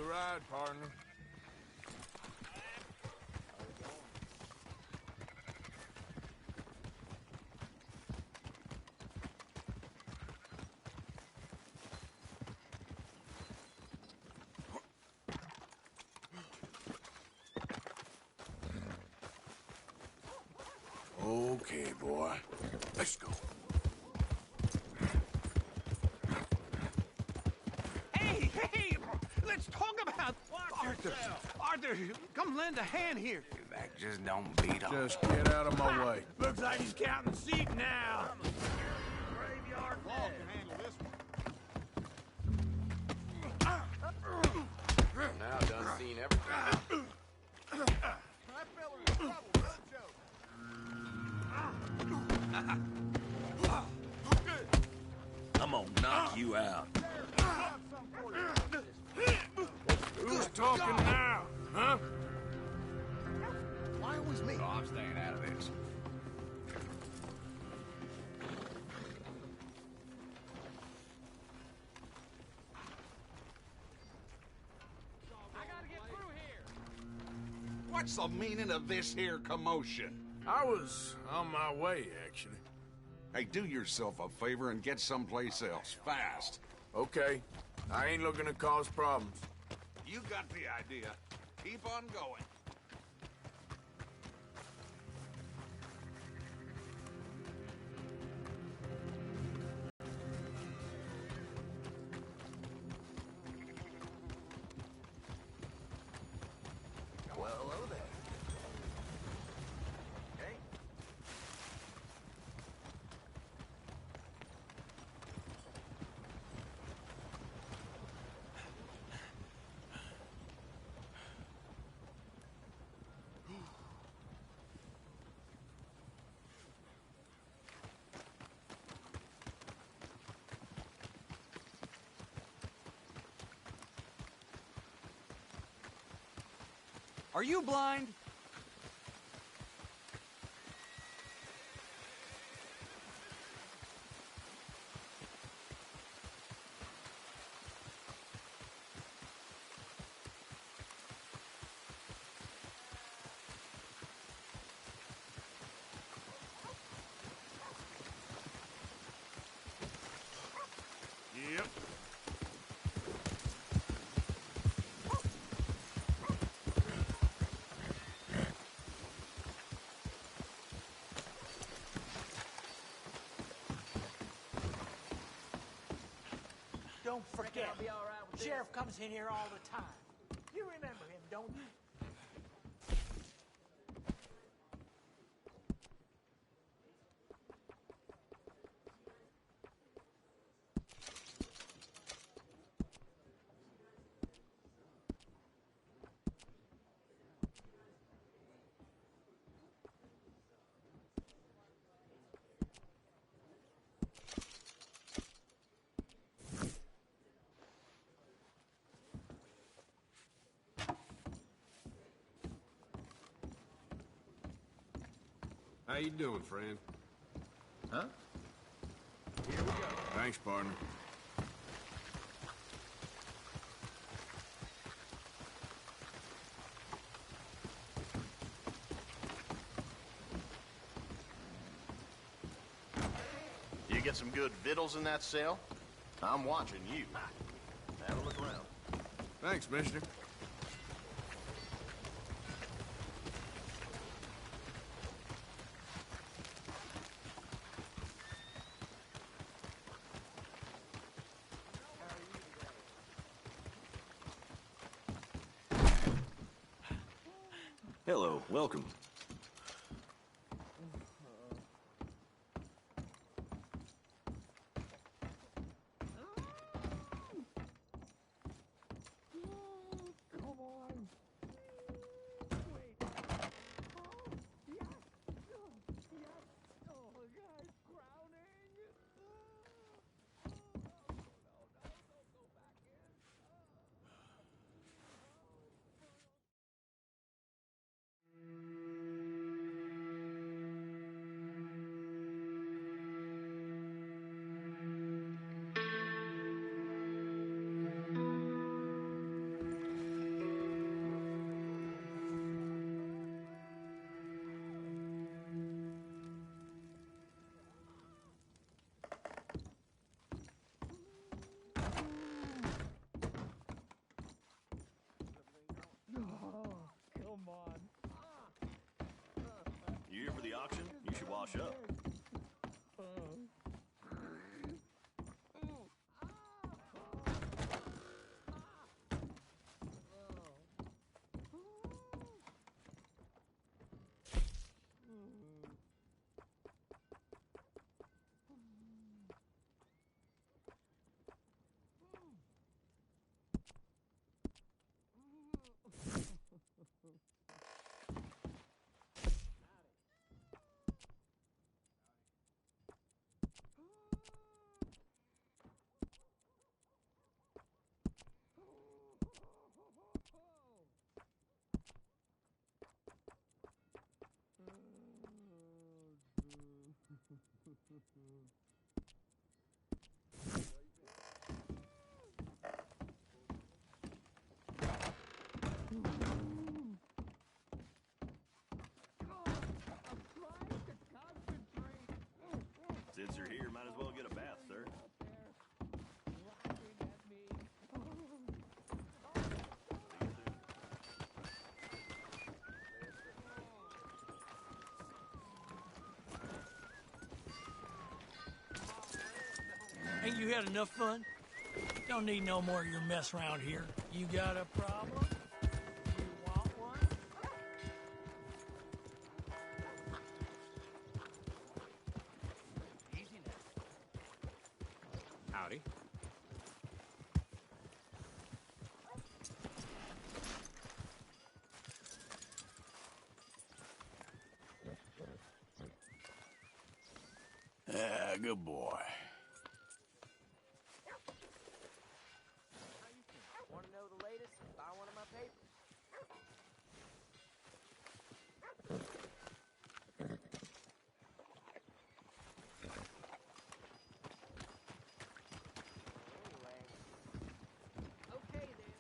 ride, partner. Okay, boy. Let's go. Hey, let's talk about Arthur. Arthur, come lend a hand here. That just don't beat on. Just get out of my way. Looks like he's counting sheep now. Graveyard Law can handle this one. Now done seen everything. That feller in trouble, no joke. I'm gonna knock you out. Got some for you. Who's talking now, huh? Why always me? Oh, I'm staying out of this. What's the meaning of this here commotion? I was on my way, actually. Hey, do yourself a favor and get someplace else, fast. Okay. I ain't looking to cause problems. You got the idea. Keep on going. Well, hello there. Hey. Are you blind? Yep. Don't forget, Sheriff comes in here all the time. You remember him, don't you? How you doing, friend? Huh? Here we go. Thanks, partner. You get some good victuals in that cell? I'm watching you. Have a look around. Thanks, mister. Hello, welcome. You here for the auction? You should wash up. Since you're here, might as well get a bath, sir. Ain't you had enough fun? Don't need no more of your mess around here. You got a problem? You want one? Easy now. Howdy. Good boy. Want to know the latest? Buy one of my papers. Anyway. Okay then.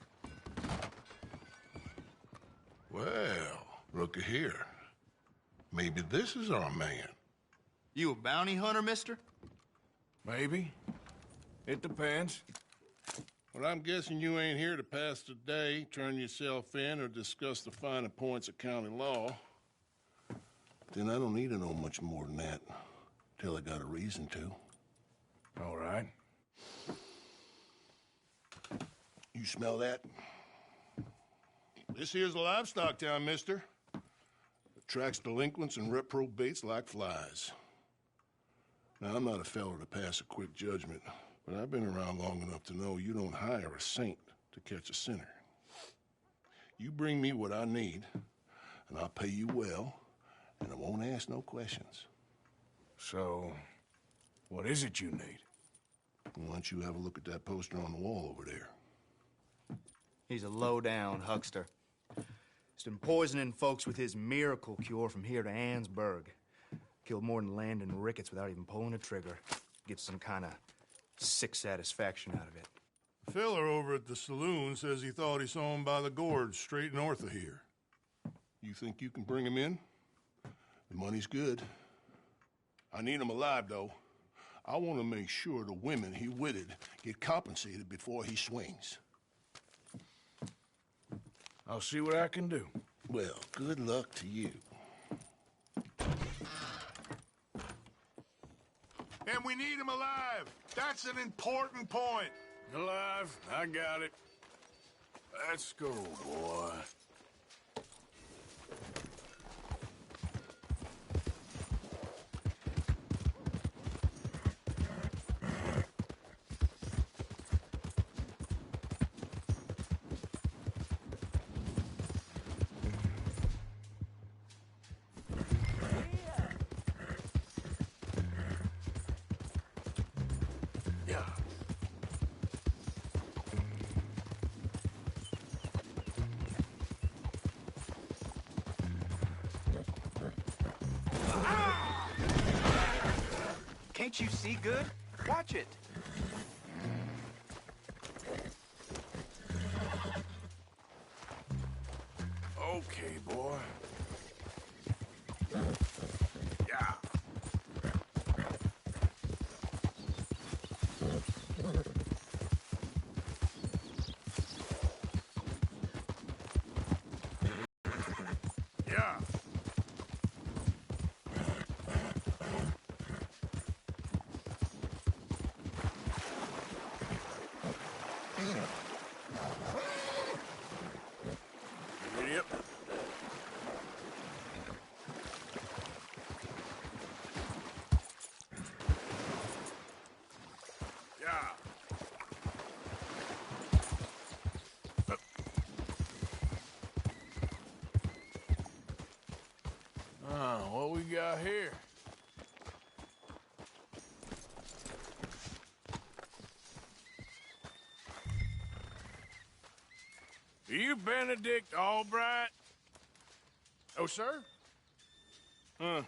Well, looky here. Maybe this is our man. You a bounty hunter, mister? Maybe. It depends. Well, I'm guessing you ain't here to pass the day, turn yourself in, or discuss the finer points of county law. Then I don't need to know much more than that, till I got a reason to. All right. You smell that? This here's a livestock town, mister. Attracts delinquents and reprobates like flies. Now, I'm not a fellow to pass a quick judgment, but I've been around long enough to know you don't hire a saint to catch a sinner. You bring me what I need, and I'll pay you well, and I won't ask no questions. So, what is it you need? Why don't you have a look at that poster on the wall over there? He's a low-down huckster. He's been poisoning folks with his miracle cure from here to Annesburg. Killed more than Landon Ricketts without even pulling a trigger. Gets some kind of sick satisfaction out of it. The fella over at the saloon says he thought he saw him by the gorge straight north of here. You think you can bring him in? The money's good. I need him alive, though. I want to make sure the women he witted get compensated before he swings. I'll see what I can do. Well, good luck to you. And we need him alive. That's an important point. Alive, I got it. Let's go, boy. Can't you see good? Watch it. Okay, boy. Yeah. Yeah. got here? Are you Benedict Albright? Oh, sir? Huh.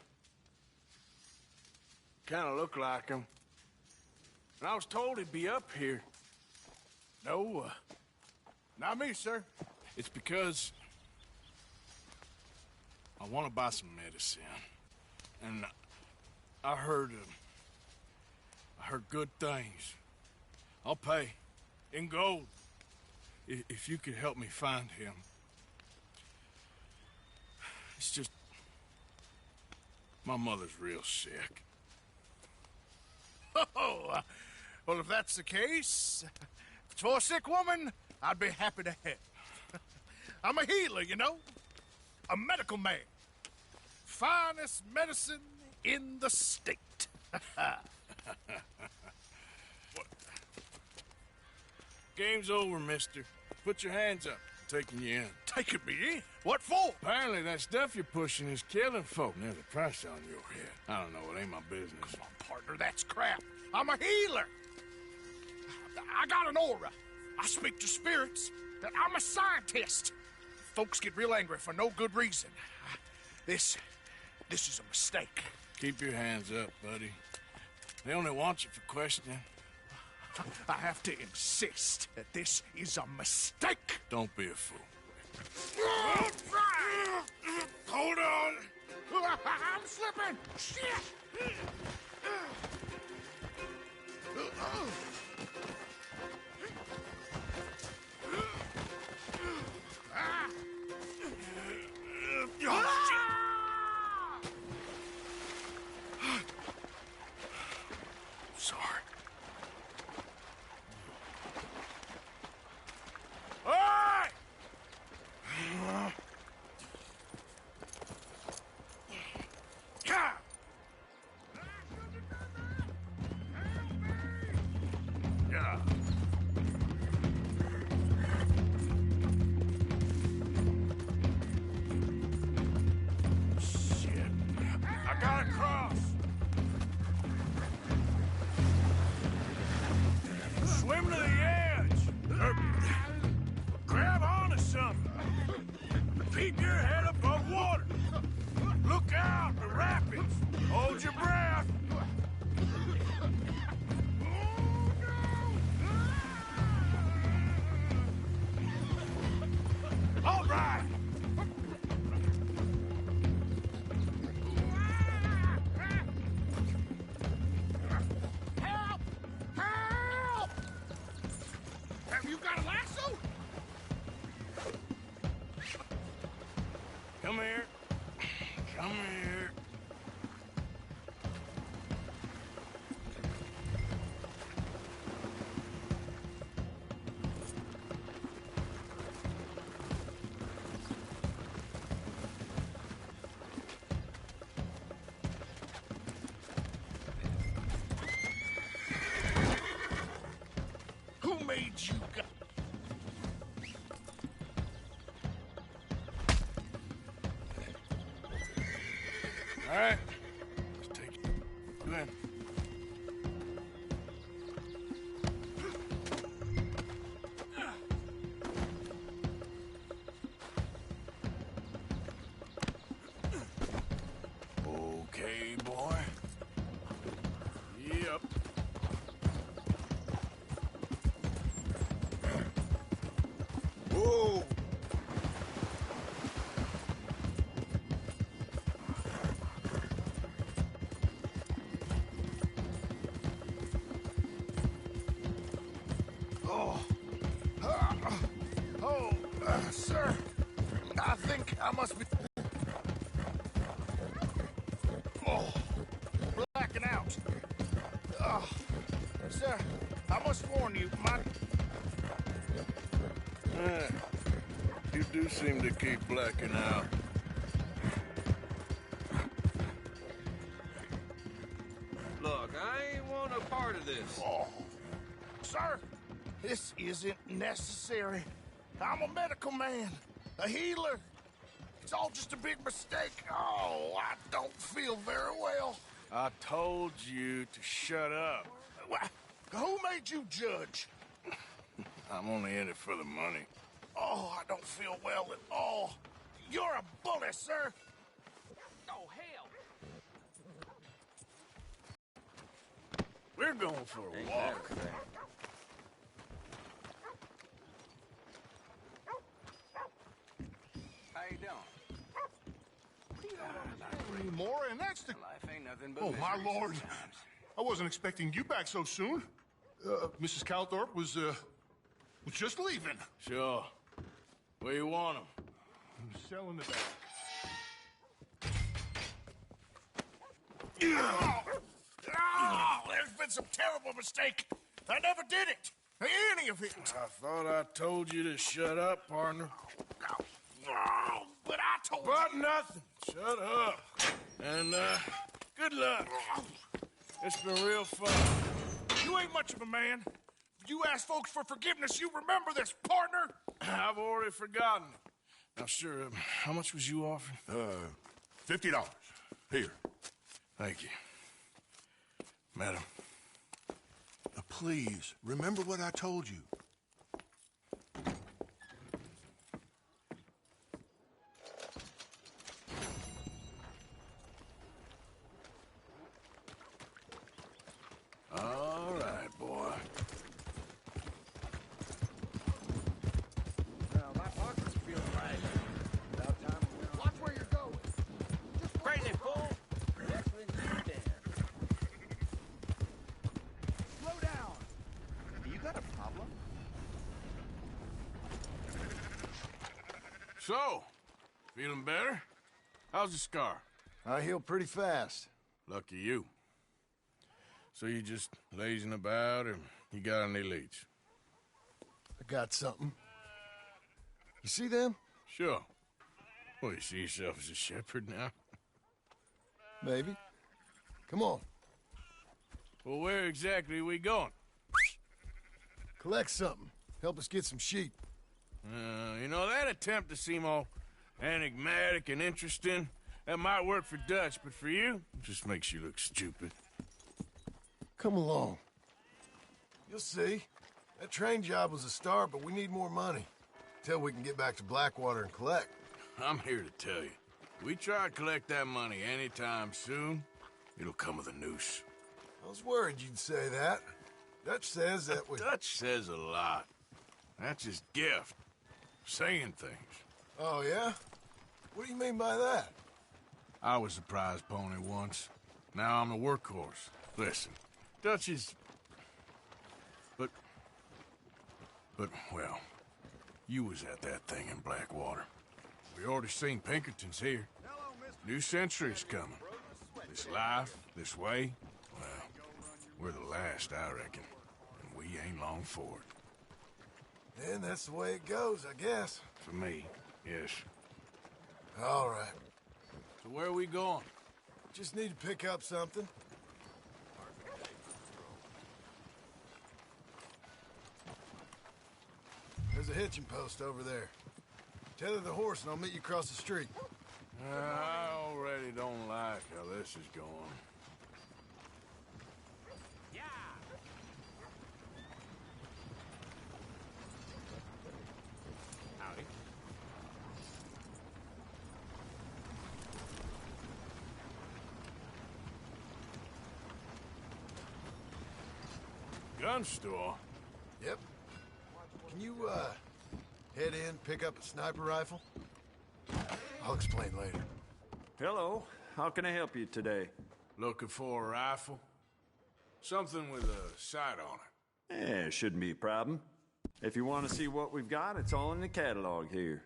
Kinda look like him. And I was told he'd be up here. No, not me, sir. It's because I want to buy some medicine. And I heard good things. I'll pay in gold if you could help me find him. It's just my mother's real sick. Oh, well, if that's the case, if it's for a sick woman, I'd be happy to help. I'm a healer, you know, a medical man. Finest medicine in the state. Game's over, mister. Put your hands up. I'm taking you in. Taking me in? What for? Apparently that stuff you're pushing is killing folk. There's a price on your head. I don't know. It ain't my business. Come on, partner, that's crap. I'm a healer. I got an aura. I speak to spirits. I'm a scientist. Folks get real angry for no good reason. This is a mistake. Keep your hands up, buddy. They only want you for questioning. I have to insist that this is a mistake. Don't be a fool. Hold on. I'm slipping. Shit. Sorry. Swim to the edge! Or grab onto something! Keep your head above water! Look out, the rapids! Hold your breath! All right! Help! Help! Have you got a lasso? Come here. Come here. Who made you go? All right. Let's take you in. Okay, boy. Yep. Whoa! Sir, I think I must be... Oh, blacking out. Sir, I must warn you, my... You do seem to keep blacking out. Look, I ain't want a part of this. Oh. Sir, this isn't necessary. I'm a medical man, a healer. It's all just a big mistake. Oh, I don't feel very well. I told you to shut up. Who made you judge? I'm only in it for the money. Oh, I don't feel well at all. You're a bully, sir. Oh, hell! We're going for a walk. How you doing? More, and that's the... Life ain't nothing but Oh, my misery lord. sometimes. I wasn't expecting you back so soon. Mrs. Calthorpe was just leaving. Sure. Where you want him? I'm selling the back. Oh, there's been some terrible mistake. I never did it. Any of it. I thought I told you to shut up, partner. Oh, but I told But you. nothing. Shut up. And, good luck. It's been real fun. You ain't much of a man. You ask folks for forgiveness, you remember this, partner? I've already forgotten. Now, sure, how much was you offering? $50. Here. Thank you. Madam. Please, remember what I told you. All right, boy. Well, my pockets feel right. About time we went on. Watch where you're going. Crazy fool! That's when you stand. Slow down. You got a problem? So, feeling better? How's the scar? I heal pretty fast. Lucky you. So you just lazing about, or you got any leads? I got something. You see them? Sure. Well, you see yourself as a shepherd now? Maybe. Come on. Well, where exactly are we going? Collect something. Help us get some sheep. You know, that attempt to seem all enigmatic and interesting, that might work for Dutch, but for you, it just makes you look stupid. Come along. You'll see. That train job was a start, but we need more money. Till we can get back to Blackwater and collect. I'm here to tell you, we try to collect that money anytime soon, it'll come with a noose. I was worried you'd say that. Dutch says that we... Dutch says a lot. That's his gift. Saying things. Oh, yeah? What do you mean by that? I was a prize pony once. Now I'm a workhorse. Listen, Dutch is... But, well, you was at that thing in Blackwater. We already seen Pinkertons here. New century's coming. This life, this way, well, we're the last, I reckon. And we ain't long for it. Then that's the way it goes, I guess. For me, yes. All right. So where are we going? Just need to pick up something. There's a hitching post over there. Tether the horse and I'll meet you across the street. I already don't like how this is going. Howdy. Gun store? Yep. Can you, head in, pick up a sniper rifle? I'll explain later. Hello. How can I help you today? Looking for a rifle? Something with a sight on it. Yeah, shouldn't be a problem. If you want to see what we've got, it's all in the catalog here.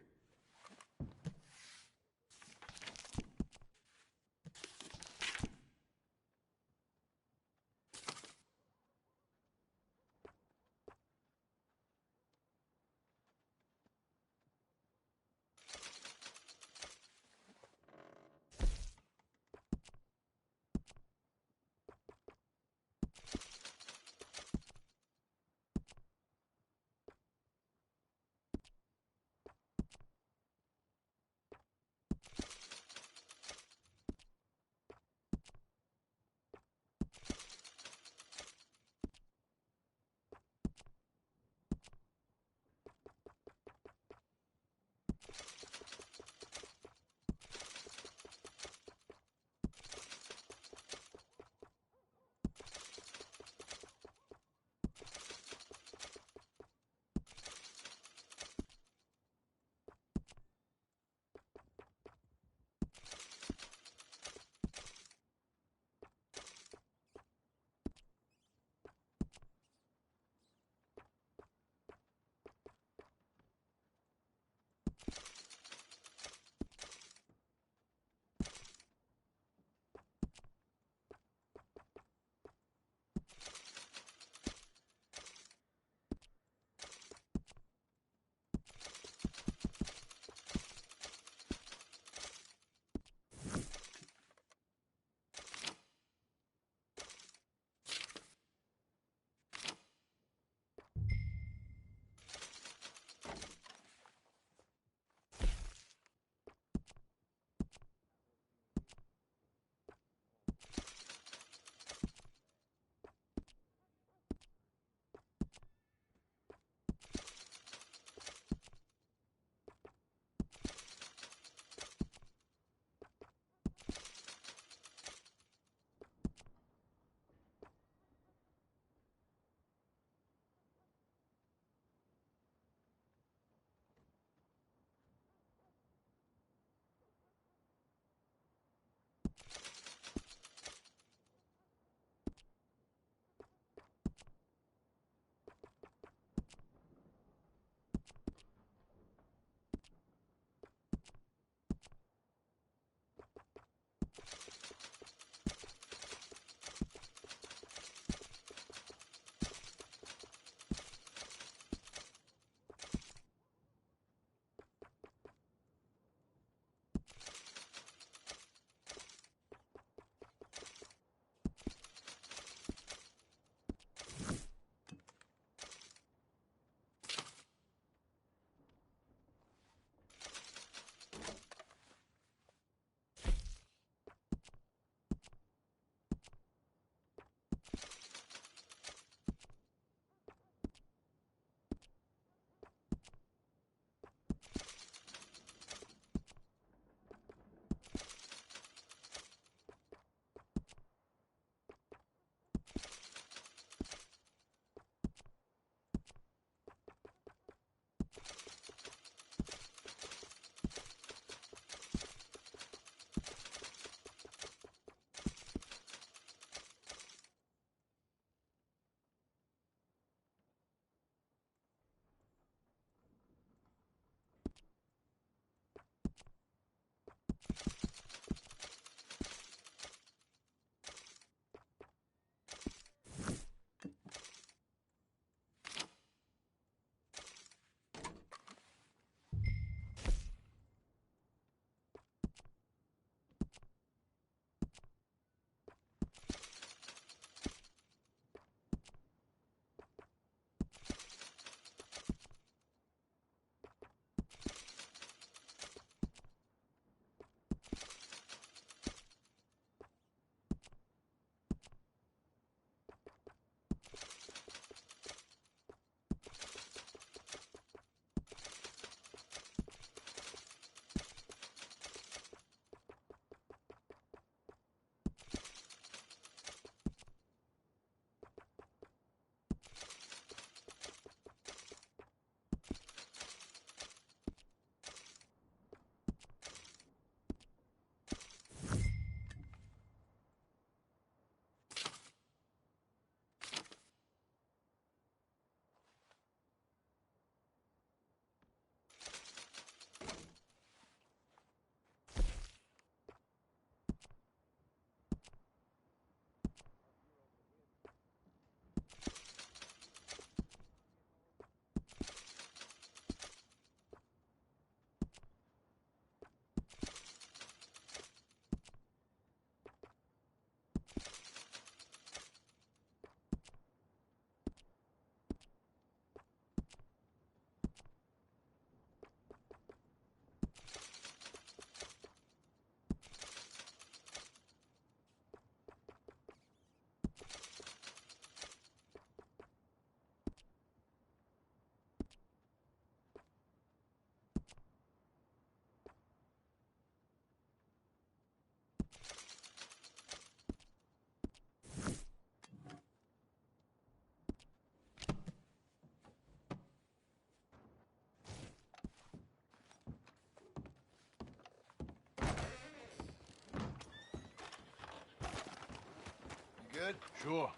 good? Sure.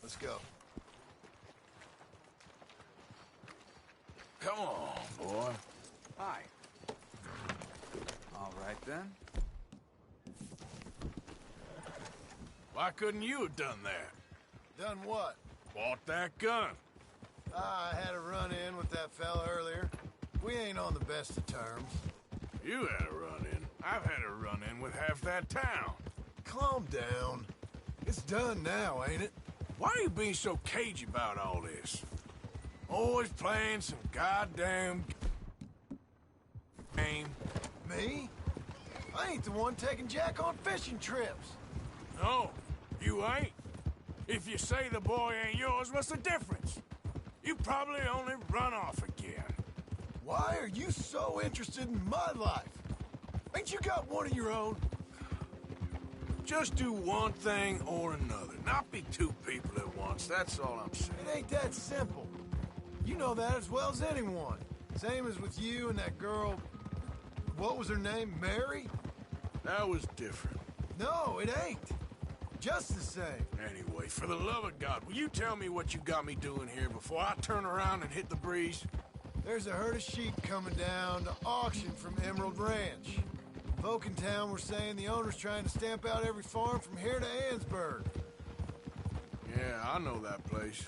Let's go. Come on, boy. Hi. All right, then. Why couldn't you have done that? Done what? Bought that gun. I had a run-in with that fella earlier. We ain't on the best of terms. You had a run-in. I've had a run-in with half that town. Calm down. It's done now, ain't it? Why are you being so cagey about all this? Always playing some goddamn game. Me? I ain't the one taking Jack on fishing trips. No, you ain't. If you say the boy ain't yours, what's the difference? You probably only run off again. Why are you so interested in my life? Ain't you got one of your own? Just do one thing or another. Not be two people at once, that's all I'm saying. It ain't that simple. You know that as well as anyone. Same as with you and that girl... What was her name? Mary? That was different. No, it ain't. Just the same. Anyway, for the love of God, will you tell me what you got me doing here before I turn around and hit the breeze? There's a herd of sheep coming down to auction from Emerald Ranch. Folk in town were saying the owner's trying to stamp out every farm from here to Ansburg. Yeah, I know that place.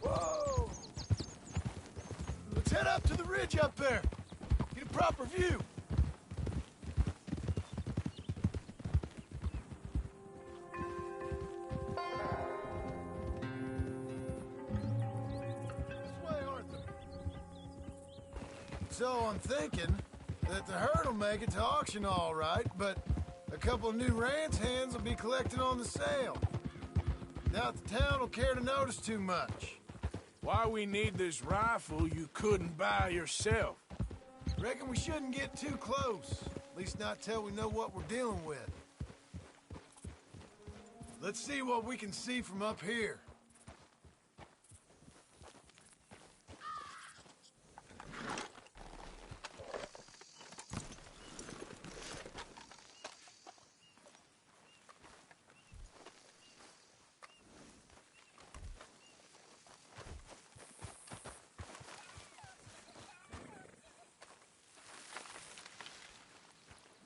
Whoa! Let's head up to the ridge up there. Get a proper view. So I'm thinking that the herd will make it to auction all right, but a couple of new ranch hands will be collecting on the sale. Doubt the town will care to notice too much. Why we need this rifle you couldn't buy yourself? Reckon we shouldn't get too close. At least not till we know what we're dealing with. Let's see what we can see from up here.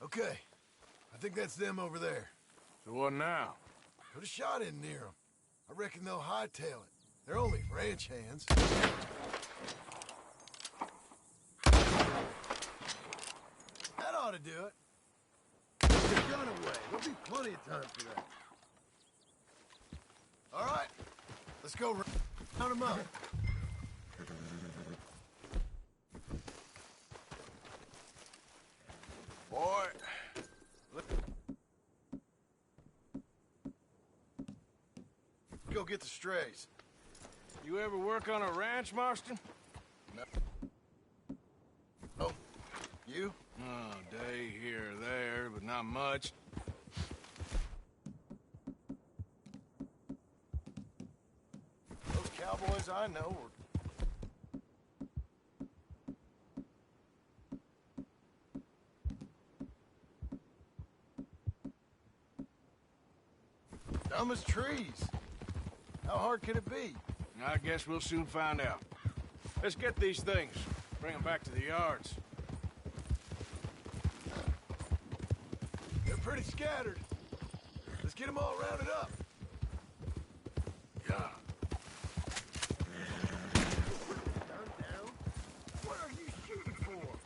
Okay, I think that's them over there. So what now? Put a shot in near them. I reckon they'll hightail it. They're only ranch hands. That ought to do it. Put the gun away. There'll be plenty of time for that. All right, let's go round them up. Boy, go get the strays. you ever work on a ranch, Marston? No. Oh, you? Oh, day here or there, but not much. Those cowboys I know are... dumb as trees. How hard could it be? I guess we'll soon find out. Let's get these things. Bring them back to the yards. They're pretty scattered. Let's get them all rounded up. Yeah. Gun down? What are you shooting for?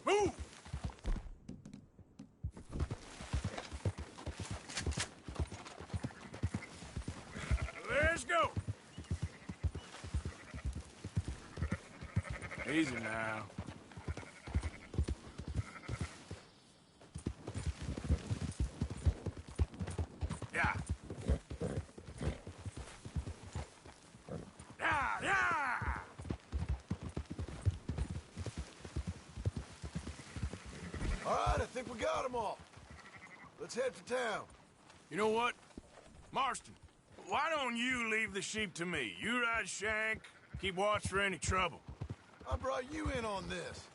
Move! Let's go! Easy now. Yeah. got them all. Let's head for town. You know what? Marston, why don't you leave the sheep to me? You ride Shank, keep watch for any trouble. I brought you in on this.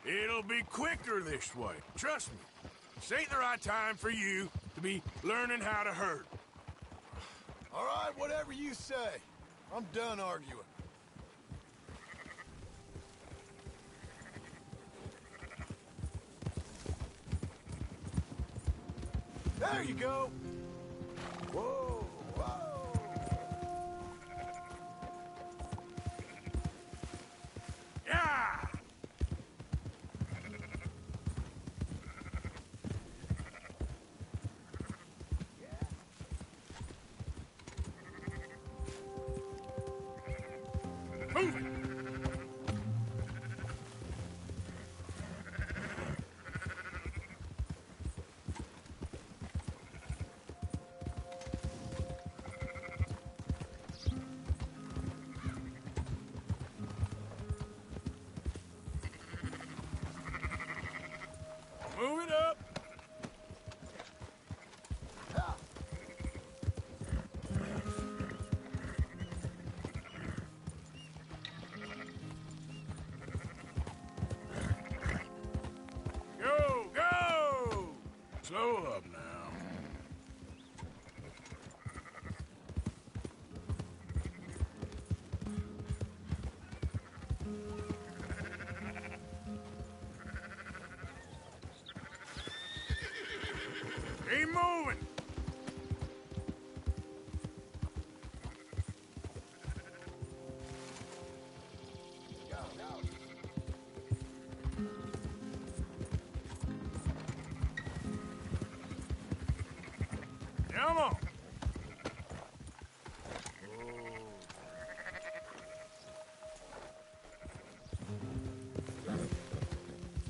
It'll be quicker this way. Trust me. This ain't the right time for you to be learning how to herd. All right, whatever you say. I'm done arguing. There you go. Whoa, whoa. Yeah! Move it! Move it up! Go, go! Slow up now. Keep moving! Come on!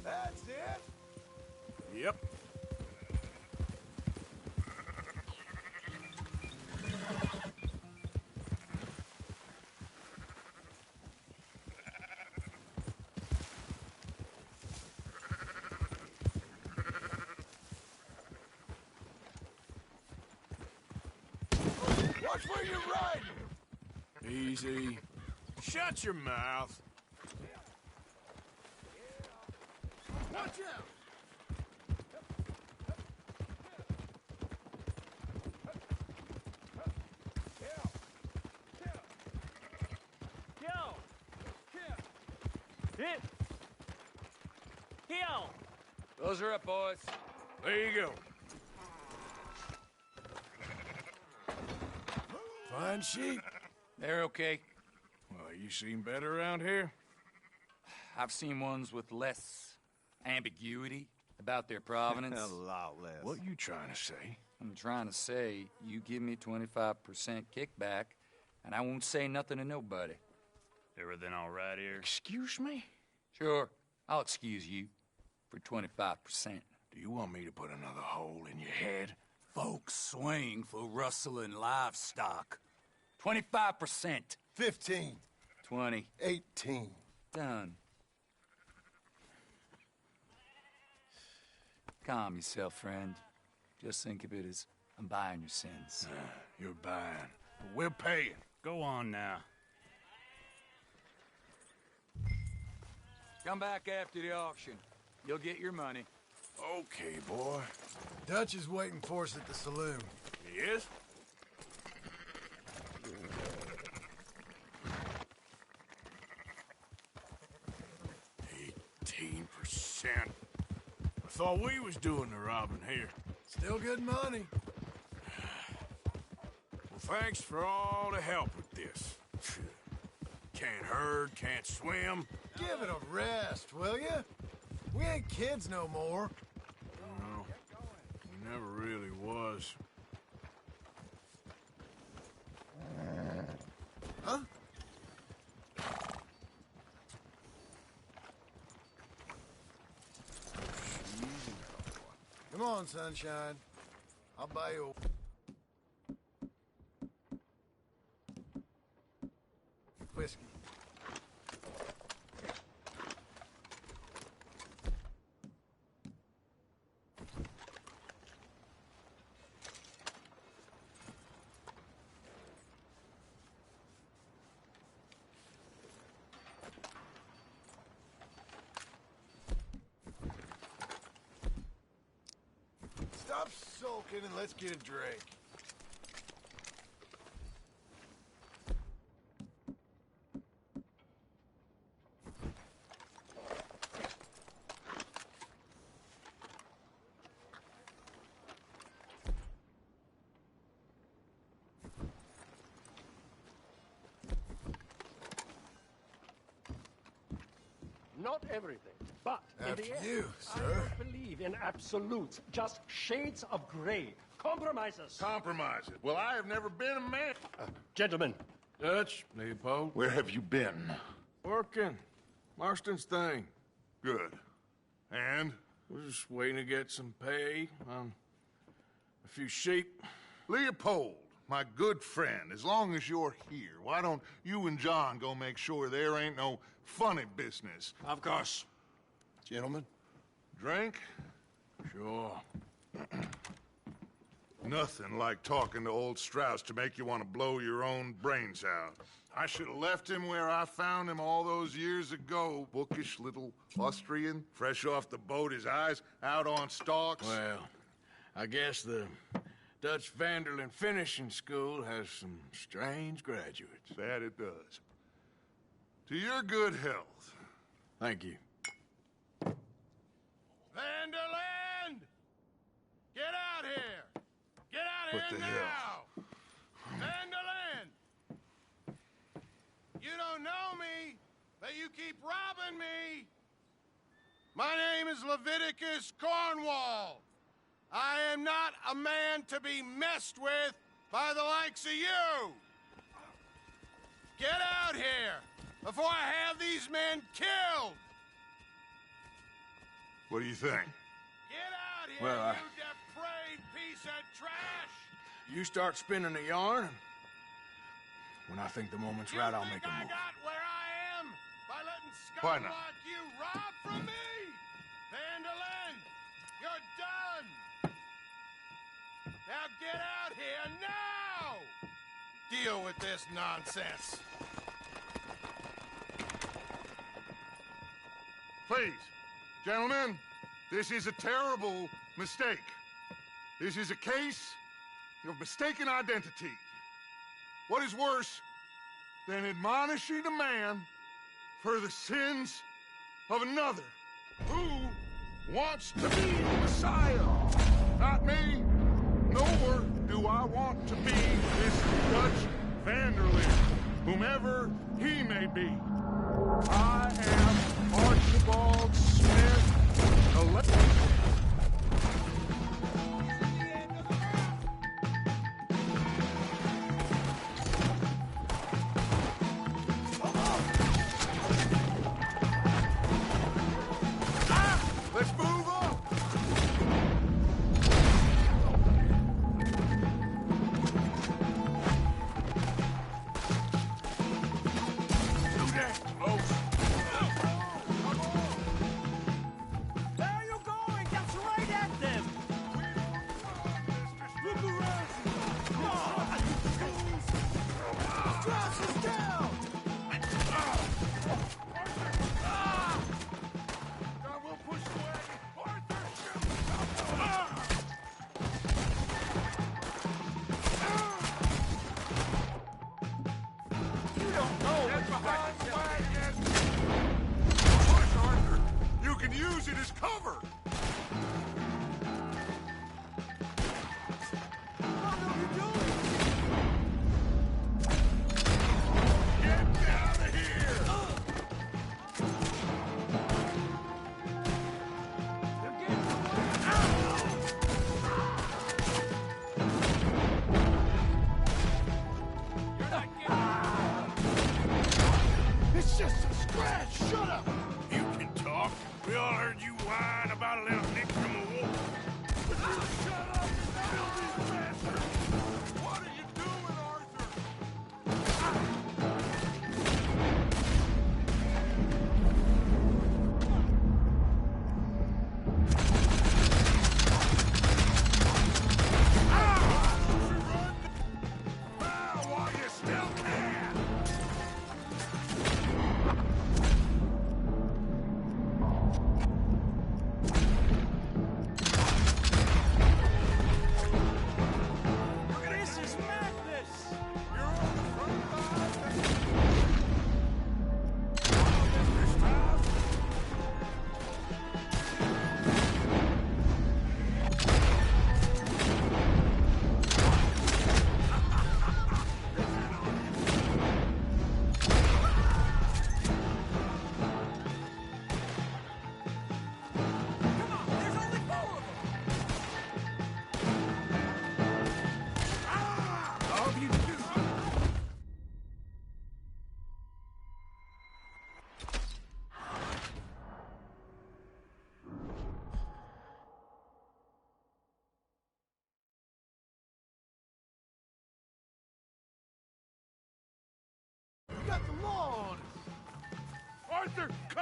That's it. Yep. Watch where you're riding. Easy. Shut your mouth. Watch out. Kill! Hit! Kill! Those are up, boys. There you go. Fine sheep. They're okay. Well, you seen better around here? I've seen ones with less ambiguity about their provenance. A lot less. What you trying to say? I'm trying to say, you give me 25% kickback, and I won't say nothing to nobody. Everything all right here? Excuse me? Sure, I'll excuse you for 25%. Do you want me to put another hole in your head? Folks swing for rustling livestock. 25%. 15. 20. 18. Done. Calm yourself, friend. Just think of it as I'm buying your sins. You're buying, but we're paying. Go on now. Come back after the auction. You'll get your money. Okay, boy. Dutch is waiting for us at the saloon. He is? 18%. I thought we was doing the robbing here. Still good money. Well, thanks for all the help with this. Can't herd, can't swim. Give it a rest, will ya? We ain't kids no more. No, we never really was. Huh? Come on, sunshine. I'll buy you a whiskey. Enough sulking and let's get a drink. Not everything, but in After the end, you, I sir. don't believe in absolutes, just shades of gray. Compromises. Compromise it. Well, I have never been a man. Gentlemen. Dutch, Leopold. Where have you been? Working. Marston's thing. Good. And? We're just waiting to get some pay on a few sheep. Leopold, my good friend, as long as you're here, why don't you and John go make sure there ain't no funny business? Of course. Gentlemen? Drink? Sure. Nothing like talking to old Strauss to make you want to blow your own brains out. I should have left him where I found him all those years ago. Bookish little Austrian, fresh off the boat, his eyes out on stalks. Well, I guess the Dutch Vanderlyn Finishing School has some strange graduates. That it does. To your good health. Thank you. Vanderland! Get out here! Get out What here the now! hell? Vanderland! You don't know me, but you keep robbing me! My name is Leviticus Cornwall. I am not a man to be messed with by the likes of you! Get out here before I have these men killed! What do you think? Get out here, Well, you depraved piece of trash! You start spinning a yarn, and when I think the moment's right, I'll make a I move. got where I am by letting Why scum not? like you rob from me! Vanderlyn, you're done! Now get out here now! Deal with this nonsense. Please, gentlemen, this is a terrible mistake. This is a case of mistaken identity. What is worse than admonishing a man for the sins of another who wants to be the Messiah? Not me, nor do I want to be this Dutch Vanderlyn, whomever he may be. I am Archibald Smith, elected. Let's move on. Do that, close. There you go!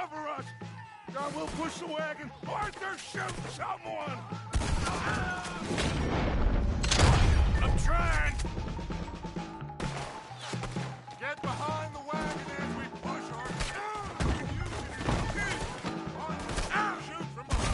cover us! God, we'll push the wagon! Arthur, shoot someone! I'm trying! Get behind the wagon as we push, Arthur! Shoot from behind!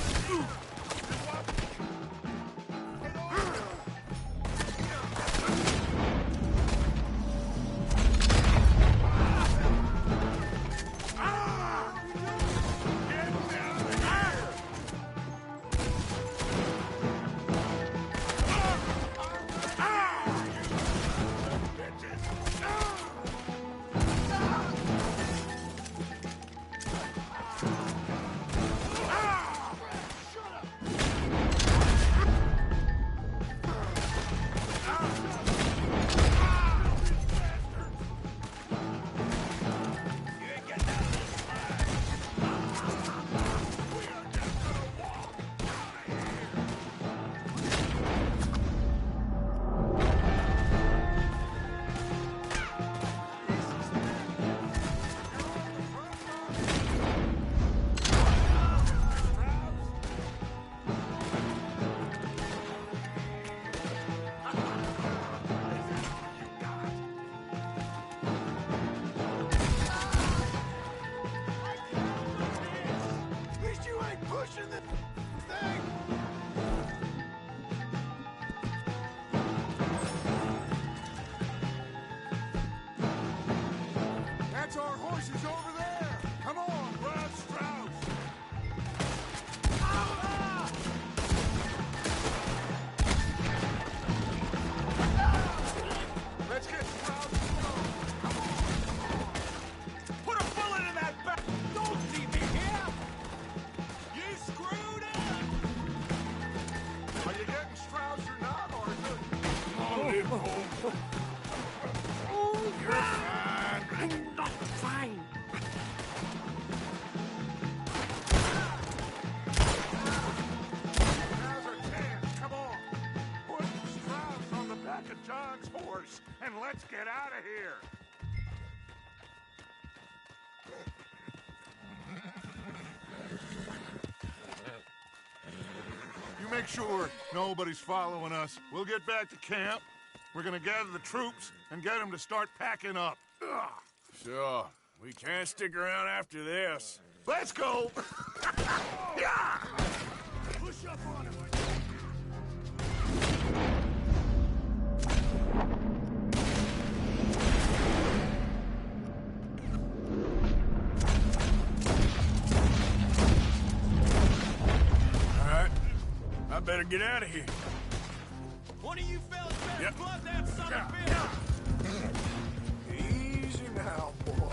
That's our horses over there! Come on, Brad Strauss! Let's get Strauss! Put a bullet in that back! Don't leave me here! You screwed up! Are you getting Strauss or not, Arthur? Come on, Leopold. You're fine. I'm not fine. Now's our chance. Come on. Put Strauss on the back of John's horse, and let's get out of here. You make sure nobody's following us. We'll get back to camp. We're gonna gather the troops and get them to start packing up. Ugh. Sure. We can't stick around after this. Let's go! Yeah! Push up on him. All right. I better get out of here. One of you fellas better Yep. flood that son of a bitch. Easy now, boy.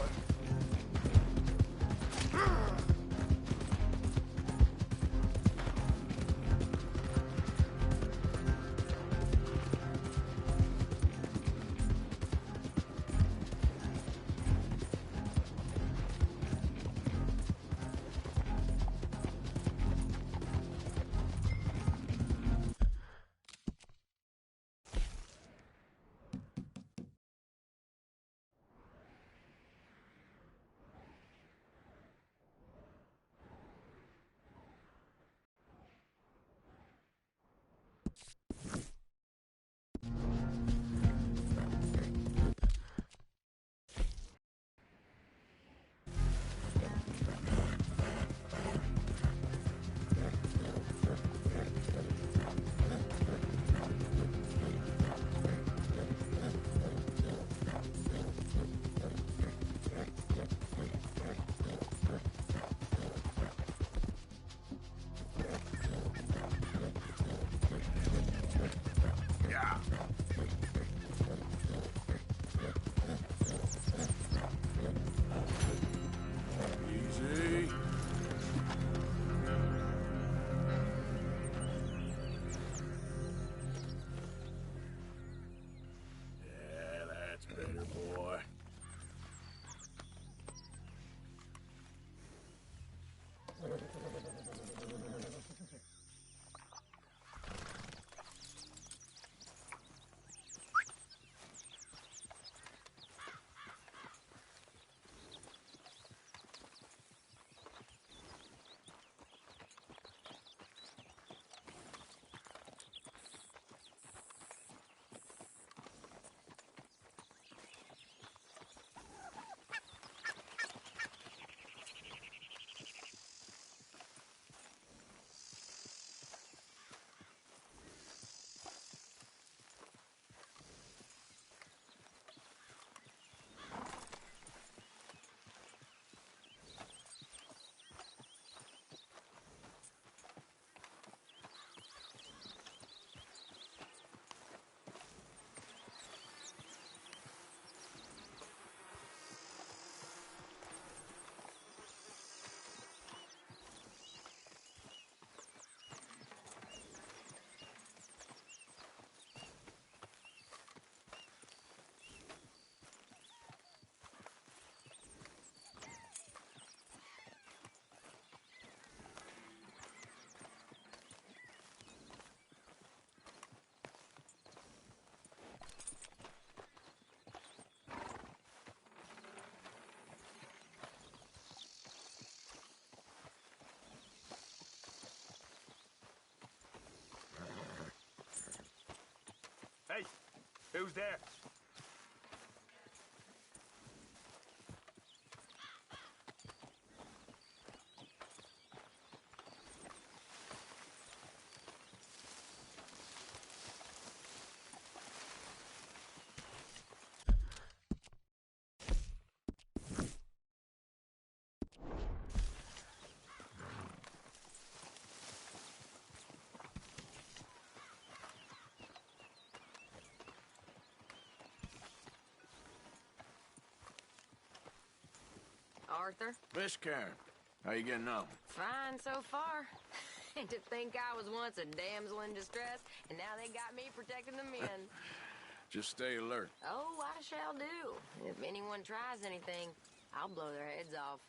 Who's there? Arthur? Miss Karen, how you getting on? Fine so far. To think I was once a damsel in distress, and now they got me protecting the men. Just stay alert. Oh, I shall do. If anyone tries anything, I'll blow their heads off.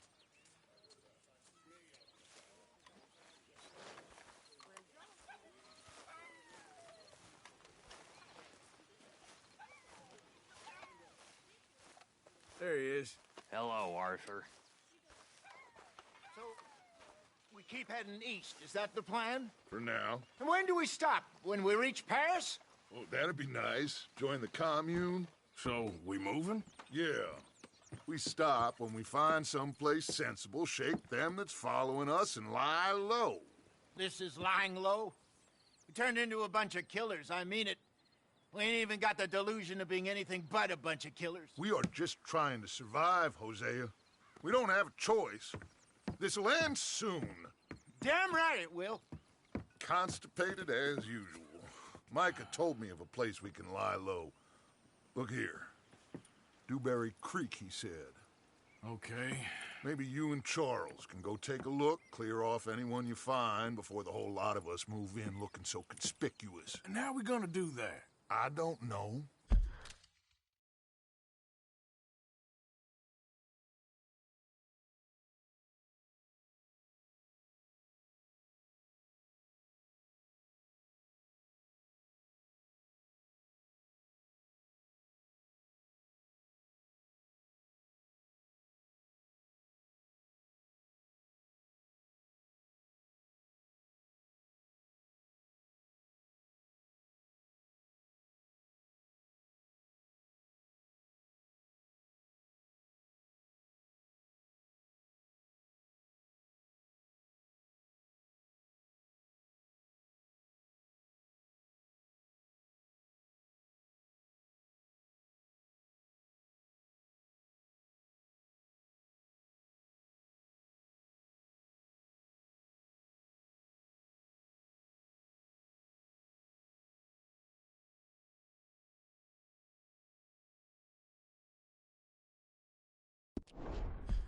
There he is. Hello, Arthur. So, we keep heading east. Is that the plan? For now. And when do we stop? When we reach Paris? Well, that'd be nice. Join the commune. So, we moving? Yeah. We stop when we find someplace sensible, shake them that's following us, and lie low. This is lying low? We turned into a bunch of killers, I mean it. We ain't even got the delusion of being anything but a bunch of killers. We are just trying to survive, Hosea. We don't have a choice. This'll end soon. Damn right it will. Constipated as usual. Micah told me of a place we can lie low. Look here. Dewberry Creek, he said. Okay. Maybe you and Charles can go take a look, clear off anyone you find before the whole lot of us move in looking so conspicuous. And how are we gonna do that? I don't know.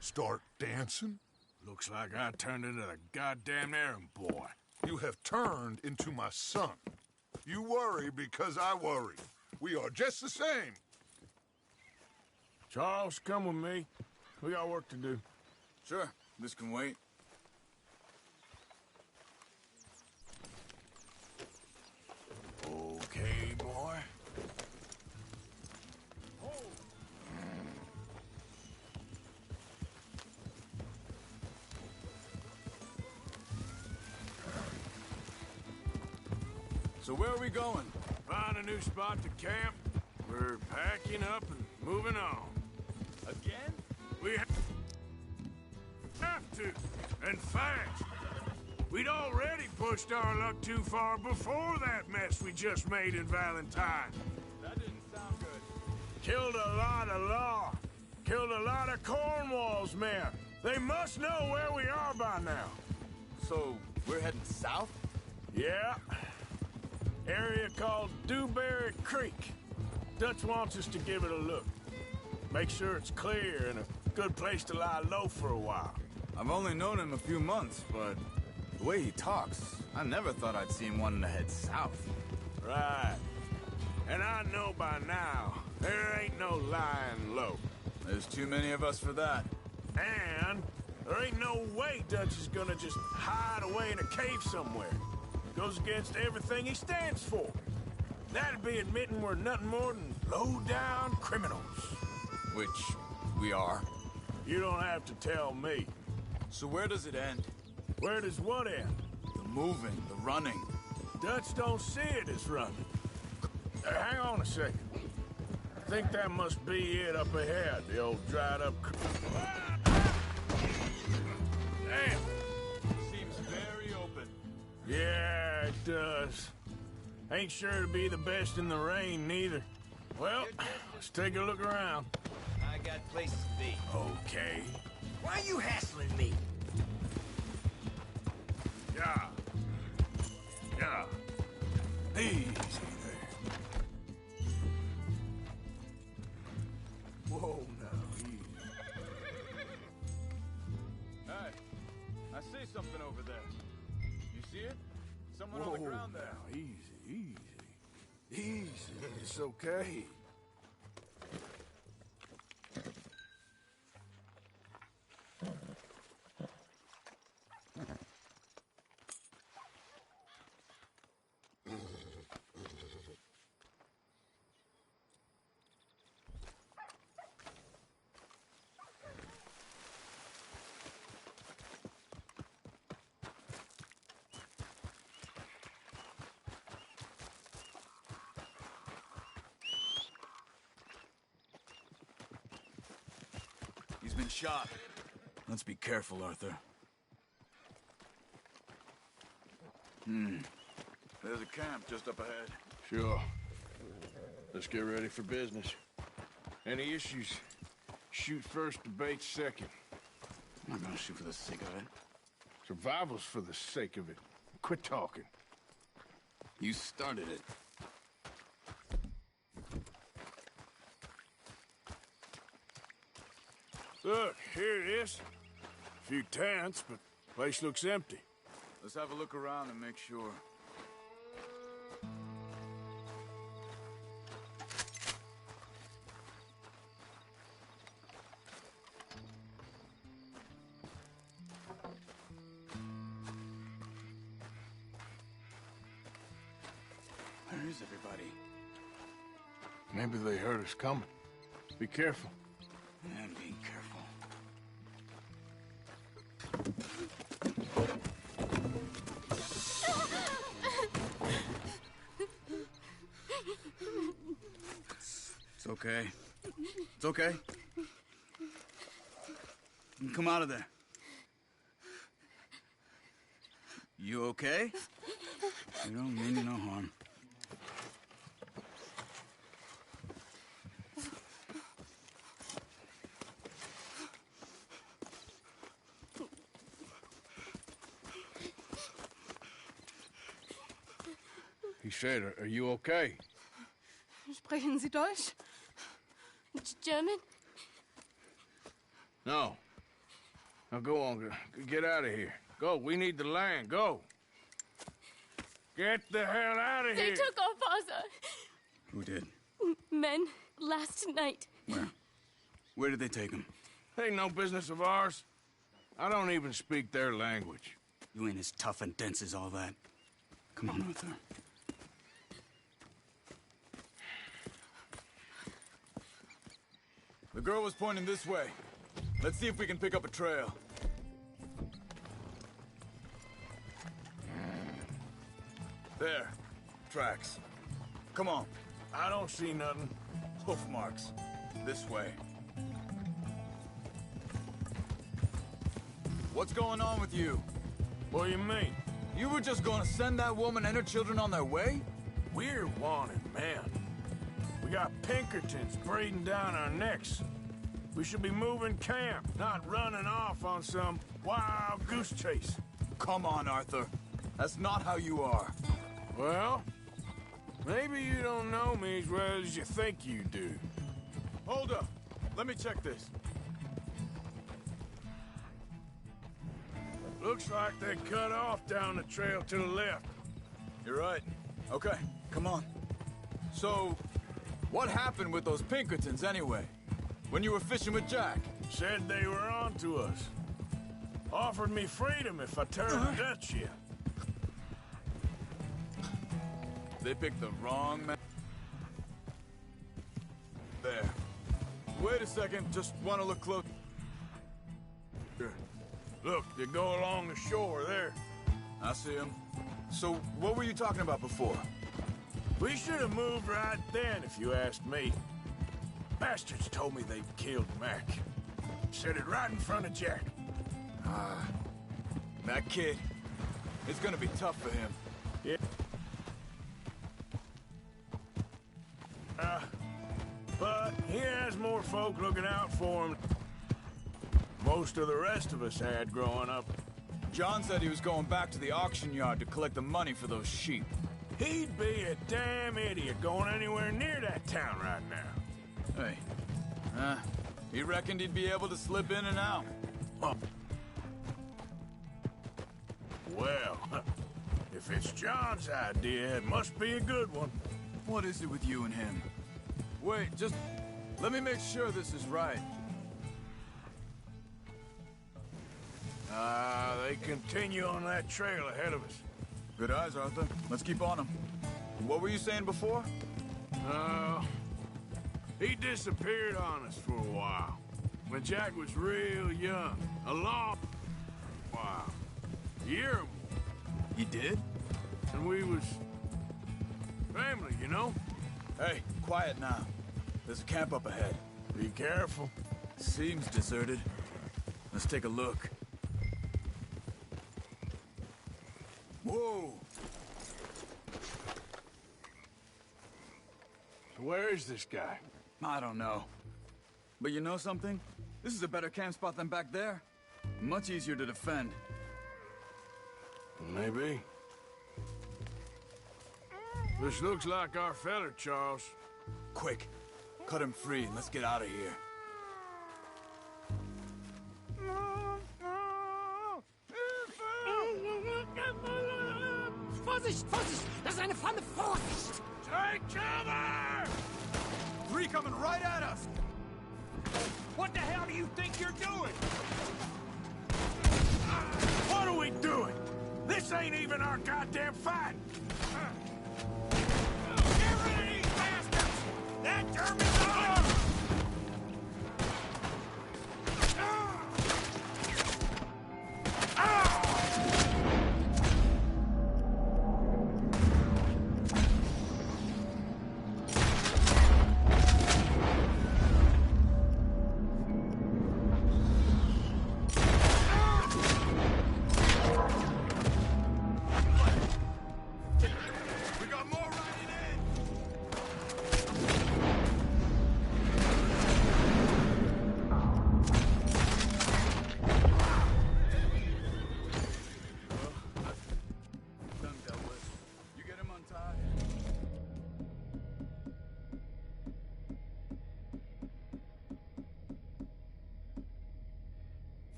Start dancing? Looks like I turned into the goddamn errand boy. You have turned into my son. You worry because I worry. We are just the same. Charles, come with me. We got work to do. Sure. This can wait. Okay, boy. So where are we going? Find a new spot to camp. We're packing up and moving on. Again? We have to, and fast. We'd already pushed our luck too far before that mess we just made in Valentine. That didn't sound good. Killed a lot of law. Killed a lot of Cornwall's men. They must know where we are by now. So, we're heading south? Yeah. Area called Dewberry Creek. Dutch wants us to give it a look. Make sure it's clear and a good place to lie low for a while. I've only known him a few months, but the way he talks, I never thought I'd see him wanting to head south. Right. And I know by now, there ain't no lying low. There's too many of us for that. And there ain't no way Dutch is gonna just hide away in a cave somewhere. Goes against everything he stands for. That'd be admitting we're nothing more than low-down criminals. Which we are. You don't have to tell me. So where does it end? Where does what end? The moving, the running. Dutch don't see it as running. Hang on a second. think that must be it up ahead, the old dried up... Damn! Seems very open. Yeah, it does. Ain't sure to be the best in the rain, neither. Well, let's take a look around. I got places to be. Okay. Why are you hassling me? Yeah. Yeah. Easy there. Whoa, now, easy. Hey, I see something over there. You see it? Someone on the ground there. Now, easy, easy. Easy. It's okay. He's been shot. Let's be careful, Arthur. There's a camp just up ahead. Sure. Let's get ready for business. Any issues? Shoot first, debate second. I'm not gonna shoot for the sake of it. Survival's for the sake of it. Quit talking. You started it. Look, here it is. A few tents, but place looks empty. Let's have a look around and make sure. Where is everybody? Maybe they heard us coming. Be careful. I'm being careful. It's okay. It's okay. You can come out of there. You okay? You don't mean you no harm. He said, are you okay? Sprechen Sie Deutsch? German? No. Now go on, get out of here. Go, we need the land, go. Get the hell out of They here! took off Asa. Who did? Men, last night. Where? Where did they take him? Ain't no business of ours. I don't even speak their language. You ain't as tough and dense as all that. Come on, Arthur. The girl was pointing this way. Let's see if we can pick up a trail. There. Tracks. Come on. I don't see nothing. Hoof marks. This way. What's going on with you? What do you mean? You were just gonna send that woman and her children on their way? We're wanted, man. We got Pinkertons breathing down our necks. We should be moving camp, not running off on some wild goose chase. Come on, Arthur. That's not how you are. Well, maybe you don't know me as well as you think you do. Hold up. Let me check this. Looks like they cut off down the trail to the left. You're right. Okay, come on. So, what happened with those Pinkertons anyway? When you were fishing with Jack? Said they were on to us. Offered me freedom if I turned Dutch you. They picked the wrong man. There. Wait a second, just want to look close. Look, they go along the shore there. I see them. So, what were you talking about before? We should have moved right then, if you asked me. bastards told me they'd killed Mac. Said it right in front of Jack. That kid, it's gonna be tough for him. Yeah. But he has more folk looking out for him. Most of the rest of us had growing up. John said he was going back to the auction yard to collect the money for those sheep. He'd be a damn idiot going anywhere near that town right now. Hey, he reckoned he'd be able to slip in and out. Oh. Well, if it's John's idea, it must be a good one. What is it with you and him? Wait, just let me make sure this is right. They continue on that trail ahead of us. Good eyes, Arthur. Let's keep on them. What were you saying before? He disappeared on us for a while. When Jack was real young. A long while. A year or more. He did? And we was... family, you know? Hey, quiet now. There's a camp up ahead. Be careful. Seems deserted. Let's take a look. Whoa! So where is this guy? I don't know. But you know something? This is a better camp spot than back there. Much easier to defend. Maybe. This looks like our fella, Charles. Quick, cut him free and let's get out of here. Vorsicht, Vorsicht! Das ist eine Pfanne! Vorsicht! Take cover! 3 coming right at us! What the hell do you think you're doing? What are we doing? This ain't even our goddamn fight! Get rid of these bastards! That German's on!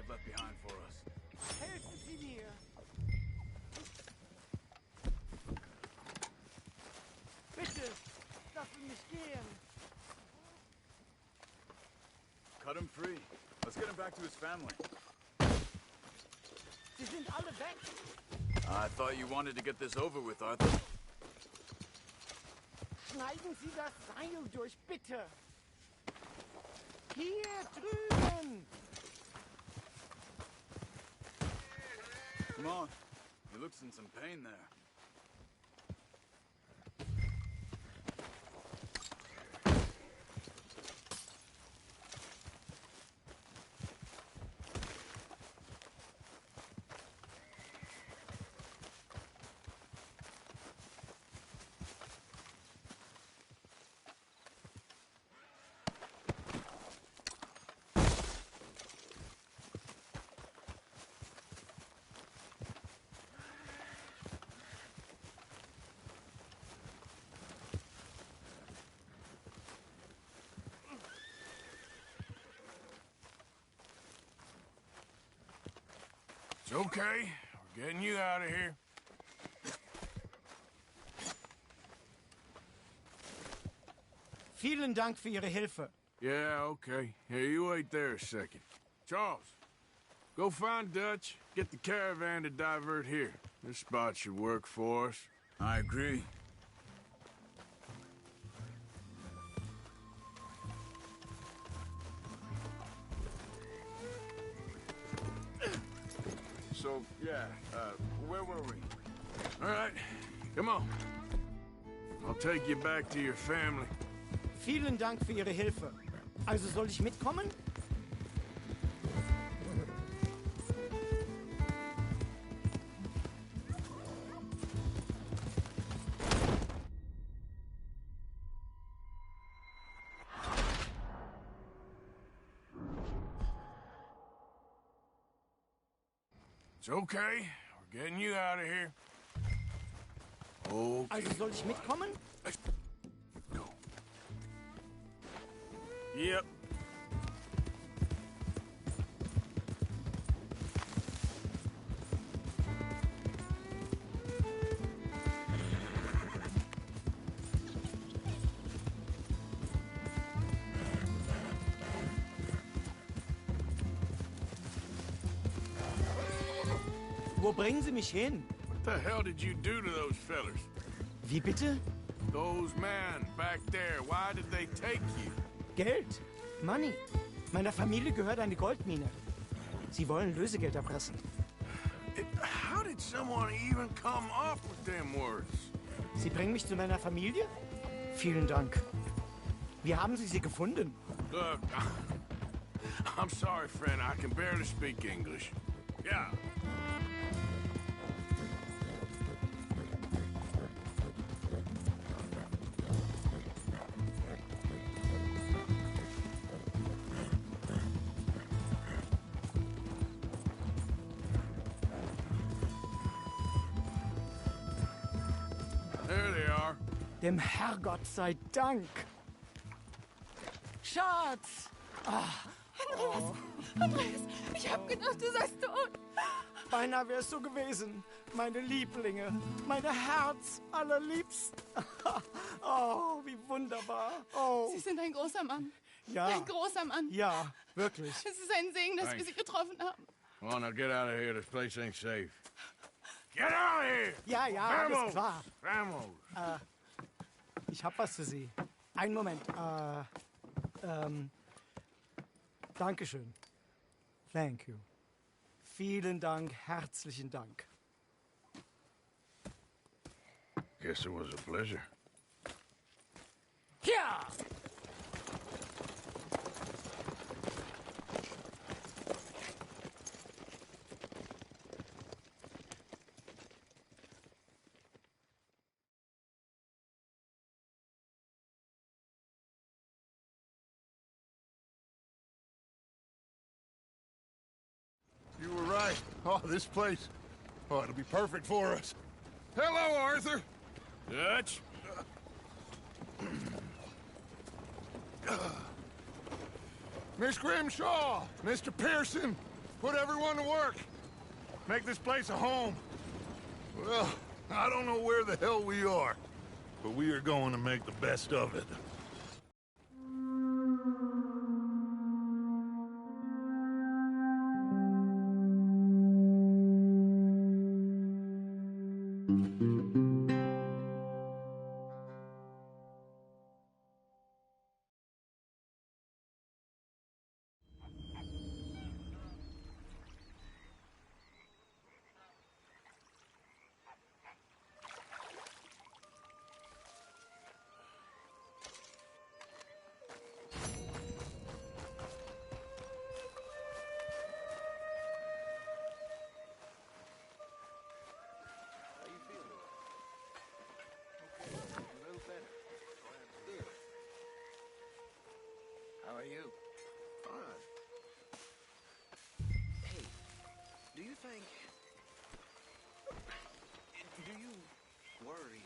Left behind for us. Helfen Sie mir! Bitte, lassen mich gehen! Cut him free. Let's get him back to his family. Sie sind alle weg! I thought you wanted to get this over with, Arthur. Schneiden Sie das Seil durch, bitte! Hier drüben! Come on. He looks in some pain there. It's okay. We're getting you out of here. Vielen Dank für Ihre Hilfe. Yeah, okay. Here, you wait there a second. Charles, go find Dutch. Get the caravan to divert here. This spot should work for us. I agree. So, yeah, where were we? All right, come on. I'll take you back to your family. Vielen Dank für Ihre Hilfe. Also soll ich mitkommen? It's okay. We're getting you out of here. Okay. Also soll ich mitkommen? Yep. Wo bringen Sie mich hin? What the hell did you do to those fellers? Wie bitte? Those men back there, why did they take you? Geld. Money. Meiner Familie gehört eine Goldmine. Sie wollen Lösegeld erpressen. How did someone even come up with them words? Sie bringen mich zu meiner Familie? Vielen Dank. Wie haben Sie sie gefunden? Look, I'm sorry, friend. I can barely speak English. Yeah. There they are. Dem Herrgott sei Dank. Schatz! Andreas, ich hab gedacht, du seist tot. Beinahe wär's so gewesen. Meine Lieblinge, meine Herz allerliebsten. Oh, wie wunderbar. Oh. Sie sind ein großer Mann. Ja. Ein großer Mann. Ja, wirklich. Es ist ein Segen, dass wir Thanks. Sie getroffen haben. Come on, now get out of here. This place ain't safe. Get out of here! Ja, ja, Vamos! alles klar. Vamos! Ich hab was für Sie. Einen Moment. Dankeschön. Thank you. Vielen Dank, herzlichen Dank. Guess it was a pleasure. Ja! You were right. Oh, this place. Oh, it'll be perfect for us. Hello, Arthur. Dutch? Miss Grimshaw, Mr. Pearson, put everyone to work. Make this place a home. Well, I don't know where the hell we are, but we are going to make the best of it. How are you? Fine. Hey, do you think... Do you worry?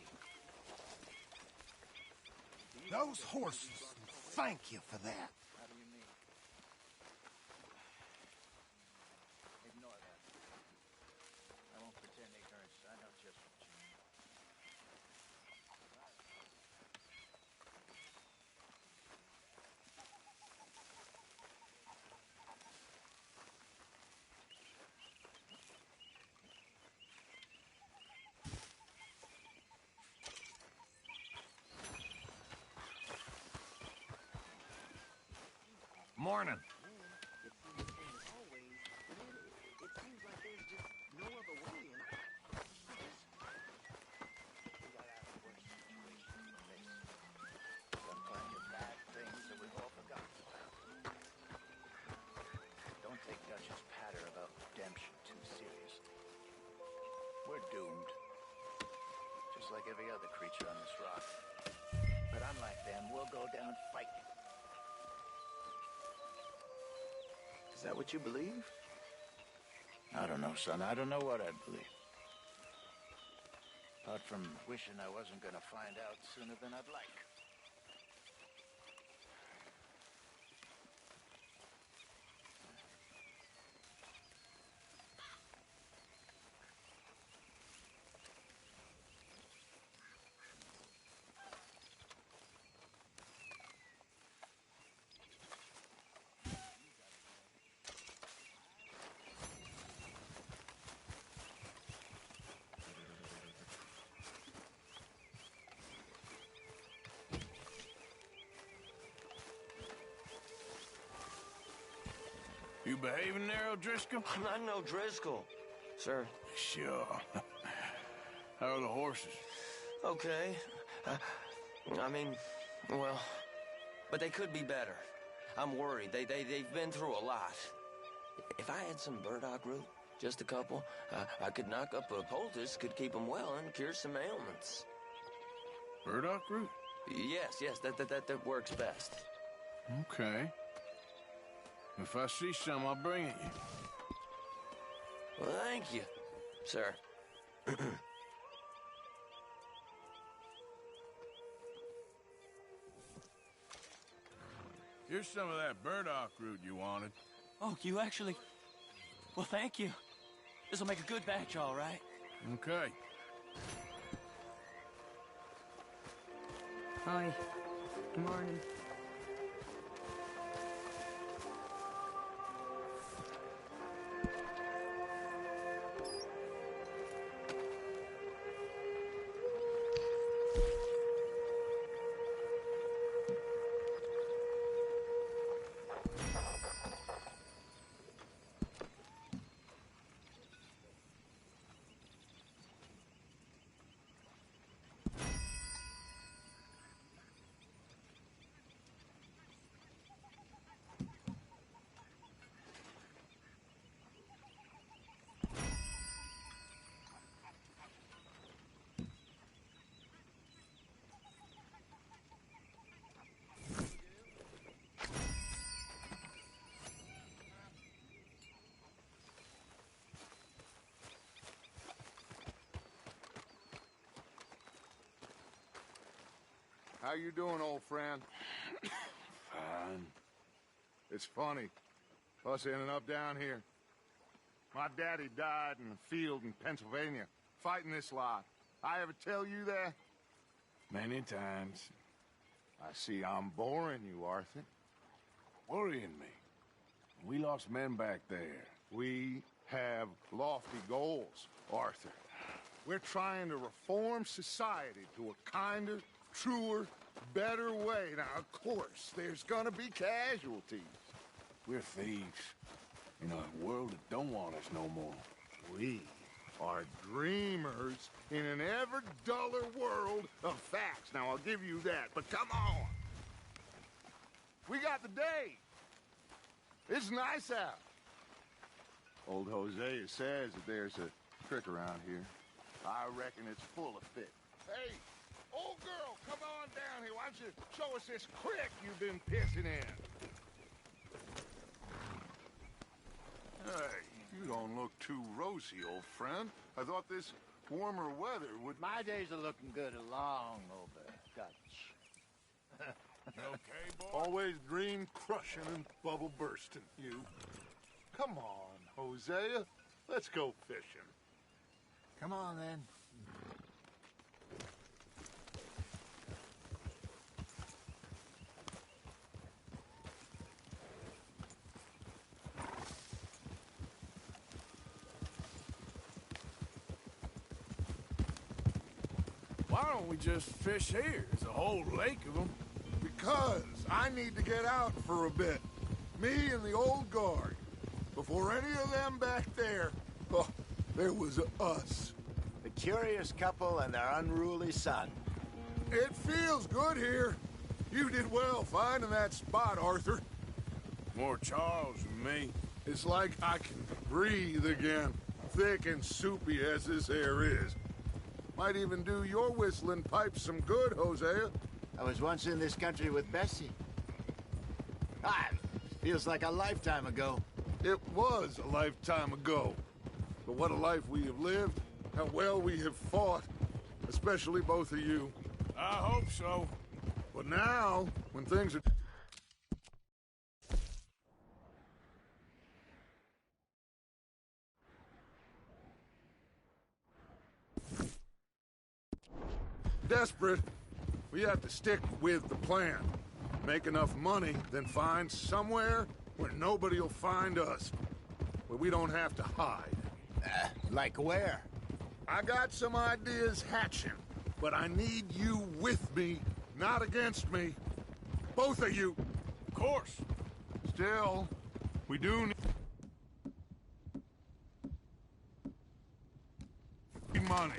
Those horses, thank you for that. How do you mean? Ignore that. I won't pretend ignorance. I know just what you mean. Morning. every other creature on this rock. But unlike them, we'll go down fighting. Is that what you believe? I don't know, son. I don't know what I believe. Apart from wishing I wasn't gonna find out sooner than I'd like. You behaving there, O'Driscoll? I'm not no Driscoll, sir. Sure. How are the horses? Okay. I mean, well, but they could be better. I'm worried. They've been through a lot. If I had some burdock root, just a couple, I could knock up a poultice, could keep them well, and cure some ailments. Burdock root? Yes, that works best. Okay. If I see some, I'll bring it you. Well, thank you, sir. Here's some of that burdock root you wanted. Oh, you actually... Well, thank you. This'll make a good batch, all right. Okay. Hi. Good morning. How you doing, old friend? Fine. It's funny, us ending up down here. My daddy died in the field in Pennsylvania, fighting this lot. I ever tell you that? Many times. I see I'm boring you, Arthur. Worrying me. We lost men back there. We have lofty goals, Arthur. We're trying to reform society to a kinder, truer, better way. Now, of course, there's gonna be casualties. We're thieves in a world that don't want us no more. We are dreamers in an ever duller world of facts. Now, I'll give you that, but come on. We got the day. It's nice out. Old Hosea says that there's a trick around here. I reckon it's full of fit. Hey, old girl, come on down here. Why don't you show us this crick you've been pissing in? Hey, you don't look too rosy, old friend. I thought this warmer weather would... My days are looking good along over Dutch. Okay, boy? Always dream crushing and bubble bursting, you. Come on, Hosea. Let's go fishing. Come on, then. Why don't we just fish here? There's a whole lake of them. Because I need to get out for a bit. Me and the old guard. Before any of them back there, oh, there was us. The curious couple and their unruly son. It feels good here. You did well finding that spot, Arthur. More Charles than me. It's like I can breathe again, thick and soupy as this air is. Might even do your whistling pipes some good, Hosea. I was once in this country with Bessie. Feels like a lifetime ago. It was a lifetime ago. But what a life we have lived, how well we have fought, especially both of you. I hope so. But now, when things are... desperate, we have to stick with the plan. Make enough money, then find somewhere where nobody will find us. Where we don't have to hide. Like where? I got some ideas hatching, but I need you with me, not against me. Both of you. Of course. Still, we do need money.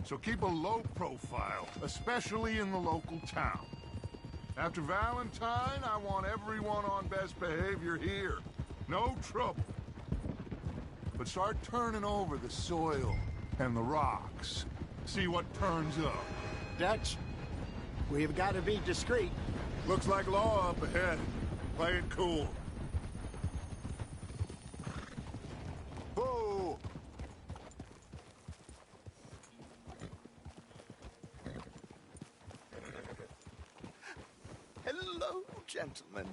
So keep a low profile, especially in the local town. After Valentine, I want everyone on best behavior here. No trouble. But start turning over the soil and the rocks. See what turns up. Dutch, we've got to be discreet. Looks like law up ahead. Play it cool. Whoa! Hello, gentlemen.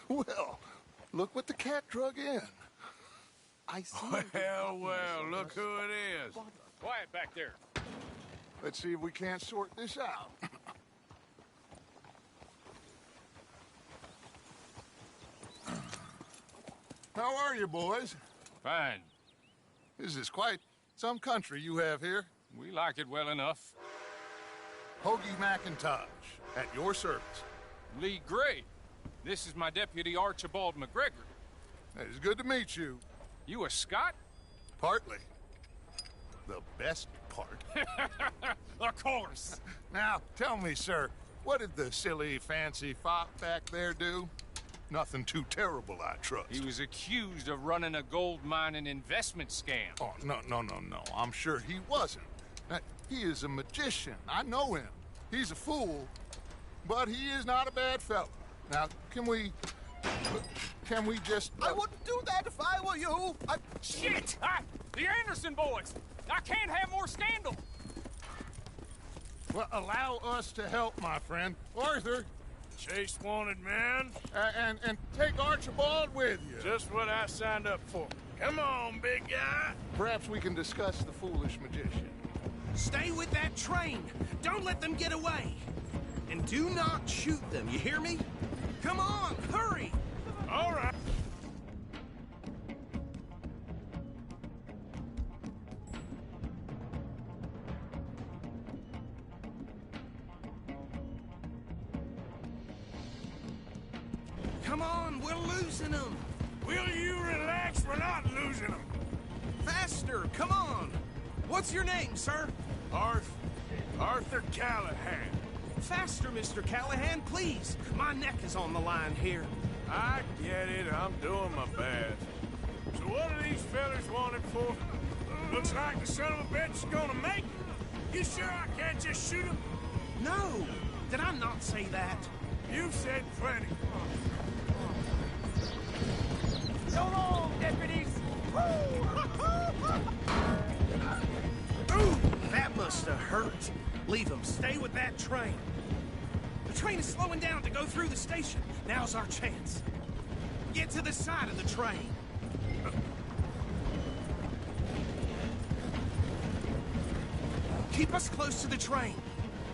Well, look what the cat drug in. I see. Well, look who it is. Quiet back there. Let's see if we can't sort this out. How are you, boys? Fine. This is quite some country you have here. We like it well enough. Hoagie McIntosh, at your service. Lee Gray. This is my deputy, Archibald McGregor. It's good to meet you. You a Scot? Partly. The best part. Of course. Now, tell me, sir, what did the silly, fancy fop back there do? Nothing too terrible, I trust. He was accused of running a gold mining investment scam. Oh, no. I'm sure he wasn't. He is a magician. I know him. He's a fool, but he is not a bad fellow. Now, can we just... I wouldn't do that if I were you. Shit! The Anderson boys! I can't have more scandal! Well, allow us to help, my friend. Arthur! Chase wanted man. And take Archibald with you. Just what I signed up for. Come on, big guy. Perhaps we can discuss the foolish magician. Stay with that train. Don't let them get away. And do not shoot them, you hear me? Come on, hurry! All right. Come on, we're losing them. Will you relax? We're not losing them. Faster, come on. What's your name, sir? Arthur Callahan. Faster, Mr. Callahan, please. My neck is on the line here. I get it. I'm doing my best. So what are these fellas wanted for? Looks like the son of a bitch is gonna make it. You sure I can't just shoot him? No. Did I not say that? You said plenty. So long, deputies! Ooh, that must have hurt. Leave them. Stay with that train. The train is slowing down to go through the station. Now's our chance. Get to the side of the train. Keep us close to the train.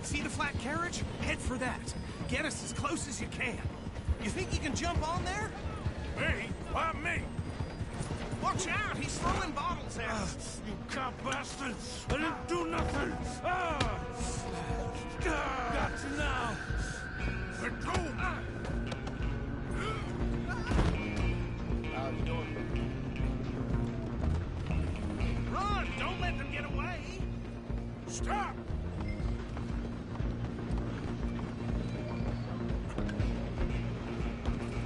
See the flat carriage? Head for that. Get us as close as you can. You think you can jump on there? Me? Why me? Watch out! He's throwing bottles at us. You cop bastard! I didn't do nothing! Got you now! Let go! Run! Don't let them get away! Stop!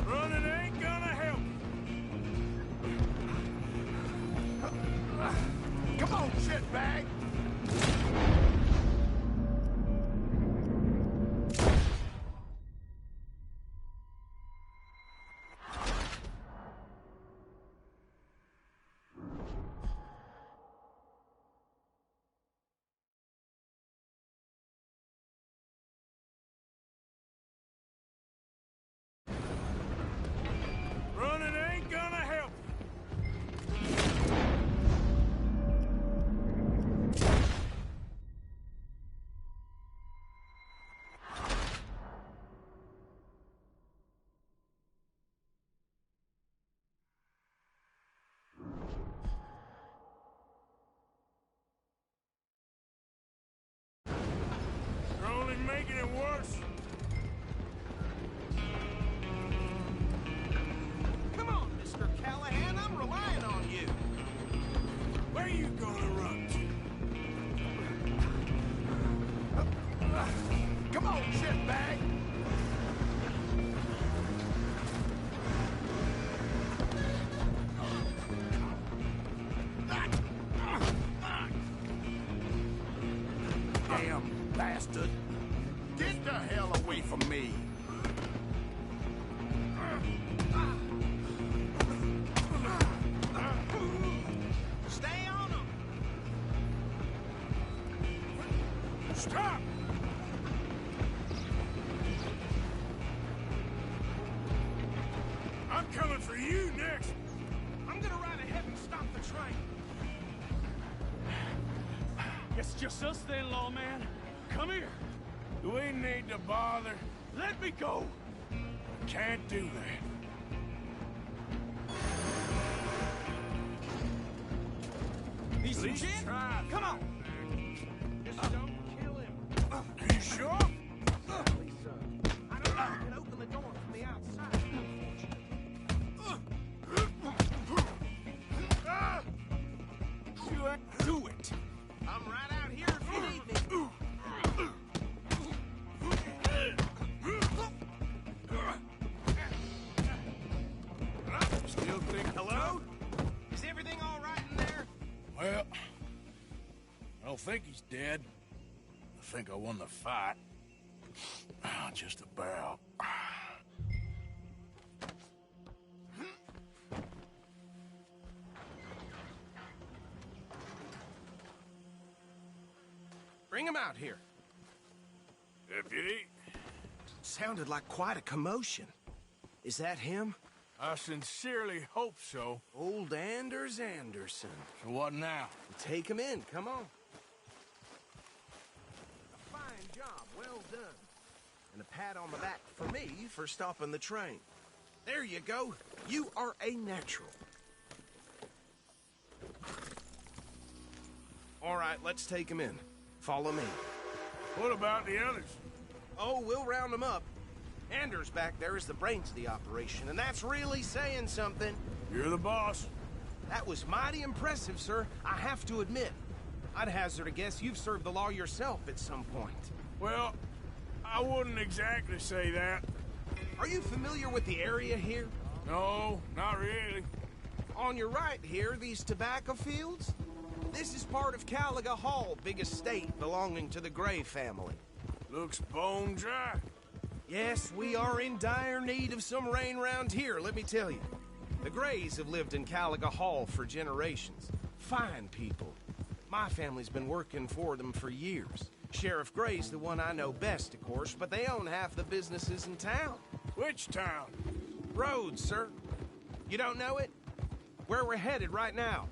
Running ain't gonna help. Come on, shitbag! making it worse. Come on, Mr. Callahan, I'm relying on you. Where you gonna run to? Come on, shitbag! Damn bastard. Get the hell away from me! Stay on them! Stop! I'm coming for you next. I'm gonna ride ahead and stop the train. It's just us then, lawman. Come here. Do we need to bother? Let me go. Can't do that. He's At least legit? try. Come on! Just don't kill him. Are you sure? Please, sir. I don't know if I can open the door from the outside, unfortunately. Do it. I'm right out here if you need me. Still think... Hello? Is everything all right in there? Well, I don't think he's dead. I think I won the fight. Just about. Bring him out here. Deputy? Sounded like quite a commotion. Is that him? I sincerely hope so. Old Anders Anderson. So what now? Take him in, come on. A fine job, well done. And a pat on the back for me for stopping the train. There you go. You are a natural. All right, let's take him in. Follow me. What about the others? Oh, we'll round them up. Anders back there is the brains of the operation, and that's really saying something. You're the boss. That was mighty impressive, sir. I have to admit. I'd hazard a guess you've served the law yourself at some point. Well, I wouldn't exactly say that. Are you familiar with the area here? No, not really. On your right here, these tobacco fields? This is part of Caliga Hall, big estate belonging to the Gray family. Looks bone dry. Yes, we are in dire need of some rain round here, let me tell you. The Grays have lived in Caliga Hall for generations. Fine people. My family's been working for them for years. Sheriff Gray's the one I know best, of course, but they own half the businesses in town. Which town? Rhodes, sir. You don't know it? Where we're headed right now.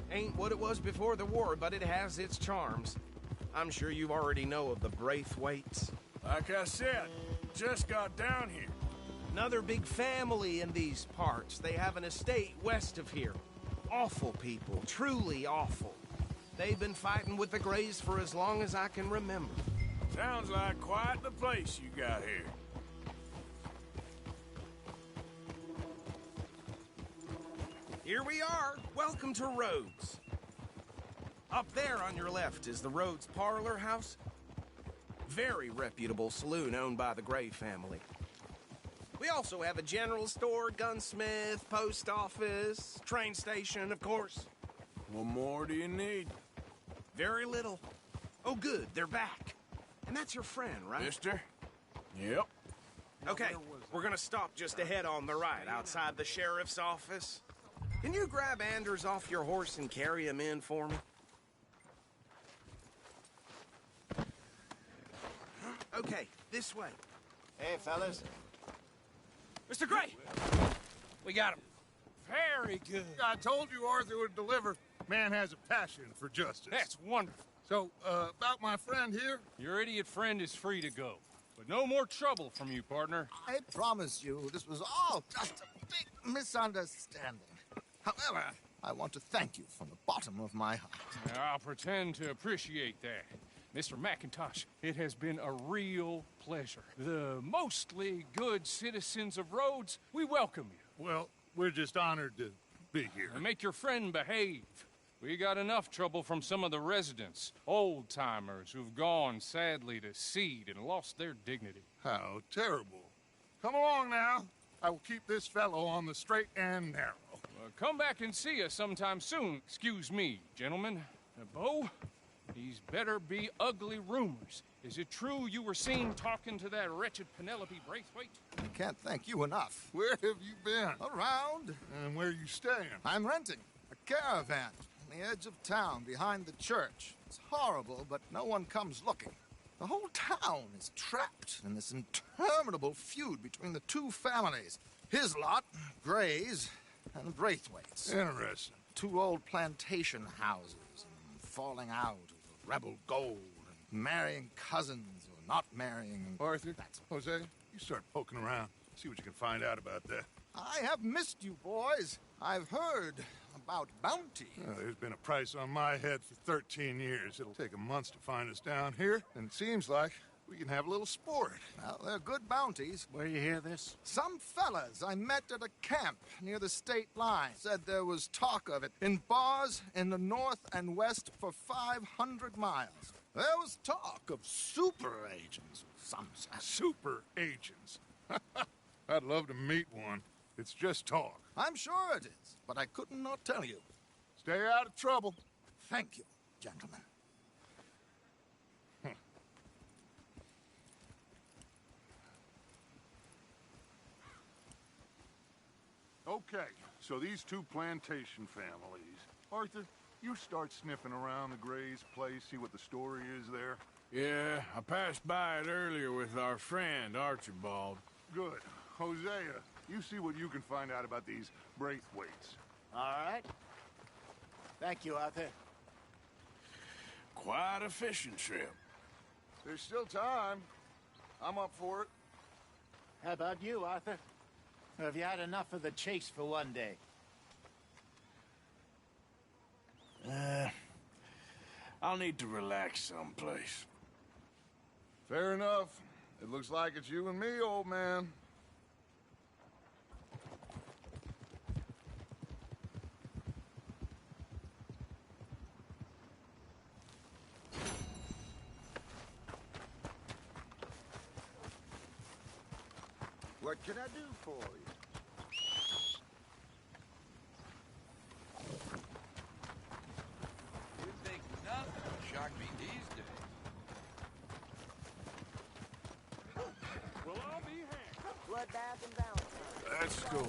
Ain't what it was before the war, but it has its charms. I'm sure you already know of the Braithwaites. Like I said, just got down here. Another big family in these parts. They have an estate west of here. Awful people, truly awful. They've been fighting with the Grays for as long as I can remember. Sounds like quite the place you got here. Here we are. Welcome to Rhodes. Up there on your left is the Rhodes Parlor House. Very reputable saloon owned by the Gray family. We also have a general store, gunsmith, post office, train station, of course. What more do you need? Very little. Oh, good, they're back. And that's your friend, right? Mister? Yep. Okay, we're gonna stop just ahead on the right, outside the sheriff's office. Can you grab Anders off your horse and carry him in for me? Okay, this way. Hey, fellas. Mr. Gray! We got him. Very good. I told you Arthur would deliver. Man has a passion for justice. That's wonderful. So, about my friend here? Your idiot friend is free to go. But no more trouble from you, partner. I promise you, this was all just a big misunderstanding. However, I want to thank you from the bottom of my heart. I'll pretend to appreciate that. Mr. McIntosh, it has been a real pleasure. The mostly good citizens of Rhodes, we welcome you. Well, we're just honored to be here. And make your friend behave. We got enough trouble from some of the residents, old-timers who've gone, sadly, to seed and lost their dignity. How terrible. Come along now. I will keep this fellow on the straight and narrow. Come back and see us sometime soon. Excuse me, gentlemen. Bo, these better be ugly rumors. Is it true you were seen talking to that wretched Penelope Braithwaite? I can't thank you enough. Where have you been? Around. And where are you staying? I'm renting a caravan on the edge of town behind the church. It's horrible, but no one comes looking. The whole town is trapped in this interminable feud between the two families. His lot, Gray's, and Braithwaite's. Interesting. Two old plantation houses, and falling out over rebel gold, and marrying cousins or not marrying. Arthur, Jose, you start poking around. See what you can find out about that. I have missed you, boys. I've heard about bounty. There's been a price on my head for 13 years. It'll take a month to find us down here, and it seems like we can have a little sport. Well, they're good bounties. Where you hear this? Some fellas I met at a camp near the state line said there was talk of it in bars in the north and west for 500 miles. There was talk of super agents of some sort. Super agents? I'd love to meet one. It's just talk. I'm sure it is, but I could not tell you. Stay out of trouble. Thank you, gentlemen. Okay, so these two plantation families. Arthur, you start sniffing around the Gray's place, see what the story is there. Yeah, I passed by it earlier with our friend, Archibald. Good. Hosea, you see what you can find out about these Braithwaites. All right. Thank you, Arthur. Quite a fishing trip. There's still time. I'm up for it. How about you, Arthur? Or have you had enough of the chase for one day? I'll need to relax someplace. Fair enough. It looks like it's you and me, old man. What can I do for you? You think nothing will shock me these days. Well, I'll be hanged. Bloodbath and Valentine. Let's go.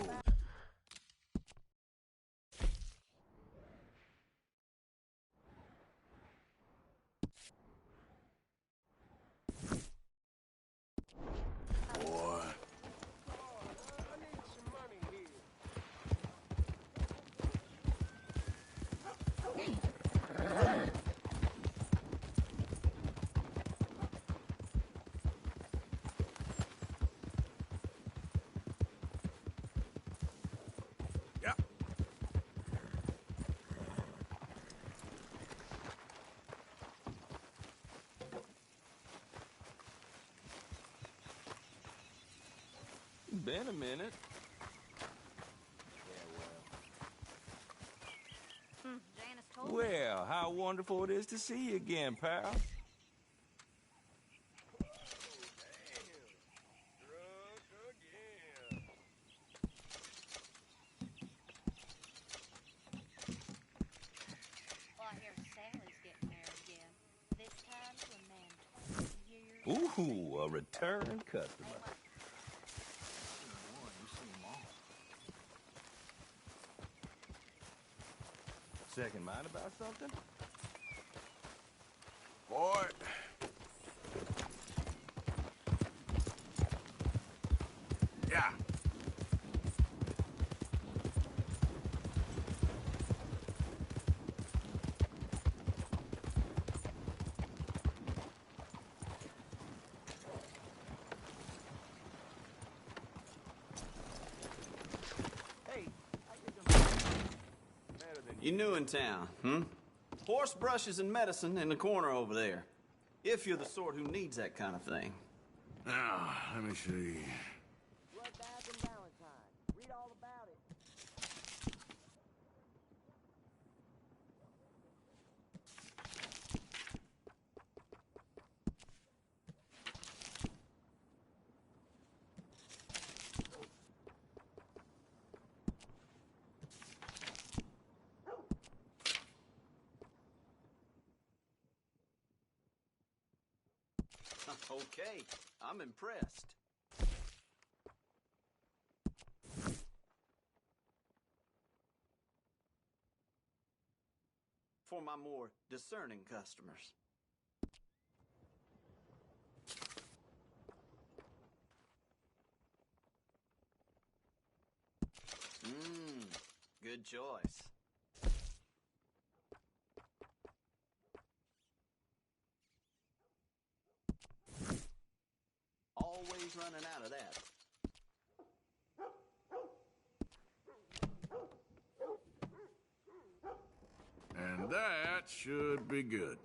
Been a minute. Janice told me. Well, how wonderful it is to see you again, pal. Well, I hear Sally's getting married again. This time to a man 20 years. Ooh, a return customer. Second mind about something? Boy. Yeah. You new in town, hmm? Horse brushes and medicine in the corner over there. If you're the sort who needs that kind of thing. Now, let me see. Bloodbath and Valentine. Read all about it. Okay, I'm impressed. For my more discerning customers. Good choice. Always running out of that. And that should be good.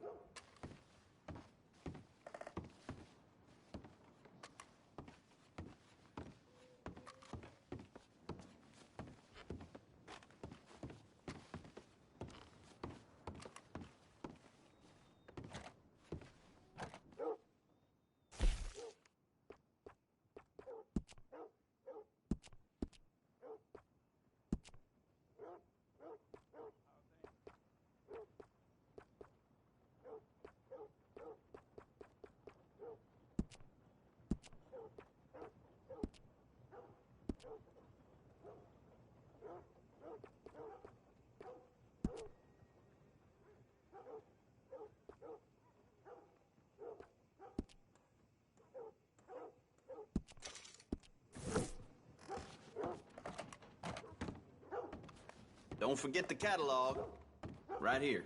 Don't forget the catalog. Right here.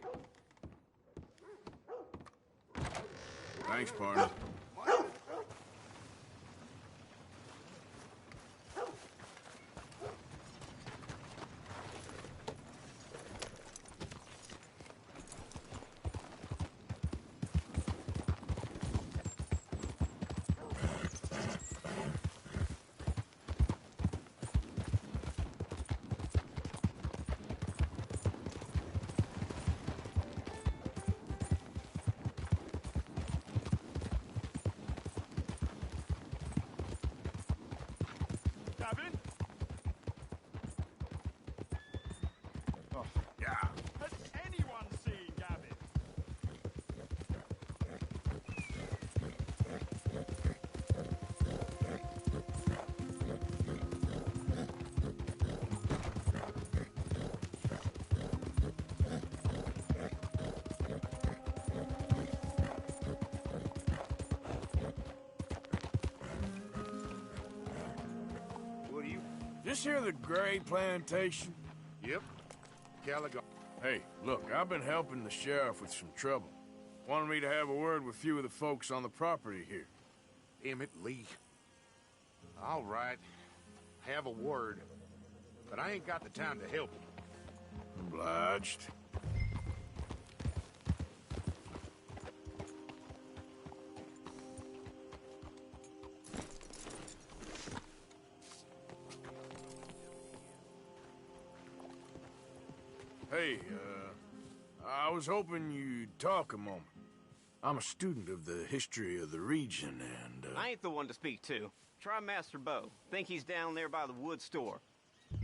Thanks, partner. This here the Gray Plantation? Yep. Caligo. Hey, look, I've been helping the sheriff with some trouble. Wanted me to have a word with a few of the folks on the property here. Emmett Lee. All right. Have a word. But I ain't got the time to help him. Obliged. Hey, I was hoping you'd talk a moment. I'm a student of the history of the region, and, I ain't the one to speak to. Try Master Bo. Think he's down there by the wood store.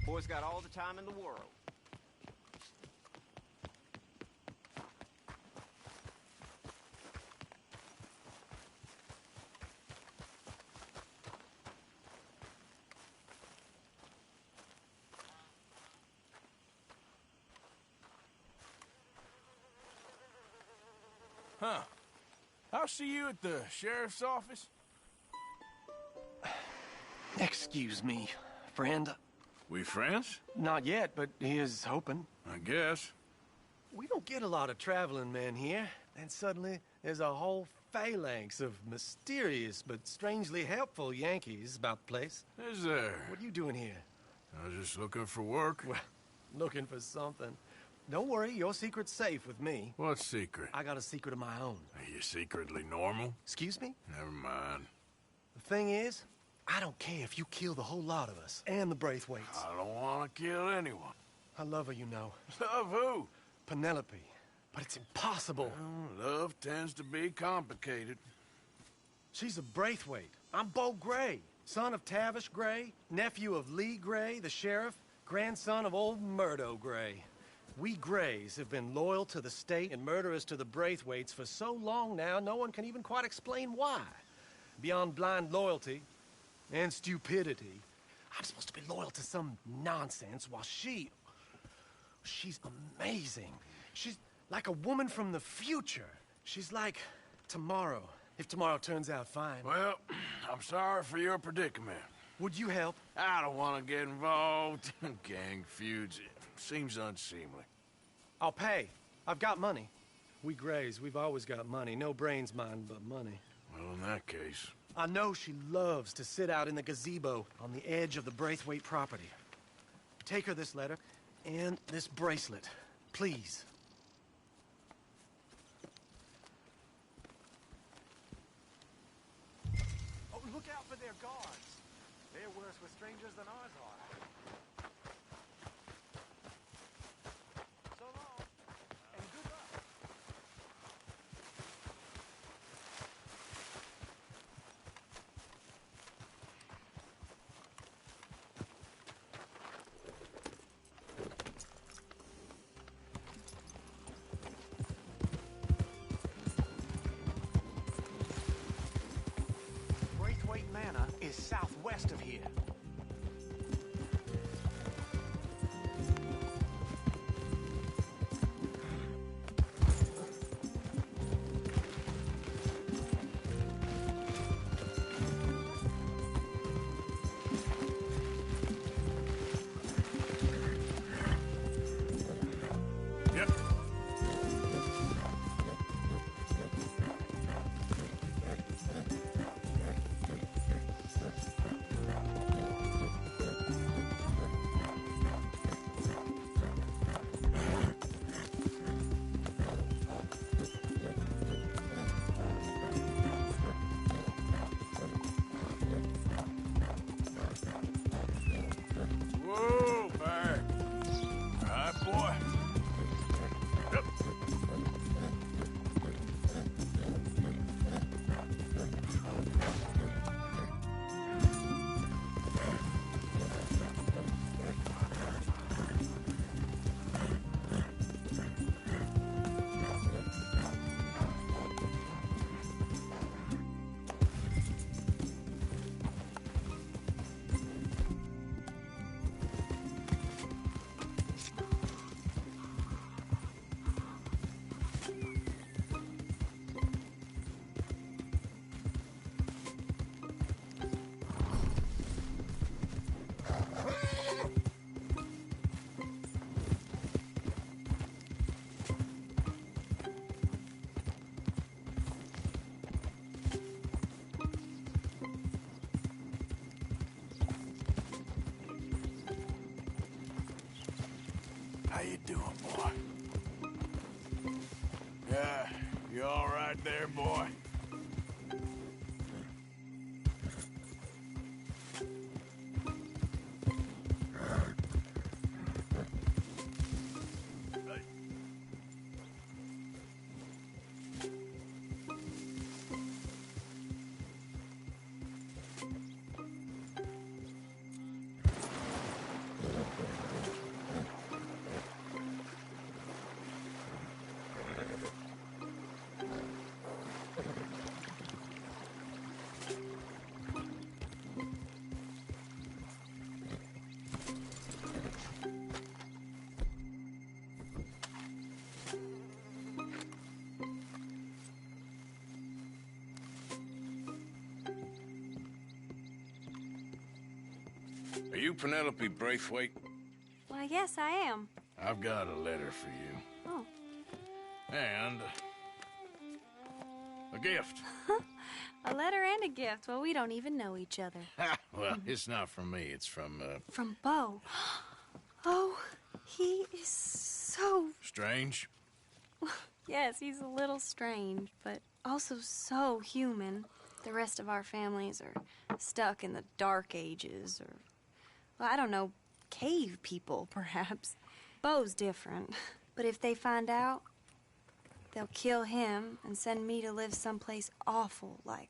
Boy's got all the time in the world. Huh. I'll see you at the sheriff's office. Excuse me, friend. We friends? Not yet, but he is hoping. I guess. We don't get a lot of traveling men here, and suddenly there's a whole phalanx of mysterious but strangely helpful Yankees about the place. Is there? What are you doing here? I was just looking for work. Well, looking for something. Don't worry, your secret's safe with me. What secret? I got a secret of my own. Are you secretly normal? Excuse me? Never mind. The thing is, I don't care if you kill the whole lot of us and the Braithwaites. I don't want to kill anyone. I love her, you know. Love who? Penelope. But it's impossible. Well, love tends to be complicated. She's a Braithwaite. I'm Bo Gray, son of Tavish Gray, nephew of Lee Gray, the sheriff, grandson of old Murdo Gray. We Grays have been loyal to the state and murderous to the Braithwaites for so long now, no one can even quite explain why. Beyond blind loyalty and stupidity, I'm supposed to be loyal to some nonsense while she's amazing. She's like a woman from the future. She's like tomorrow, if tomorrow turns out fine. Well, I'm sorry for your predicament. Would you help? I don't want to get involved in gang feuds. It seems unseemly. I'll pay. I've got money. We Grays, we've always got money. No brains, mind, but money. Well, in that case... I know she loves to sit out in the gazebo on the edge of the Braithwaite property. Take her this letter and this bracelet, please. Oh, look out for their guards. They're worse with strangers than ours are. So long, and good luck. Braithwaite Manor is southwest of here. Yep. Whoa, Bear. All right, boy. Yep. How you doing, boy? Yeah, you all right there, boy? Are you Penelope Braithwaite? Why, yes, I am. I've got a letter for you. Oh. And a gift. A letter and a gift. Well, we don't even know each other. Well, it's not from me. It's from, From Bo. Oh, he is so... Strange? Yes, he's a little strange, but also so human. The rest of our families are stuck in the Dark Ages, or, well, I don't know, cave people, perhaps. Bo's different. But if they find out, they'll kill him and send me to live someplace awful like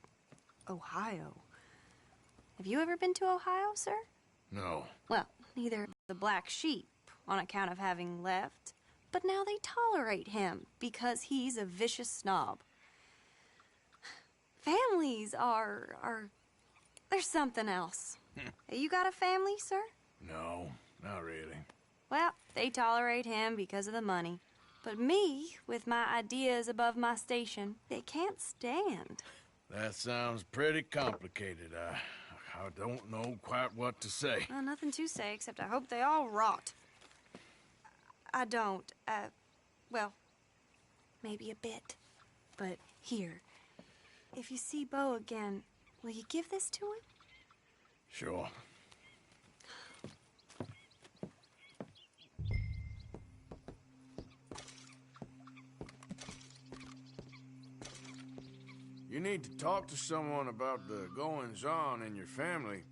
Ohio. Have you ever been to Ohio, sir? No. Well, neither the Black Sheep, on account of having left, but now they tolerate him because he's a vicious snob. Families are there's something else. You got a family, sir? No, not really. Well, they tolerate him because of the money. But me, with my ideas above my station, they can't stand. That sounds pretty complicated. I don't know quite what to say. Well, nothing to say, except I hope they all rot. I don't, well, maybe a bit. But here, if you see Bo again, will you give this to him? Sure. You need to talk to someone about the goings-on in your family.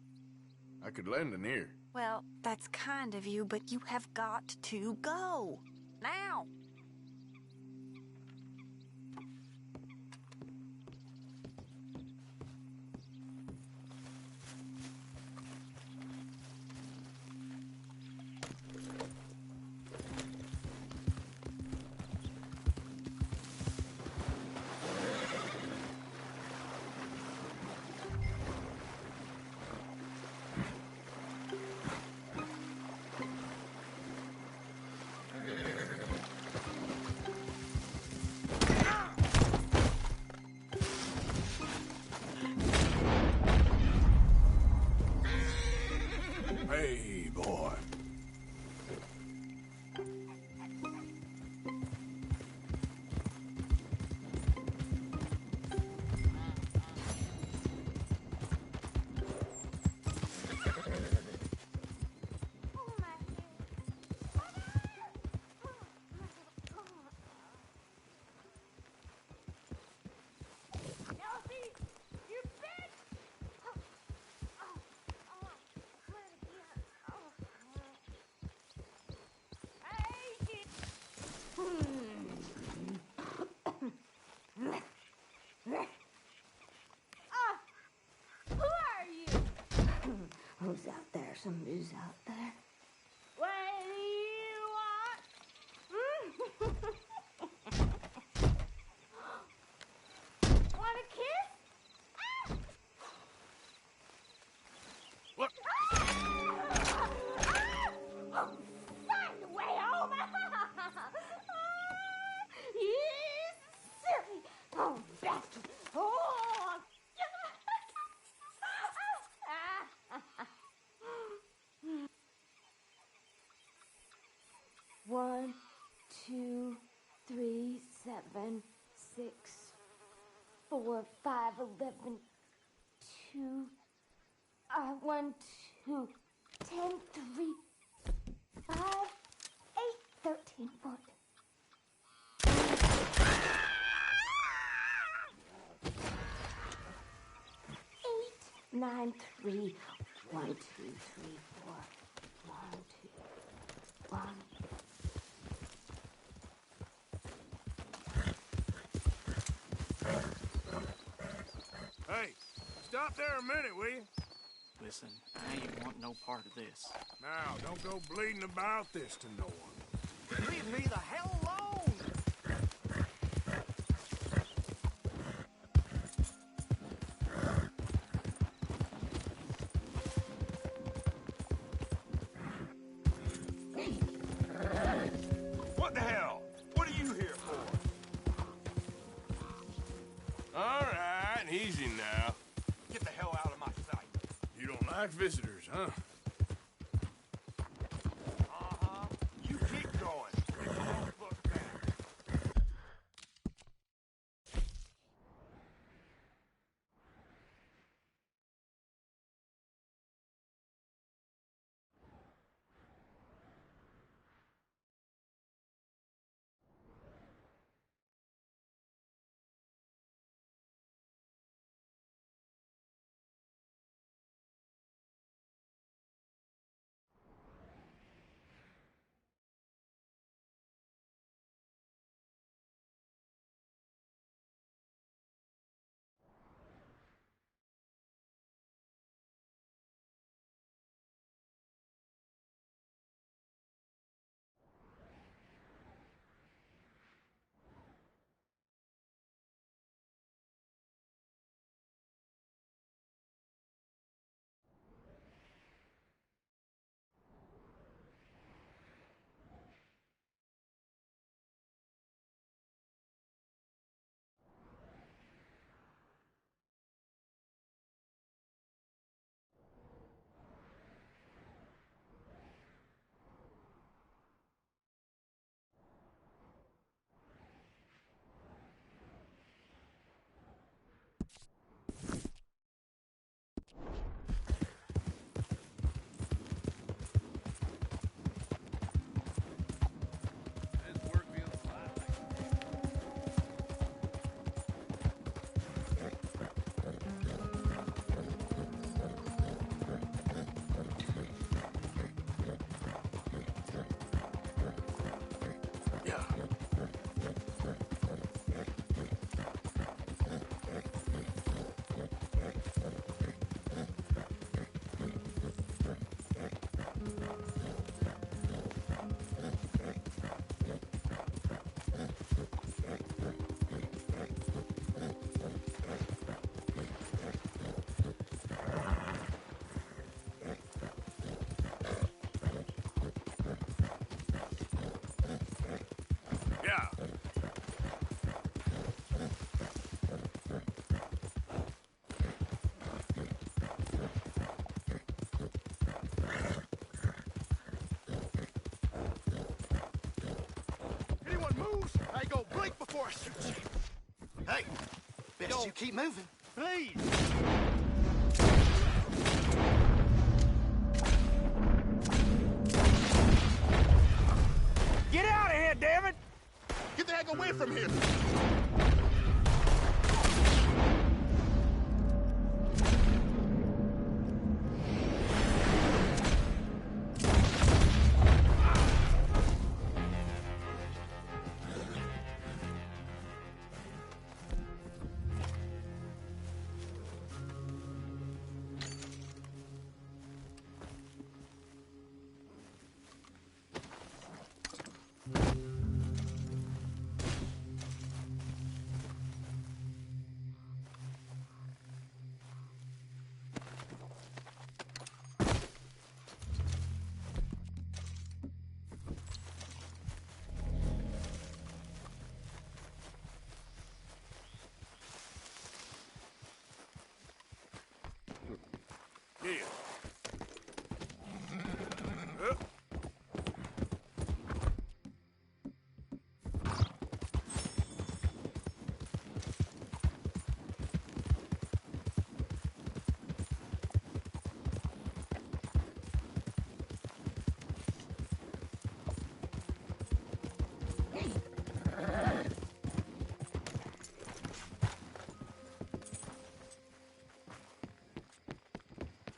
I could lend an ear. Well, that's kind of you, but you have got to go. Now! Hey, boy. Who are you? Who's out there? Somebody's out there. What do you want? Want a kiss? What? Find a way home! You silly! Oh, bastard! Oh! 1, 2, 3, 7, 6, 4, 5, 11, 2, 1, 2, 10, 3, 5, 8, 13, 14. 8, 9, 3, 1, 2, 3, 4, 1, 2, 1. Hey, stop there a minute, will you? Listen, I ain't want no part of this. Now, don't go bleeding about this to no one. Leave me the hell alone! What the hell? What are you here for? All right, easy now. Get the hell out of my sight. You don't like visitors, huh? ain't gonna blink before I shoot you. Hey, best you keep moving. Please. Get out of here, damn it! Get the heck away from here. Yeah.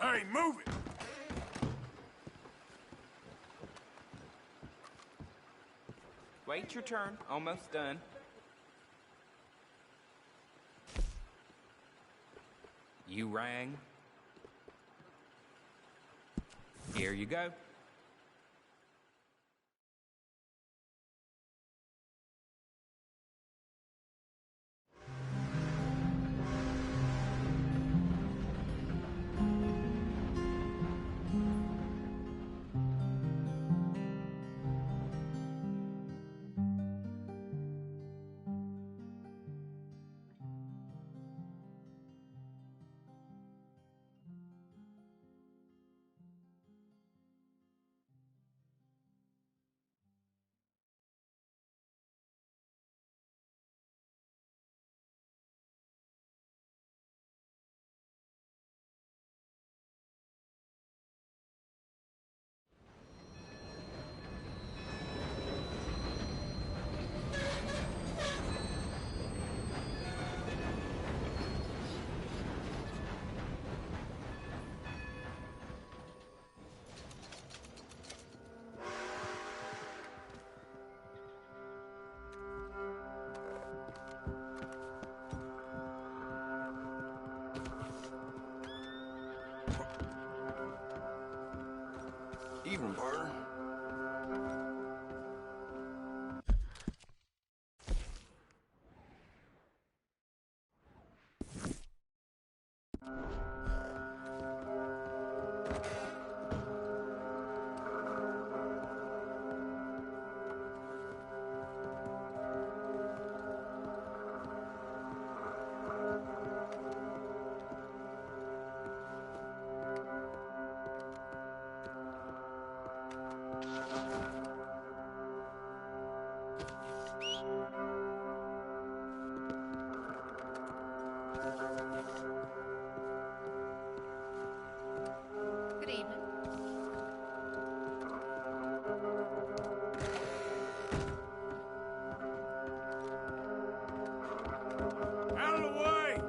Hey, move it! Wait your turn. Almost done. You rang. Here you go. Evening, partner. Good evening. Out of the way!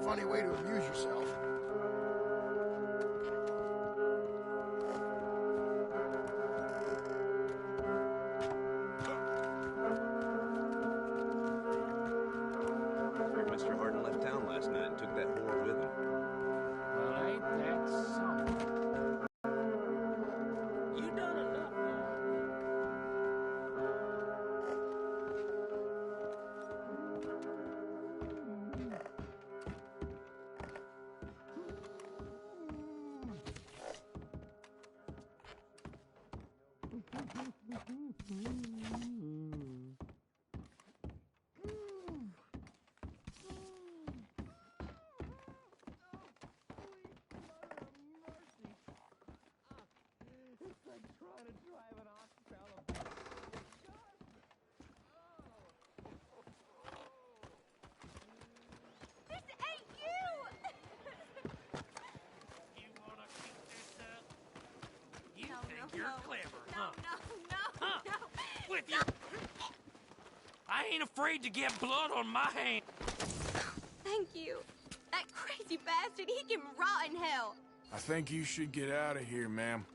funny way to amuse yourself. Heard Mr. Harden left town last night and took that whore with him. Well, ain't that something? You done enough, It's like trying to drive an ox down a This ain't you! You wanna keep this up? You No, think no, you're no. clever, No, huh? no, Huh? no. With your... I ain't afraid to get blood on my hand. Thank you. That crazy bastard, he can rot in hell. I think you should get out of here, ma'am.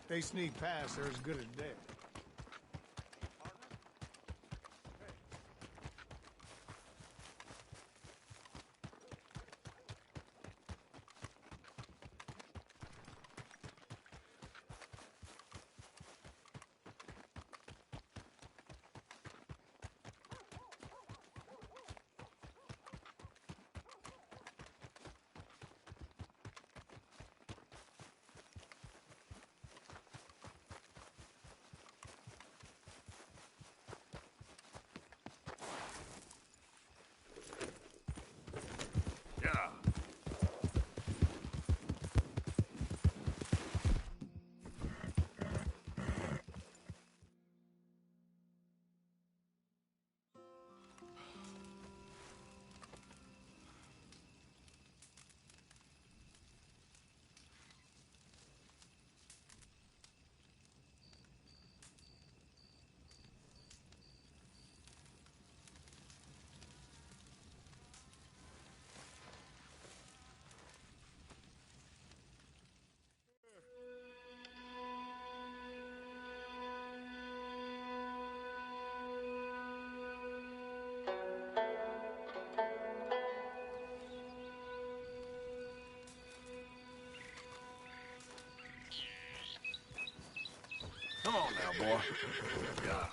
They sneak past, they're as good as dead. Come on now, boy. Yeah.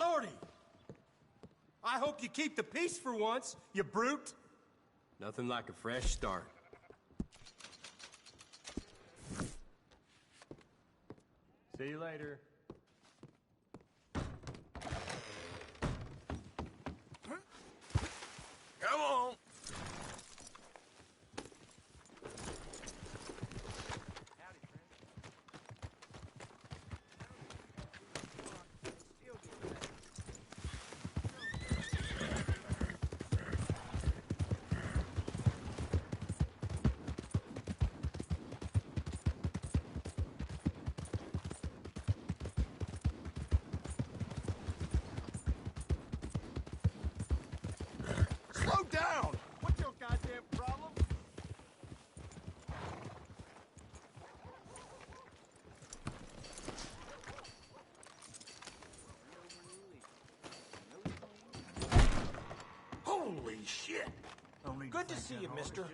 Lordy! I hope you keep the peace for once, you brute. Nothing like a fresh start. See you later. Come on. Holy shit! Good to see you, mister.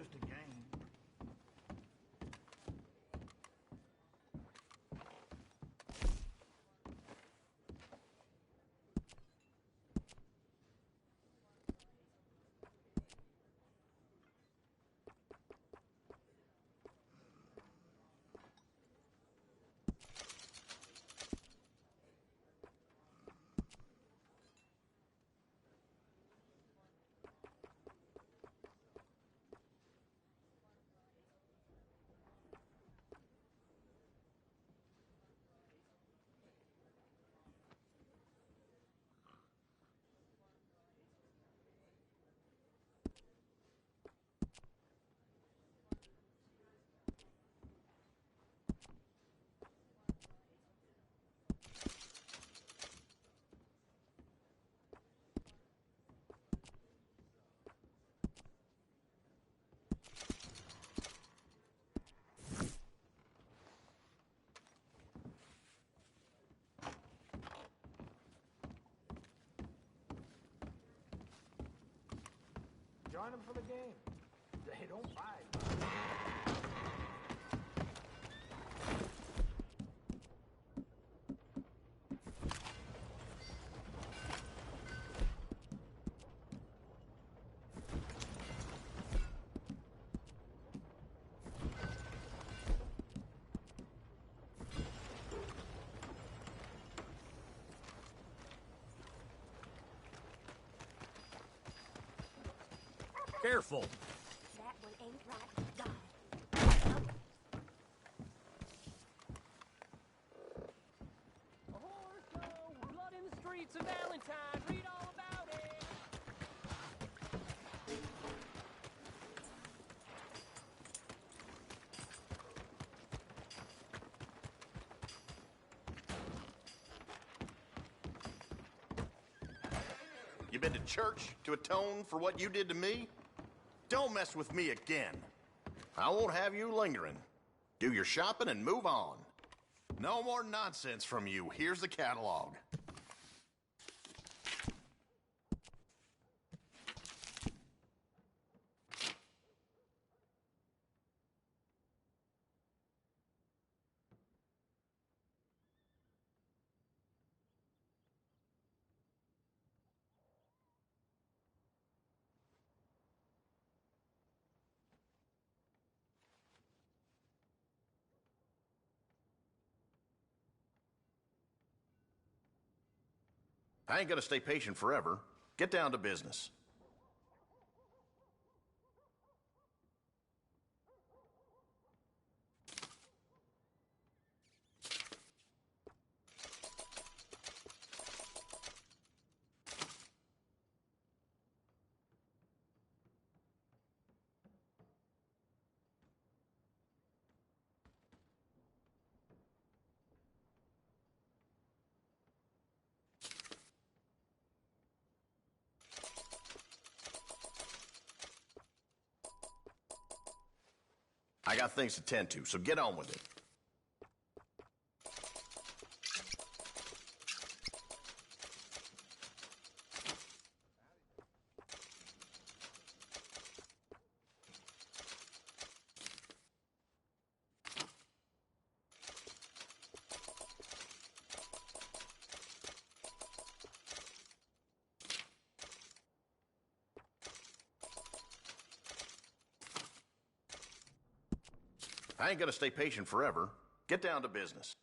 Join them for the game. They don't fight. Careful. That one ain't right. Got it. A horse show, blood in the streets of Valentine. Read all about it. You been to church to atone for what you did to me? Don't mess with me again. I won't have you lingering. Do your shopping and move on. No more nonsense from you. Here's the catalog. I ain't gonna stay patient forever. Get down to business. I got things to tend to, so get on with it. I ain't gonna stay patient forever. Get down to business.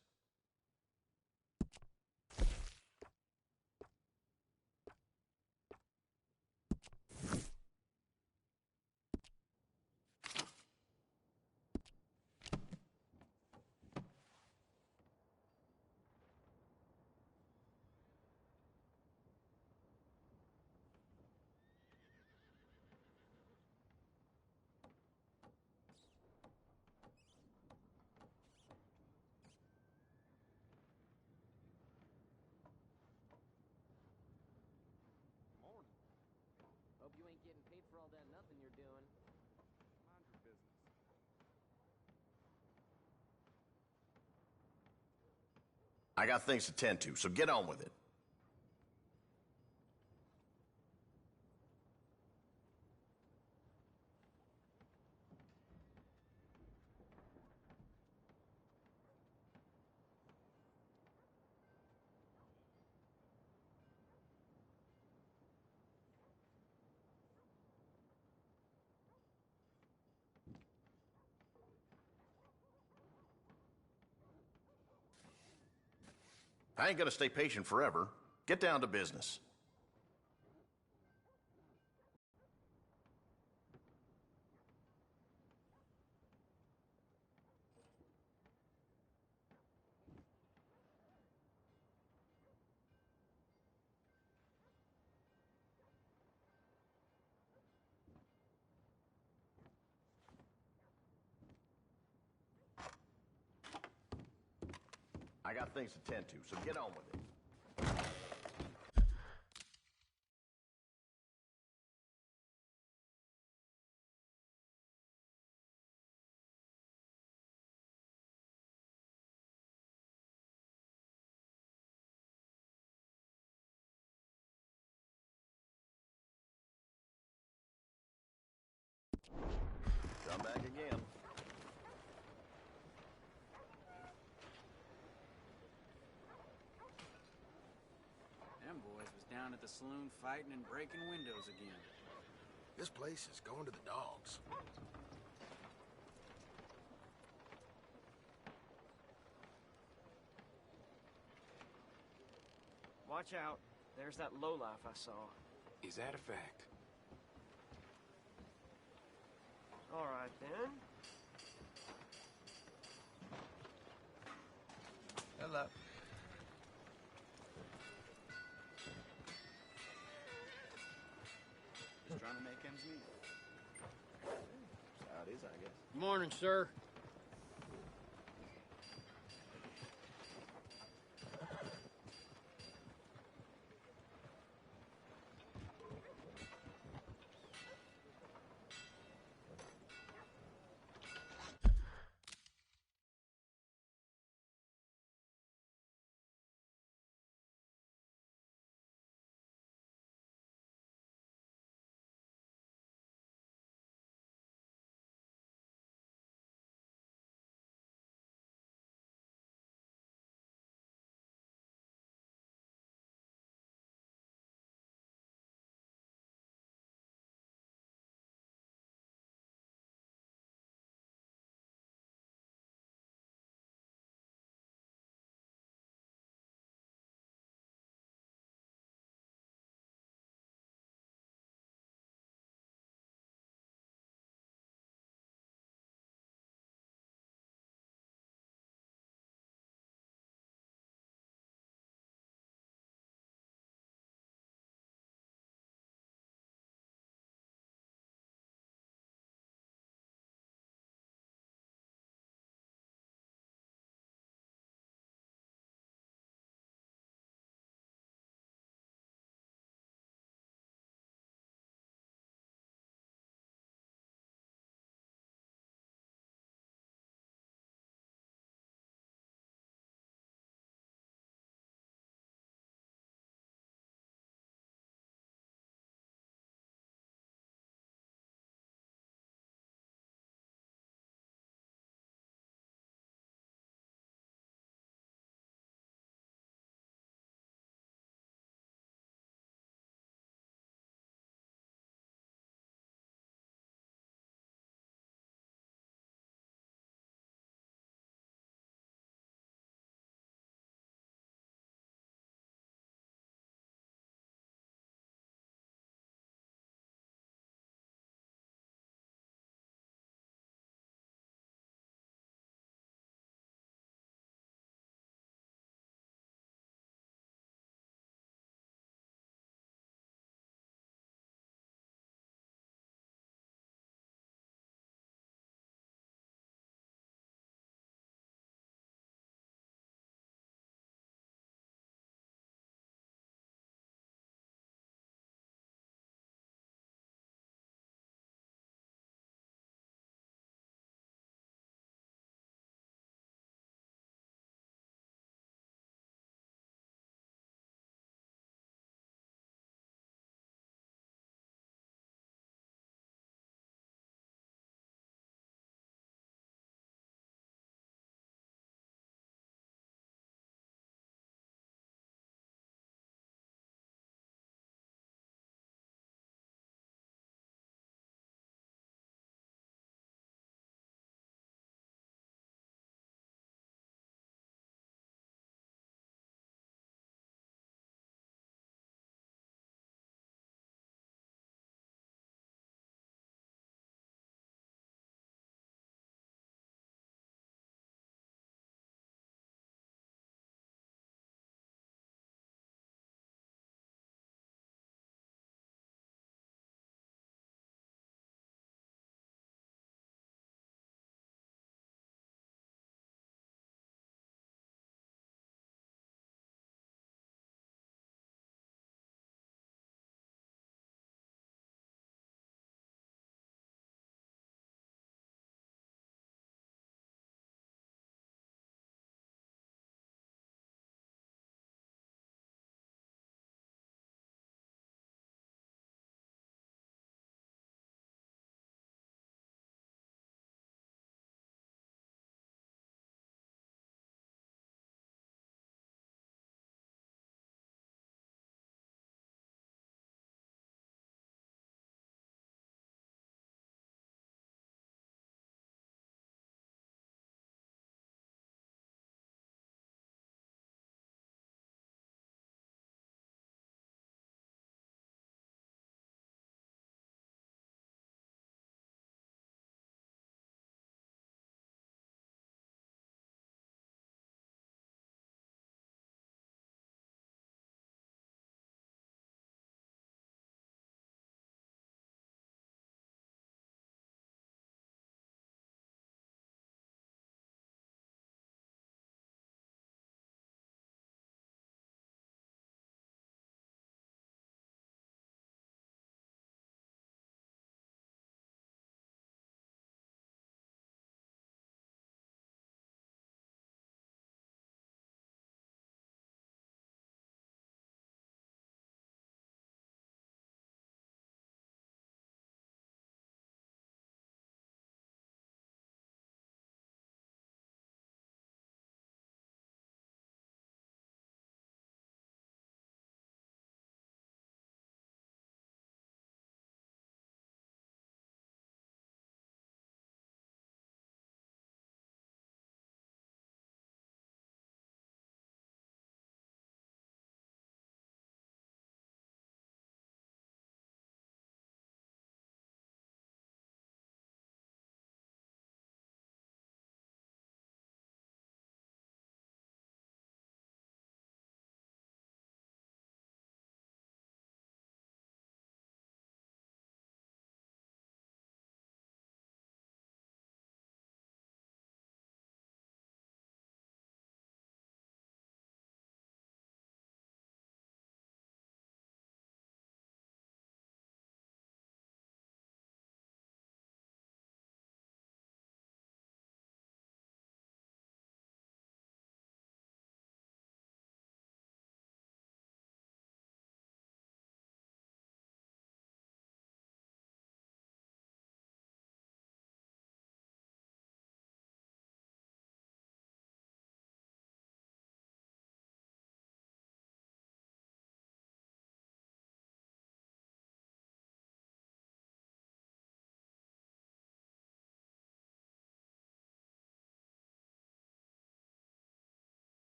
Hope you ain't getting paid for all that nothing you're doing. Mind your business. I got things to tend to, so get on with it. I ain't gonna stay patient forever. Get down to business. I got things to tend to, so get on with it. Come back again. Them boys was down at the saloon fighting and breaking windows again. This place is going to the dogs. Watch out. There's that lowlife I saw. Is that a fact? All right, then. Hello. Just trying to make ends meet. That's how it is, I guess. Morning, sir.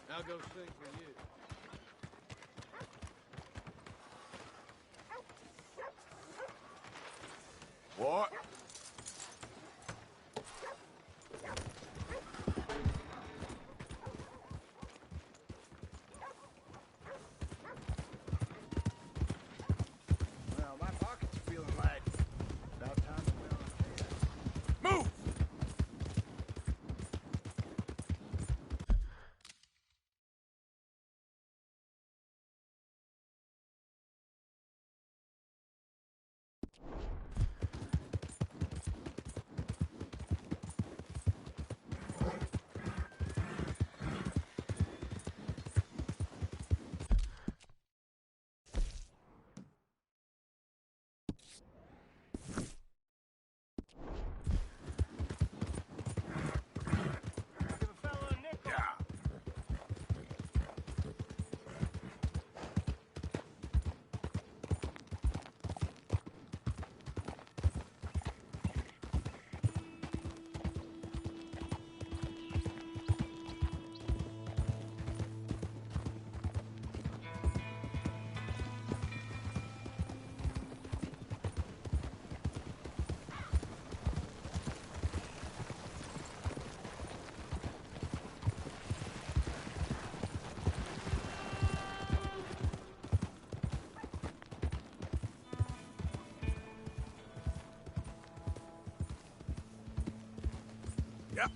I'll go sing for you. What? Well, my pockets are feeling light. About time to went on. Move! Yep.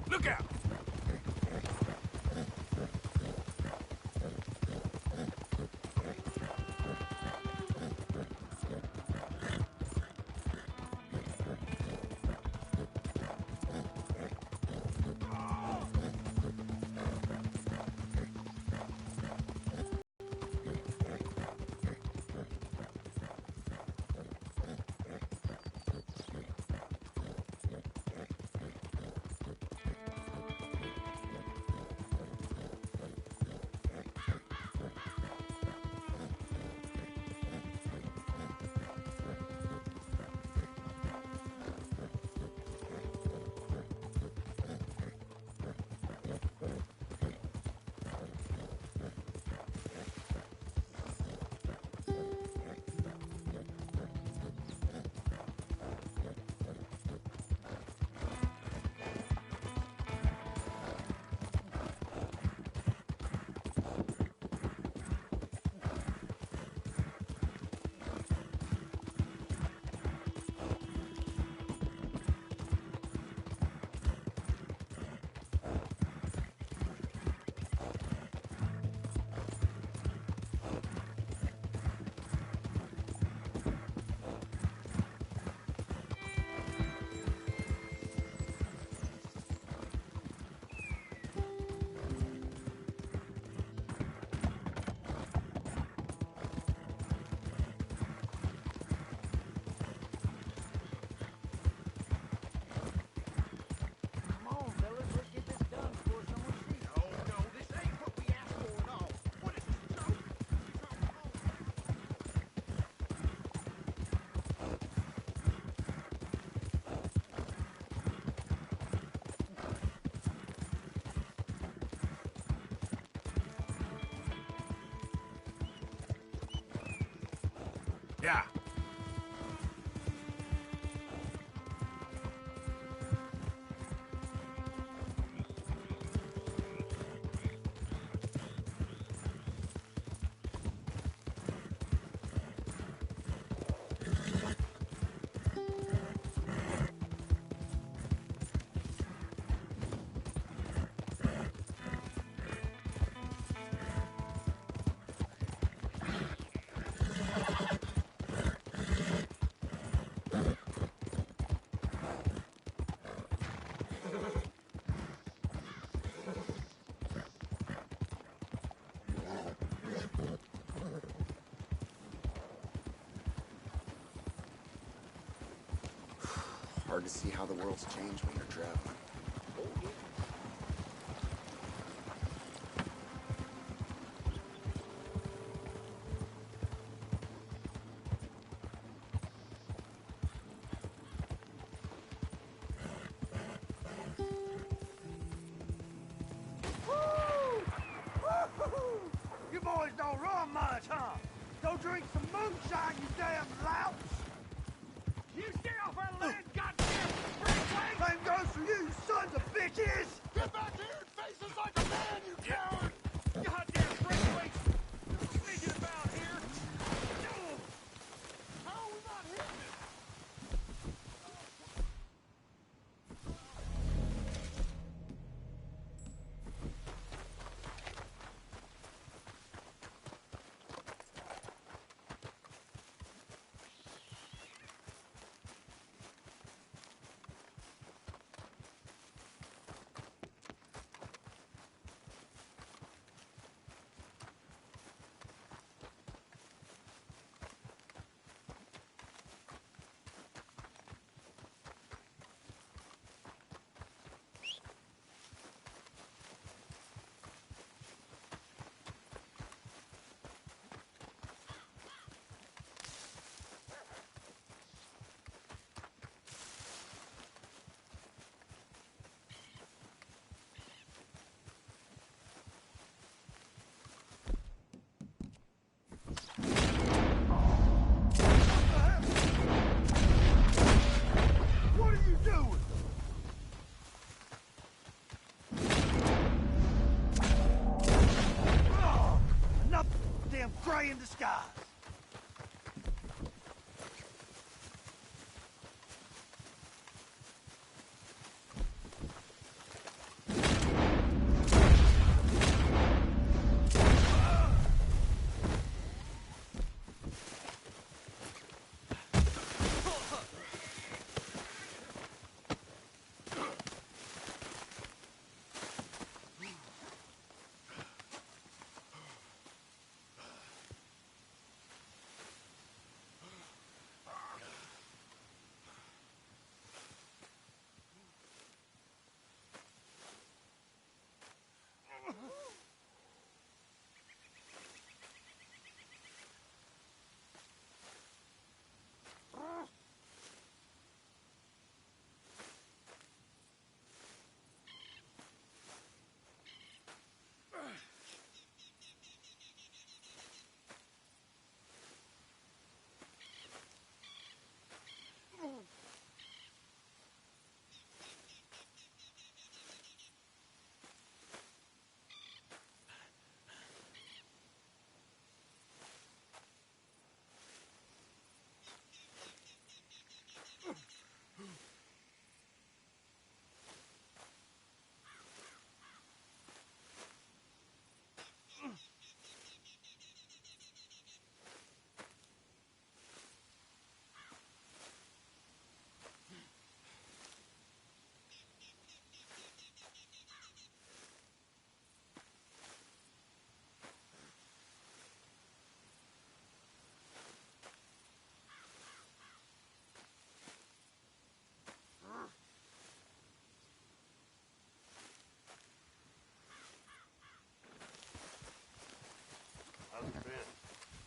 Look out! Yeah. Hard to see how the world's changed when you're traveling. You boys don't run much, huh? Go drink some moonshine, you damn louts! You stay off our land, goddamn breakaway! Same goes for you, sons of bitches! Get back here and face us like a man, you coward! Goddamn breakaways! Sneaking about here! How are we not hitting it? What are you doing? Oh, another damn gray in disguise.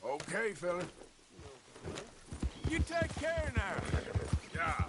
Okay, fella. You take care now. Yeah.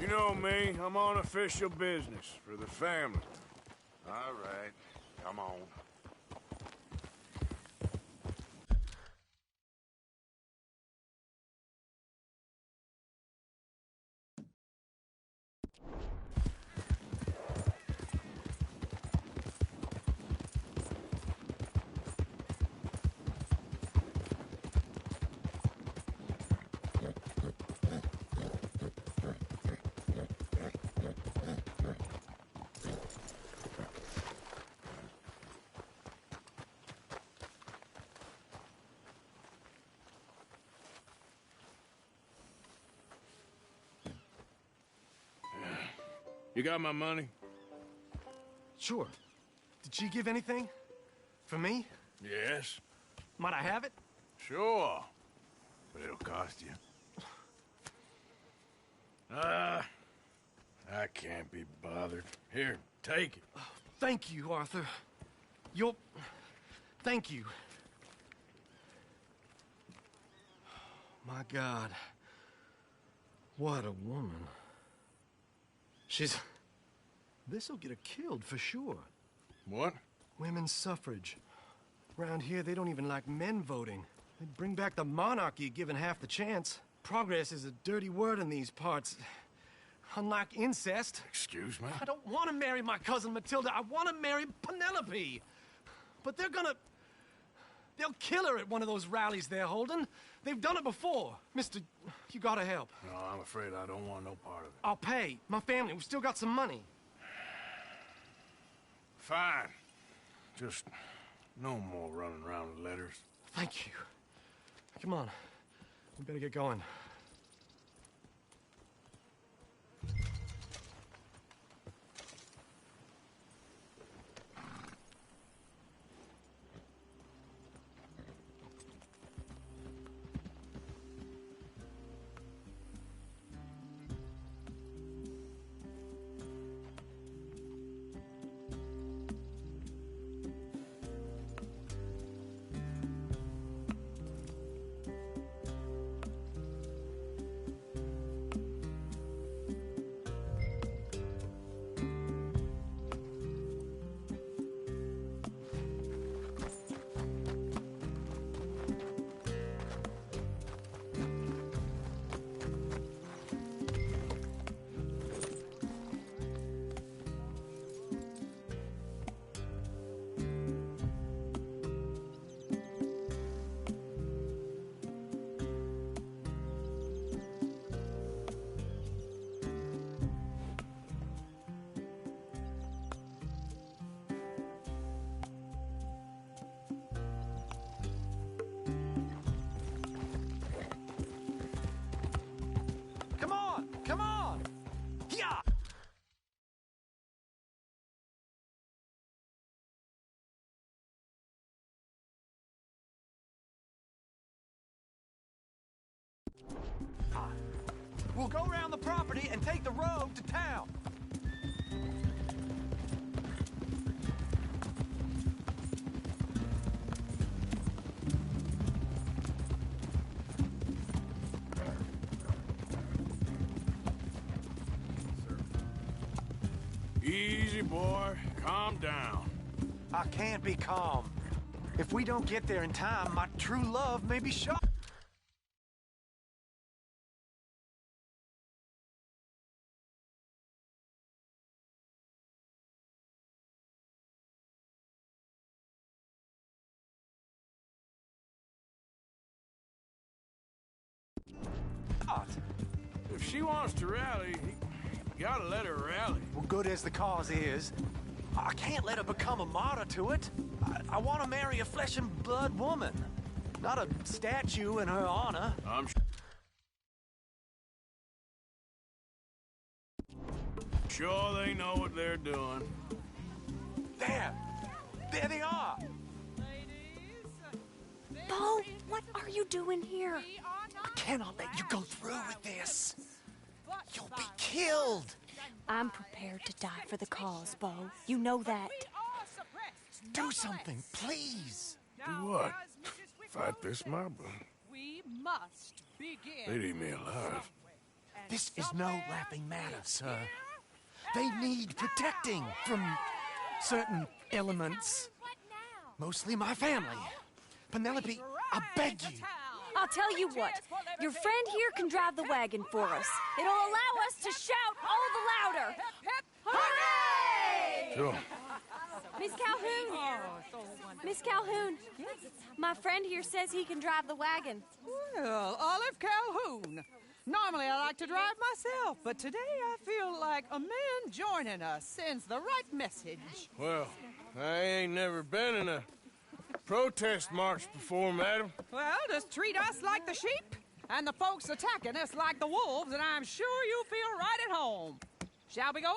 You know me, I'm on official business for the family. All right, come on. You got my money? Sure. Did she give anything? For me? Yes. Might I have it? Sure. But it'll cost you. I can't be bothered. Here, take it. Thank you, Arthur. You'll... Thank you. My God. What a woman. She's... This'll get her killed for sure. What? Women's suffrage. Around here, they don't even like men voting. They'd bring back the monarchy given half the chance. Progress is a dirty word in these parts. Unlike incest. Excuse me? I don't want to marry my cousin Matilda. I want to marry Penelope. But they're gonna... They'll kill her at one of those rallies they're holding. They've done it before. Mister, you gotta help. No, I'm afraid I don't want no part of it. I'll pay. My family, we've still got some money. Fine. Just no more running around with letters. Thank you. Come on. We better get going. Come on! Yeah! We'll go around the property and take the road to town. Easy, boy. Calm down. I can't be calm. If we don't get there in time, my true love may be shot. If she wants to rally, you gotta let her rally. Well, good as the cause is, I can't let her become a martyr to it. I want to marry a flesh and blood woman, not a statue in her honor. I'm sure they know what they're doing. There they are. Bo, what are you doing here? I cannot let you go through with this. You'll be killed. I'm prepared to die for the cause, Bo. You know that. Do something, please. Do what? Fight this mob? We must begin. They'd eat me alive. This is no laughing matter, sir. They need protecting from certain elements. Mostly my family. Penelope, I beg you. I'll tell you what. Your friend here can drive the wagon for us. It'll allow us to shout all the louder. Hooray! Sure. Miss Calhoun. Miss Calhoun. My friend here says he can drive the wagon. Well, Olive Calhoun. Normally I like to drive myself, but today I feel like a man joining us sends the right message. Well, I ain't never been in a protest march before, madam. Well, just treat us like the sheep, and the folks attacking us like the wolves, and I'm sure you feel right at home. Shall we go?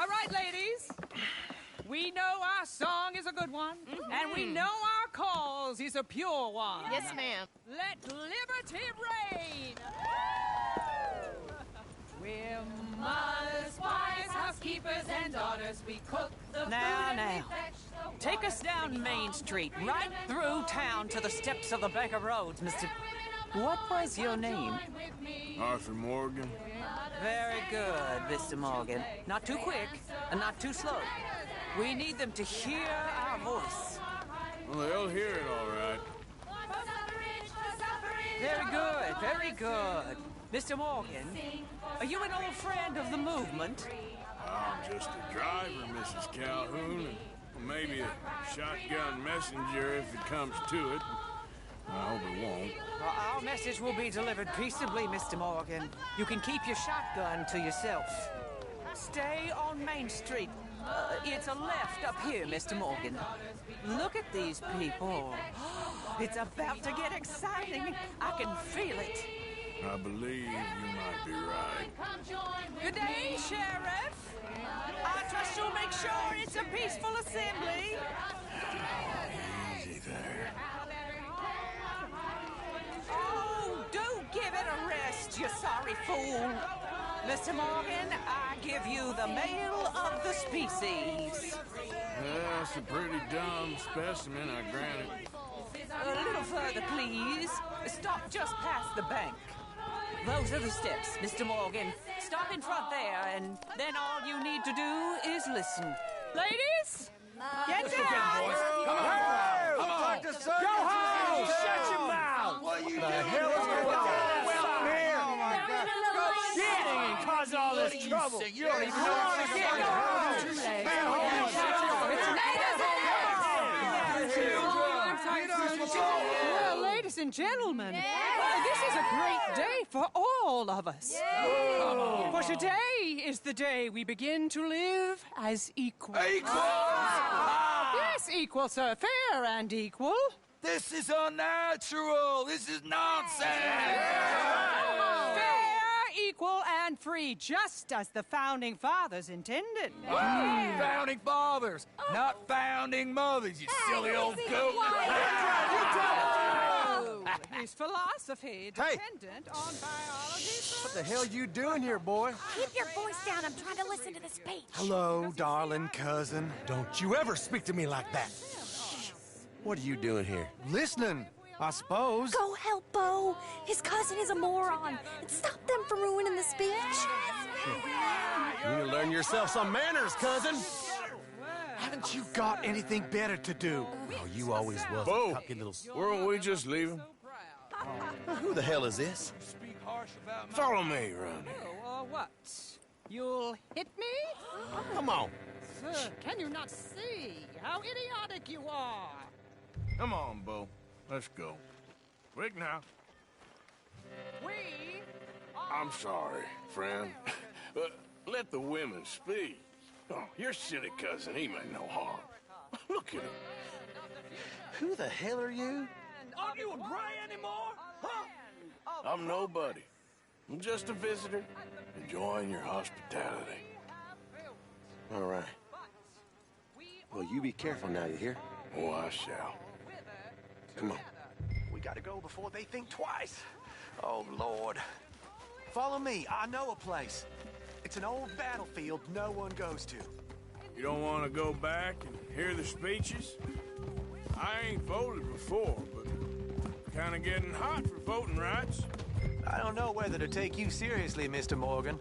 All right, ladies. We know our song is a good one, and we know our cause is a pure one. Yes, ma'am. Let liberty reign. We're mothers, wives, housekeepers, and daughters. We cook the food and we fetch the Take us down Main Street, right through town to the steps of the Baker Roads, Mr. What was your name? Arthur Morgan. Very good, Mr. Morgan. Not too quick, and not too slow. We need them to hear our voice. Well, they'll hear it all right. Very good, very good. Mr. Morgan, are you an old friend of the movement? I'm just a driver, Mrs. Calhoun, and maybe a shotgun messenger if it comes to it. I hope it won't. Well, our message will be delivered peaceably, Mr. Morgan. You can keep your shotgun to yourself. Stay on Main Street. It's a left up here, Mr. Morgan. Look at these people. It's about to get exciting. I can feel it. I believe you might be right. Good day, Sheriff. I trust you'll make sure it's a peaceful assembly. Easy there. Oh, do give it a rest, you sorry fool. Mr. Morgan, I give you the male of the species. That's a pretty dumb specimen, I grant it. A little further, please. Stop just past the bank. Those are the steps, Mr. Morgan. Stop in front there, and then all you need to do is listen. Ladies, get down! Come on! Go home! Shut your mouth! What are you doing? The hell is going on? Well, here! Oh, my God. Go sitting and cause all this trouble. You don't even know what you're getting. Go home! Well, ladies and gentlemen, this is a great day for all of us. For today is the day we begin to live as equals. Equals? Yes, equal, sir. Fair and equal. This is unnatural. This is nonsense. Fair, equal, and free, just as the Founding Fathers intended. Founding Fathers, not founding mothers, you silly old goat. His philosophy dependent on biology. What the hell you doing here, boy? Keep your voice down. I'm trying to listen to the speech. Hello, darling cousin. Don't you ever speak to me like that. What are you doing here? Listening, I suppose. Go help Bo. His cousin is a moron. And stop them from ruining the speech. You need to learn yourself some manners, cousin. Haven't you got anything better to do? Oh, you always was Bo, a cocky little... weren't we just leaving? Who the hell is this? Follow me around here. Oh, what? You'll hit me? Come on. Sir, can you not see how idiotic you are? Come on, Bo. Let's go. Quick now. We I'm sorry, friend. Let the women speak. Oh, your silly cousin, he meant no harm. Look at him. Who the hell are you? Aren't you a Gray anymore? Huh? I'm nobody. I'm just a visitor, enjoying your hospitality. All right. Well, you be careful now, you hear? Oh, I shall. Come on. We gotta go before they think twice. Oh, Lord. Follow me. I know a place. It's an old battlefield no one goes to. You don't want to go back and hear the speeches? I ain't voted before, but kind of getting hot for voting rights. I don't know whether to take you seriously, Mr. Morgan.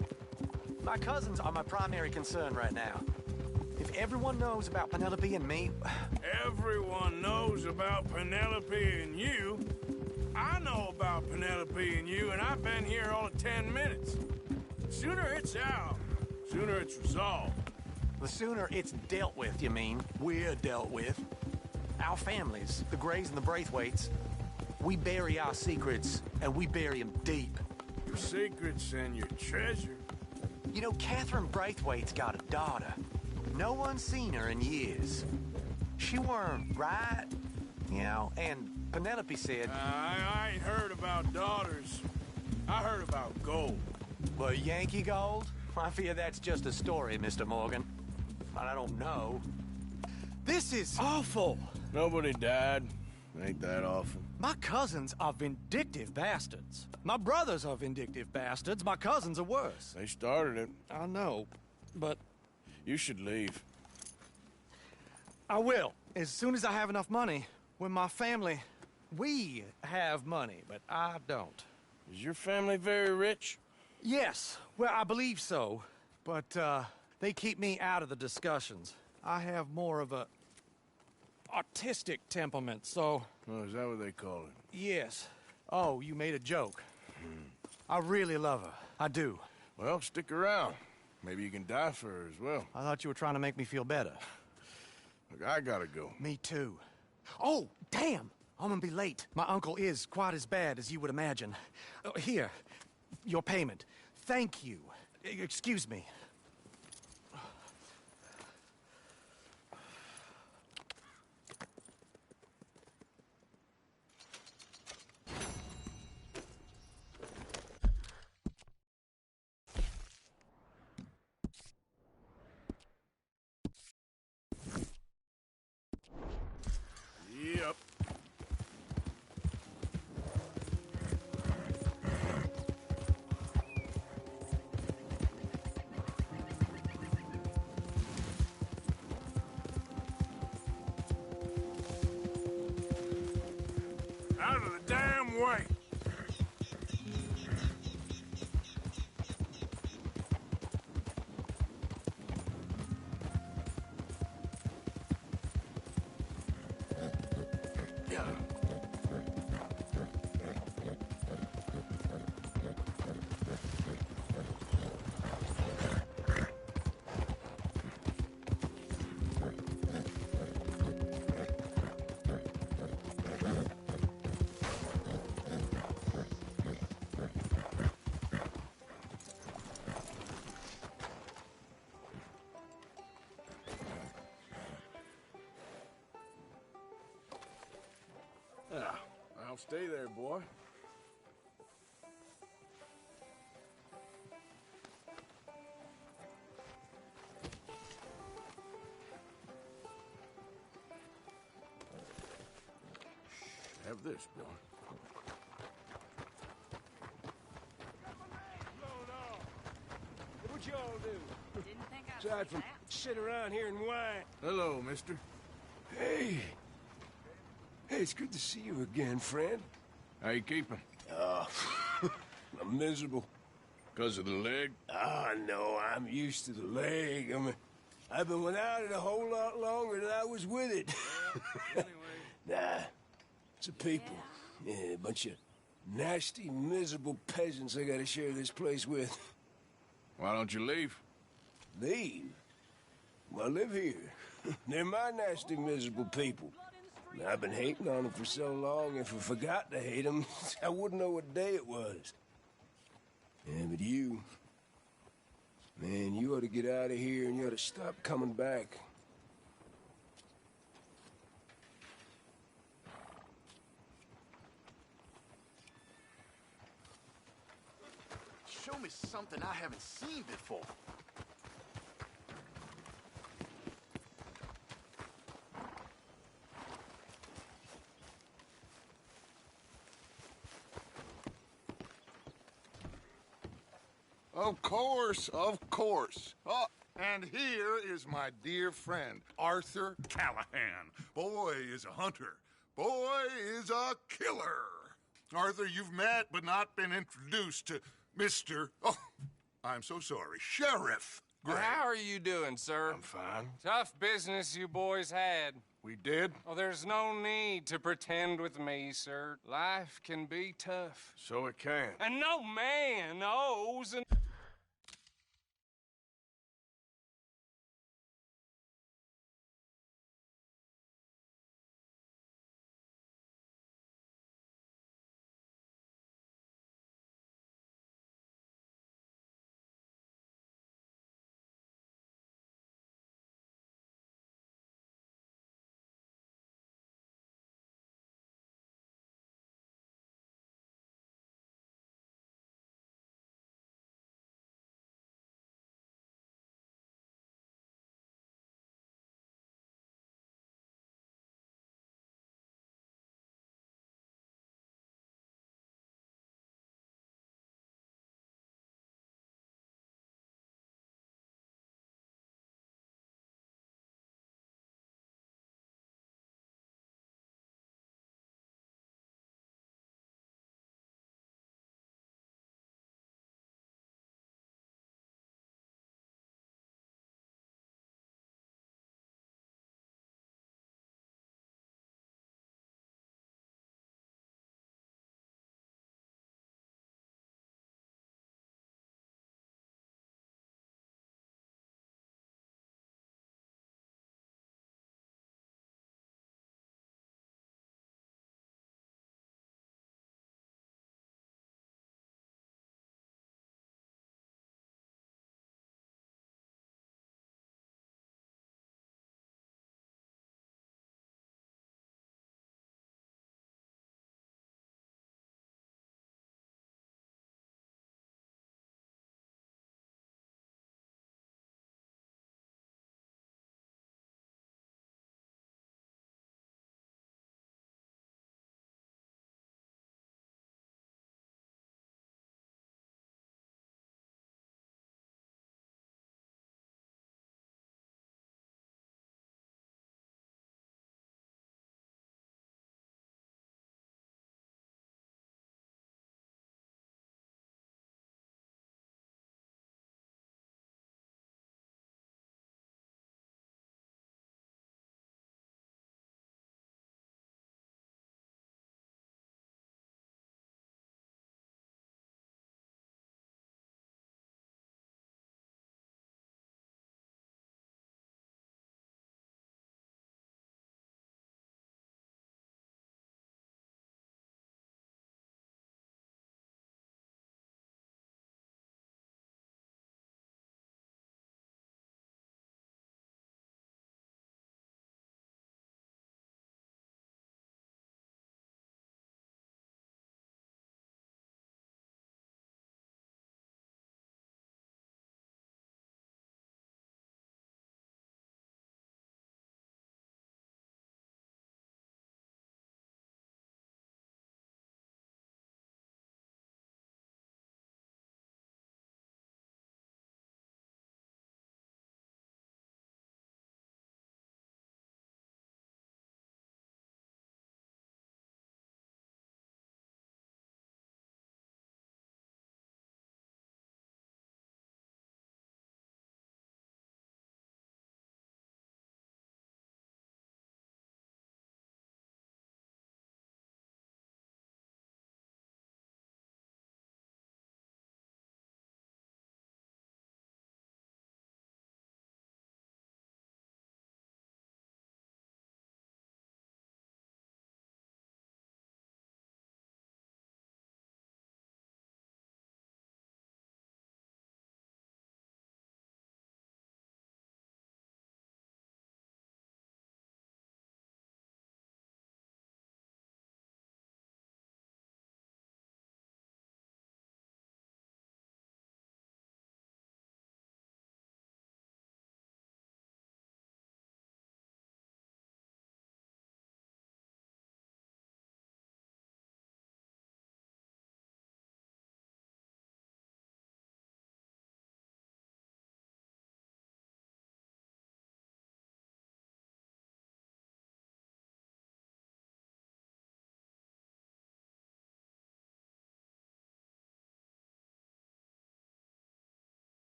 My cousins are my primary concern right now. If everyone knows about Penelope and me... Everyone knows about Penelope and you. I know about Penelope and you, and I've been here all of 10 minutes. The sooner it's out, sooner it's resolved. The sooner it's dealt with, you mean? We're dealt with. Our families, the Grays and the Braithwaites, we bury our secrets, and we bury them deep. Your secrets and your treasure. You know, Catherine Braithwaite's got a daughter. No one's seen her in years. She weren't right, you know, and Penelope said... I ain't heard about daughters. I heard about gold. Well, Yankee gold? I fear that's just a story, Mr. Morgan. But I don't know. This is awful. Nobody died. Ain't that awful? My cousins are vindictive bastards. My brothers are vindictive bastards. My cousins are worse. They started it. I know, but... You should leave. I will, as soon as I have enough money. When my family... We have money, but I don't. Is your family very rich? Yes, well, I believe so. But, they keep me out of the discussions. I have more of a... artistic temperament, so... Oh, is that what they call it? Yes. Oh, you made a joke. I really love her. I do. Well, stick around. Maybe you can die for her as well. I thought you were trying to make me feel better. Look, I gotta go. Me too. Oh, damn! I'm gonna be late. My uncle is quite as bad as you would imagine. Here, your payment. Thank you. Excuse me. Yep. Out of the damn way! I'll stay there, boy. Have this, Bill. What y'all do? Aside from sit around here and whine. Hello, mister. Hey. Hey, it's good to see you again, friend. How you keeping? I'm miserable. Because of the leg? Ah, no, I'm used to the leg. I've been without it a whole lot longer than I was with it. Nah, it's a people. Yeah, a bunch of nasty, miserable peasants I gotta share this place with. Why don't you leave? Leave? Well, I live here. They're my nasty, miserable people. I've been hating on them for so long, if I forgot to hate them, I wouldn't know what day it was. Yeah, but you... Man, you ought to get out of here and you ought to stop coming back. Show me something I haven't seen before. Of course, of course. Oh, and here is my dear friend, Arthur Callahan. Boy is a hunter. Boy is a killer. Arthur, you've met but not been introduced to Mr. Oh, I'm so sorry, Sheriff Gray. How are you doing, sir? I'm fine. Tough business you boys had. We did? Oh, there's no need to pretend with me, sir. Life can be tough. So it can. And no man knows...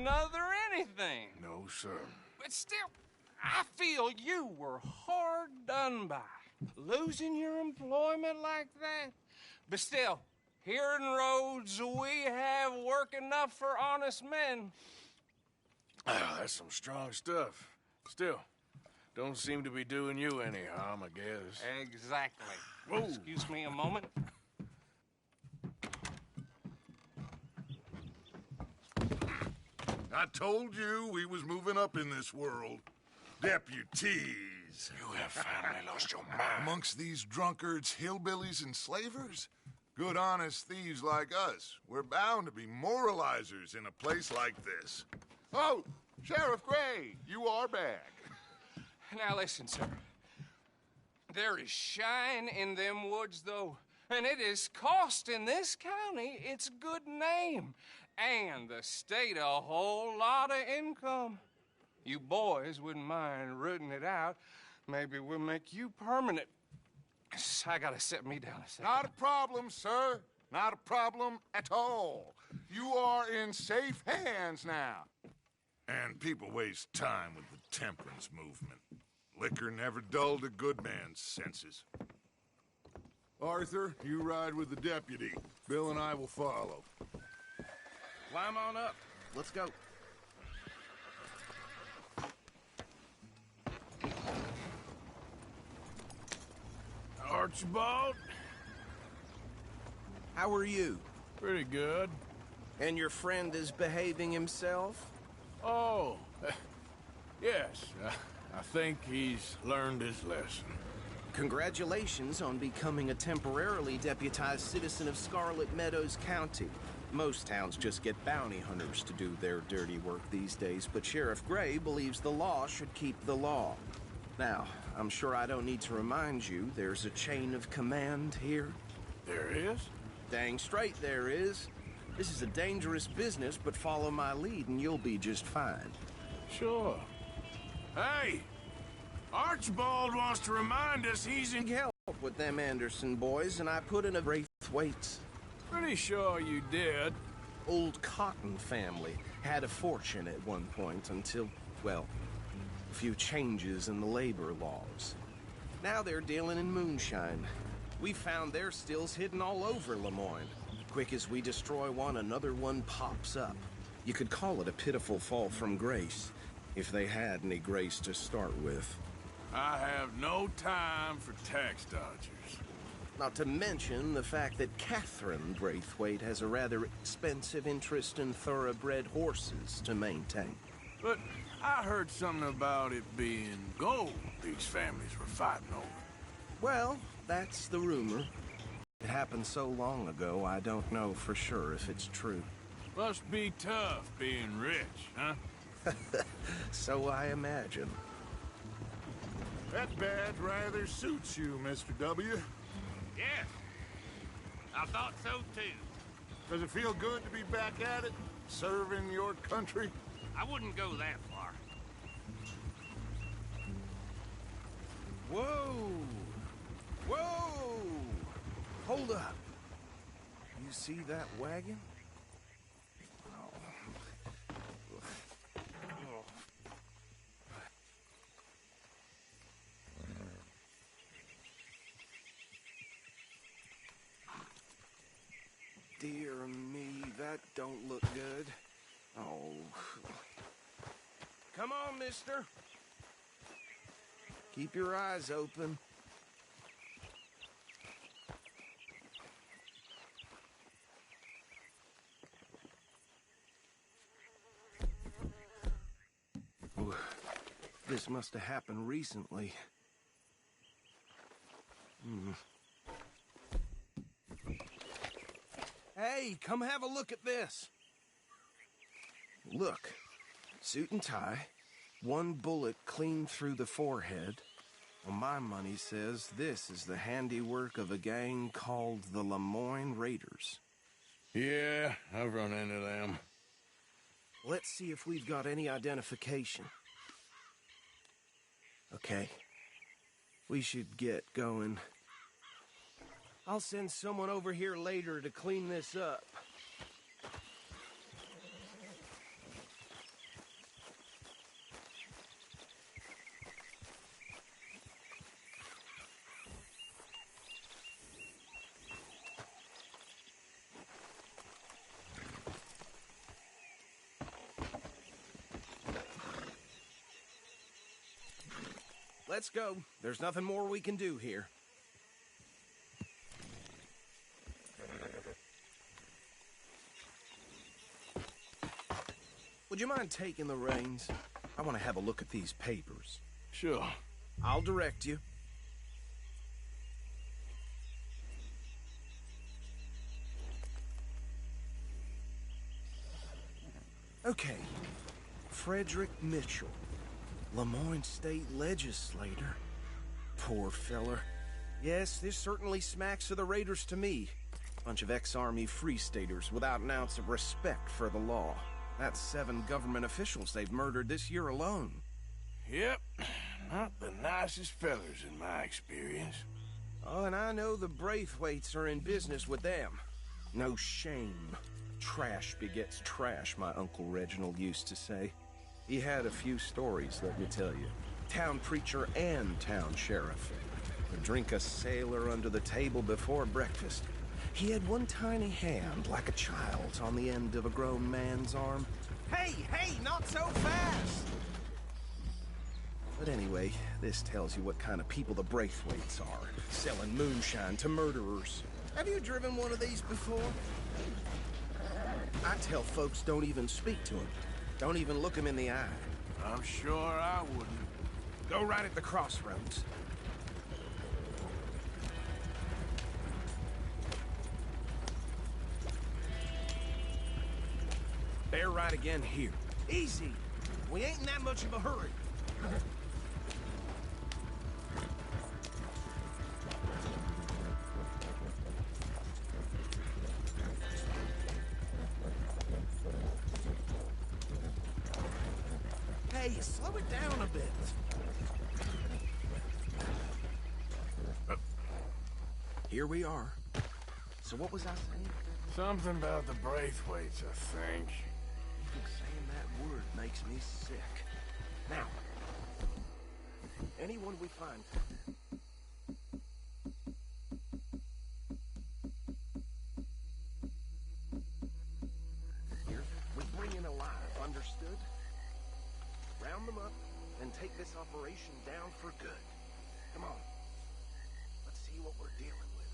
another anything. No, sir. But still, I feel you were hard done by, losing your employment like that. But still, here in Rhodes, we have work enough for honest men. That's some strong stuff. Still, don't seem to be doing you any harm, I guess. Exactly. Whoa. Excuse me a moment. I told you we was moving up in this world. Deputies. You have finally lost your mind. Amongst these drunkards, hillbillies, and slavers? Good, honest thieves like us. We're bound to be moralizers in a place like this. Oh, Sheriff Gray, you are back. Now listen, sir. There is shine in them woods, though, and it is costing this county its good name and the state a whole lot of income. You boys wouldn't mind rooting it out. Maybe we'll make you permanent. I gotta set me down a second. Not a problem, sir. Not a problem at all. You are in safe hands now. And people waste time with the temperance movement. Liquor never dulled a good man's senses. Arthur, you ride with the deputy. Bill and I will follow. Climb on up. Let's go. Archibald? How are you? Pretty good. And your friend is behaving himself? Oh, yes. I think he's learned his lesson. Congratulations on becoming a temporarily deputized citizen of Scarlet Meadows County. Most towns just get bounty hunters to do their dirty work these days, but Sheriff Gray believes the law should keep the law. Now, I'm sure I don't need to remind you there's a chain of command here. There is? Dang straight there is. This is a dangerous business, but follow my lead and you'll be just fine. Sure. Hey! Archibald wants to remind us he's in help with them Anderson boys, and I put in a Braithwaite's. Pretty sure you did. Old Cotton family had a fortune at one point until, well, a few changes in the labor laws. Now they're dealing in moonshine. We found their stills hidden all over Lemoyne. Quick as we destroy one, another one pops up. You could call it a pitiful fall from grace, if they had any grace to start with. I have no time for tax dodgers. Not to mention the fact that Catherine Braithwaite has a rather expensive interest in thoroughbred horses to maintain. But I heard something about it being gold these families were fighting over. Well, that's the rumor. It happened so long ago, I don't know for sure if it's true. Must be tough being rich, huh? So I imagine. That badge rather suits you, Mr. W. Yes. I thought so, too. Does it feel good to be back at it? Serving your country? I wouldn't go that far. Whoa! Whoa! Hold up. You see that wagon? Dear me, that don't look good. Oh. Come on, mister. Keep your eyes open. Ooh, this must have happened recently. Hey, come have a look at this. Look, suit and tie, one bullet clean through the forehead. Well, my money says this is the handiwork of a gang called the Lemoyne Raiders. Yeah, I've run into them. Let's see if we've got any identification. Okay. We should get going. I'll send someone over here later to clean this up. let's go. There's nothing more we can do here. Would you mind taking the reins? I want to have a look at these papers. Sure. I'll direct you. Okay. Frederick Mitchell, Lemoyne State Legislator. Poor feller. Yes, this certainly smacks of the Raiders to me. Bunch of ex-Army Free Staters without an ounce of respect for the law. That's 7 government officials they've murdered this year alone. Yep. Not the nicest fellers in my experience. Oh, and I know the Braithwaites are in business with them. No shame. Trash begets trash, my Uncle Reginald used to say. He had a few stories, let me tell you. Town preacher and town sheriff. Would drink a sailor under the table before breakfast. He had one tiny hand, like a child's, on the end of a grown man's arm. Hey, not so fast! But anyway, this tells you what kind of people the Braithwaites are. Selling moonshine to murderers. Have you driven one of these before? I tell folks don't even speak to them. Don't even look them in the eye. I'm sure I wouldn't. Go right at the crossroads. Bear right again here. Easy. We ain't in that much of a hurry. Hey, slow it down a bit. Here we are. So what was I saying? Something about the Braithwaites, I think. Even saying that word makes me sick. Now, anyone we find... here, we bring in alive, understood? Round them up, and take this operation down for good. Come on. Let's see what we're dealing with.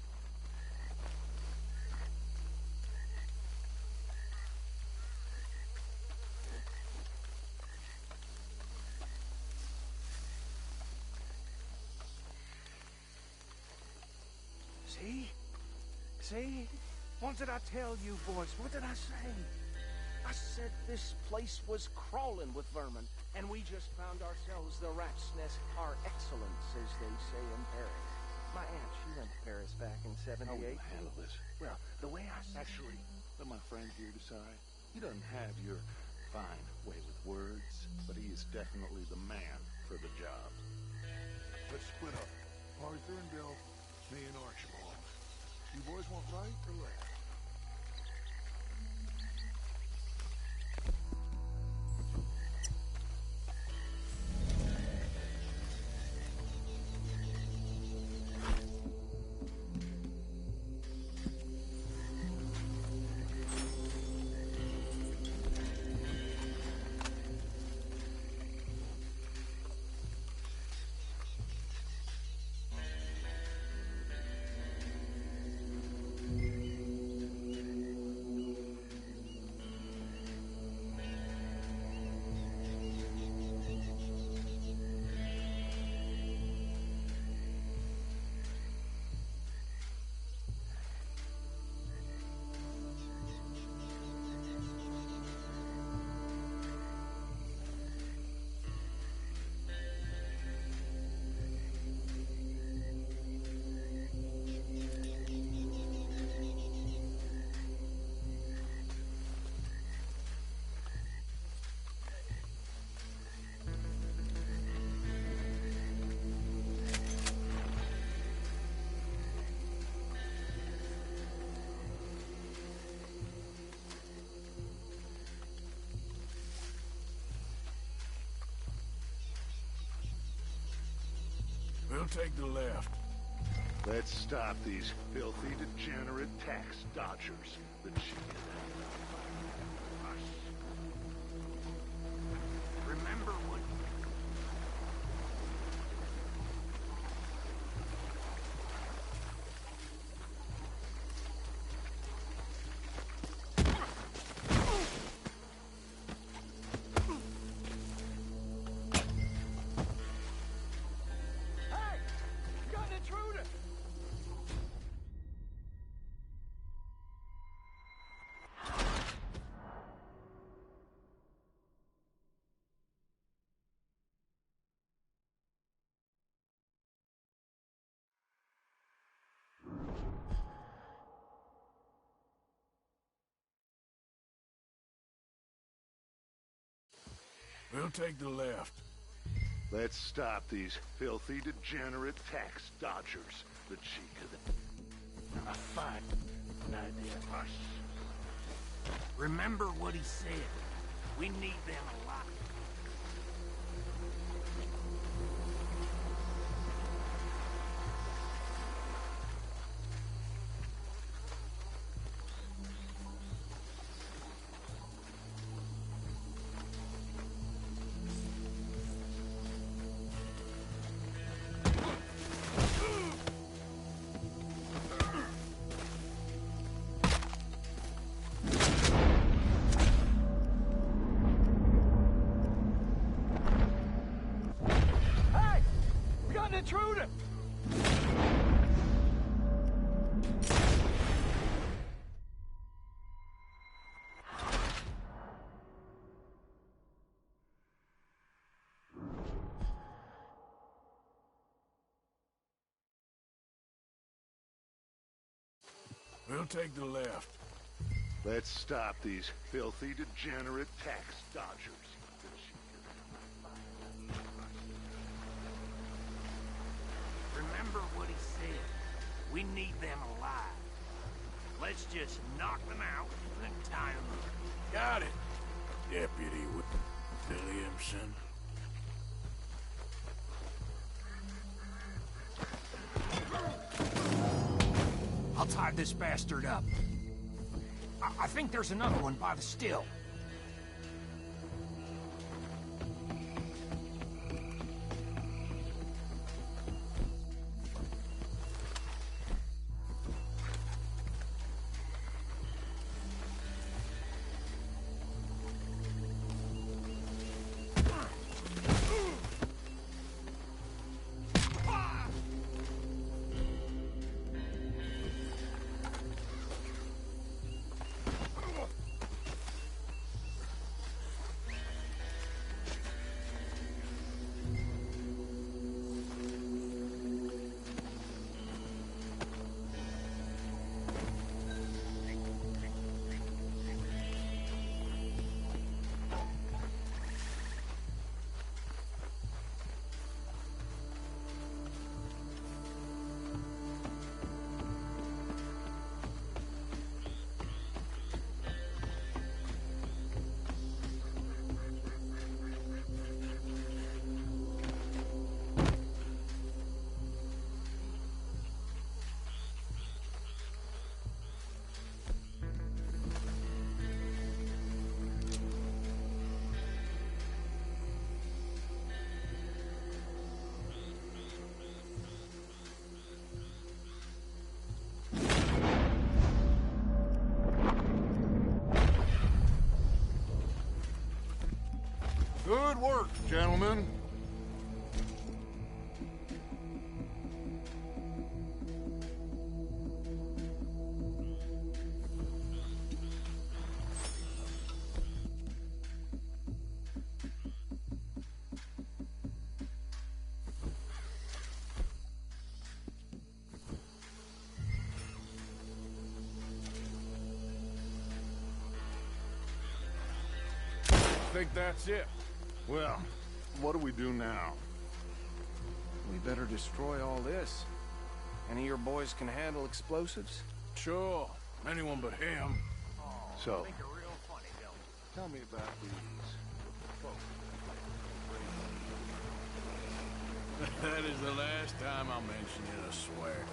See? What did I tell you, boys? What did I say? I said this place was crawling with vermin, and we just found ourselves the rat's nest par excellence, as they say in Paris. My aunt, she went to Paris back in '78. How will I handle this? Well, the way I Actually, let my friend here decide. He doesn't have your fine way with words, but he is definitely the man for the job. Let's split up. Arthur and Bill, me and Archibald. You boys want right or left? We'll take the left. Let's stop these filthy, degenerate tax dodgers. The chicken. Remember what... We'll take the left. Let's stop these filthy, degenerate tax dodgers. The cheek of the... A fight. An idea. Hush. Remember what he said. We need them alive. Intruder! We'll take the left. Let's stop these filthy, degenerate tax dodgers. Remember what he said. We need them alive. Let's just knock them out and tie them up. Got it, Deputy Williamson. I'll tie this bastard up. I think there's another one by the still. Good work, gentlemen. Think that's it. Well, what do we do now? We better destroy all this. Any of your boys can handle explosives? Sure. Anyone but him. So, tell me about these folks. That is the last time I'll mention it, I swear.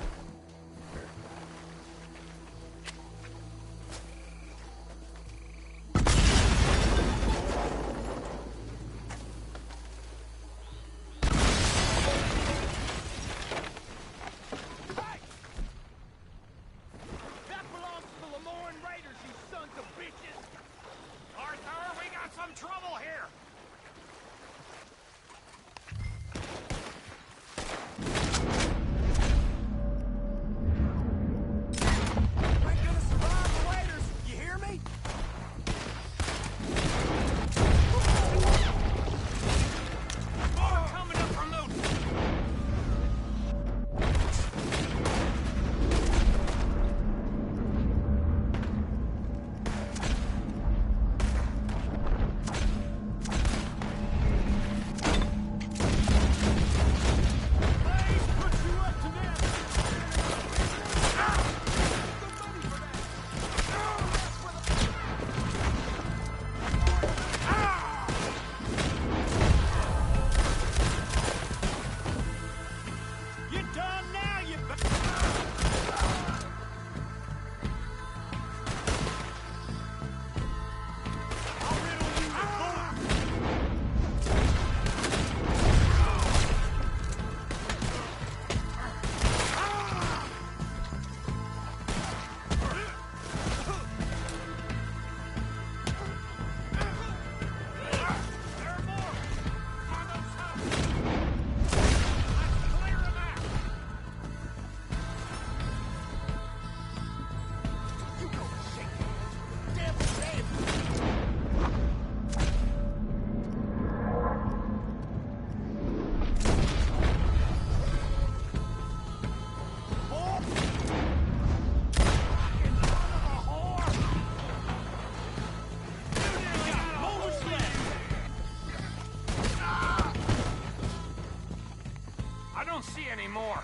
anymore.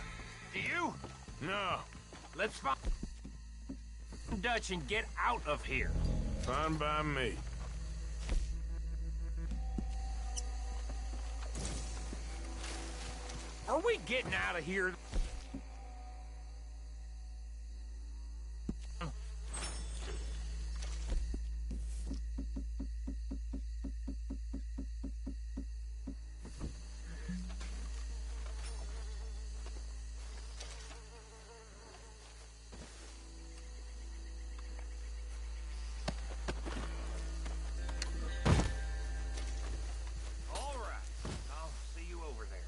Do you? No. Let's find Dutch and get out of here. Fine by me. Are we getting out of here? All right. I'll see you over there.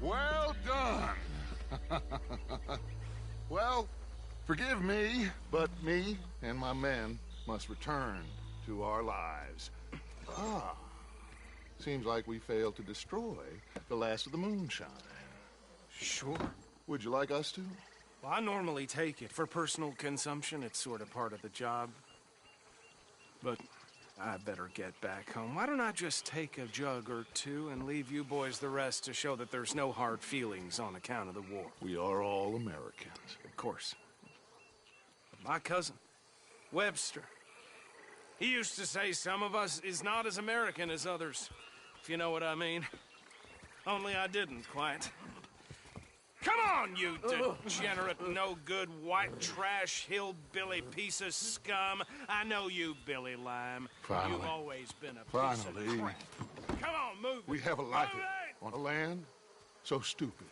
Well done. Well, forgive me, but me and my men must return to our lives. Seems like we failed to destroy the last of the moonshine. Sure. Would you like us to? Well, I normally take it. For personal consumption, it's sort of part of the job. But I better get back home. Why don't I just take a jug or two and leave you boys the rest to show that there's no hard feelings on account of the war? We are all Americans. Of course. But my cousin, Webster, he used to say some of us is not as American as others, if you know what I mean. Only I didn't quite. Come on, you degenerate, no-good, white trash, hillbilly piece of scum. I know you, Billy Lime. Finally. You've always been a piece of crap. Come on, move it. We have a life on a land so stupid,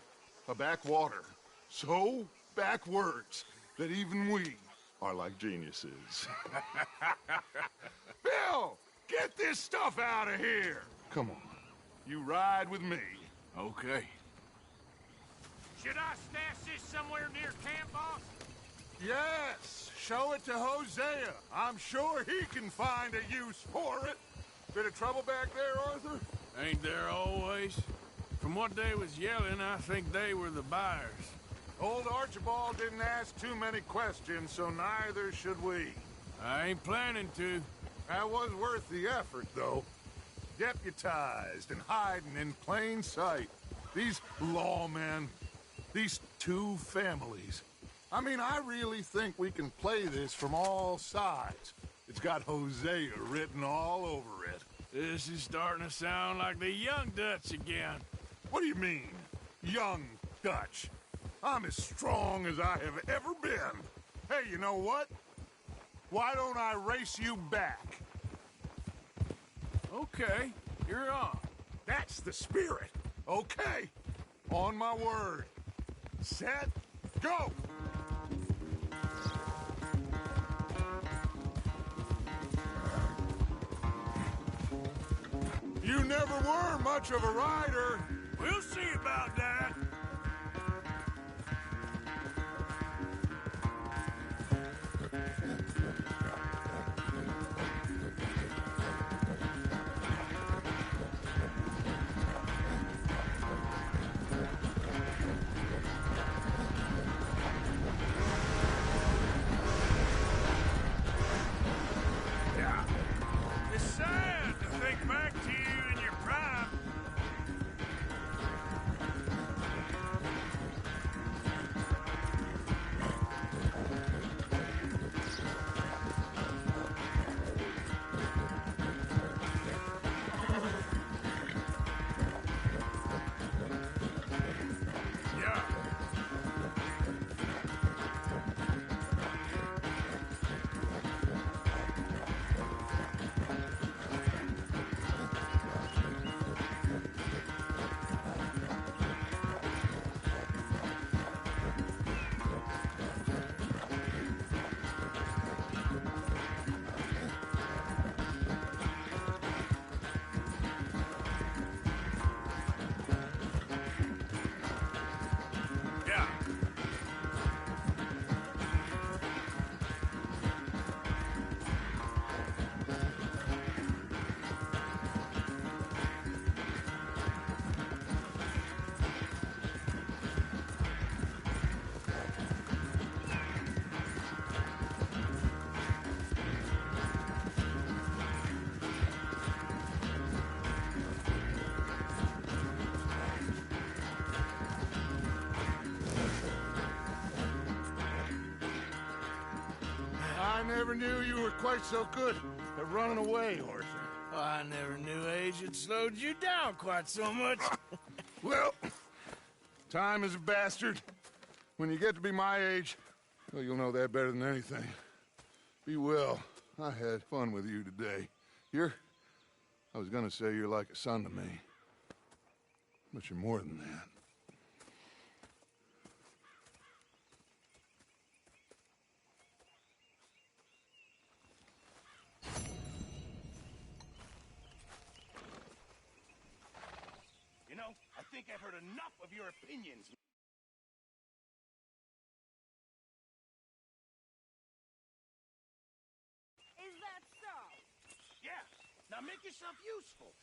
a backwater so backwards that even we are like geniuses. Bill, get this stuff out of here. Come on, you ride with me. Okay. Should I stash this somewhere near camp, boss? Yes, show it to Hosea. I'm sure he can find a use for it. Bit of trouble back there, Arthur? Ain't there always? From what they was yelling, I think they were the buyers. Old Archibald didn't ask too many questions, so neither should we. I ain't planning to. That was worth the effort, though. Deputized and hiding in plain sight. These lawmen, these two families. I mean, I really think we can play this from all sides. It's got Hosea written all over it. This is starting to sound like the Young Dutch again. What do you mean, Young Dutch? I'm as strong as I have ever been. Hey, you know what? Why don't I race you back? Okay, you're on. That's the spirit. Okay, on my word. Set, go! You never were much of a rider. We'll see about that. It's sad to think back to you in your prime. Yeah. Yeah. I never knew you were quite so good at running away, Arthur. I never knew age had slowed you down quite so much. Well, time is a bastard. When you get to be my age, well, you'll know that better than anything. Be well. I had fun with you today. I was gonna say you're like a son to me. But you're more than that. You know, I think I've heard enough of your opinions. Is that so? Yeah. Now make yourself useful.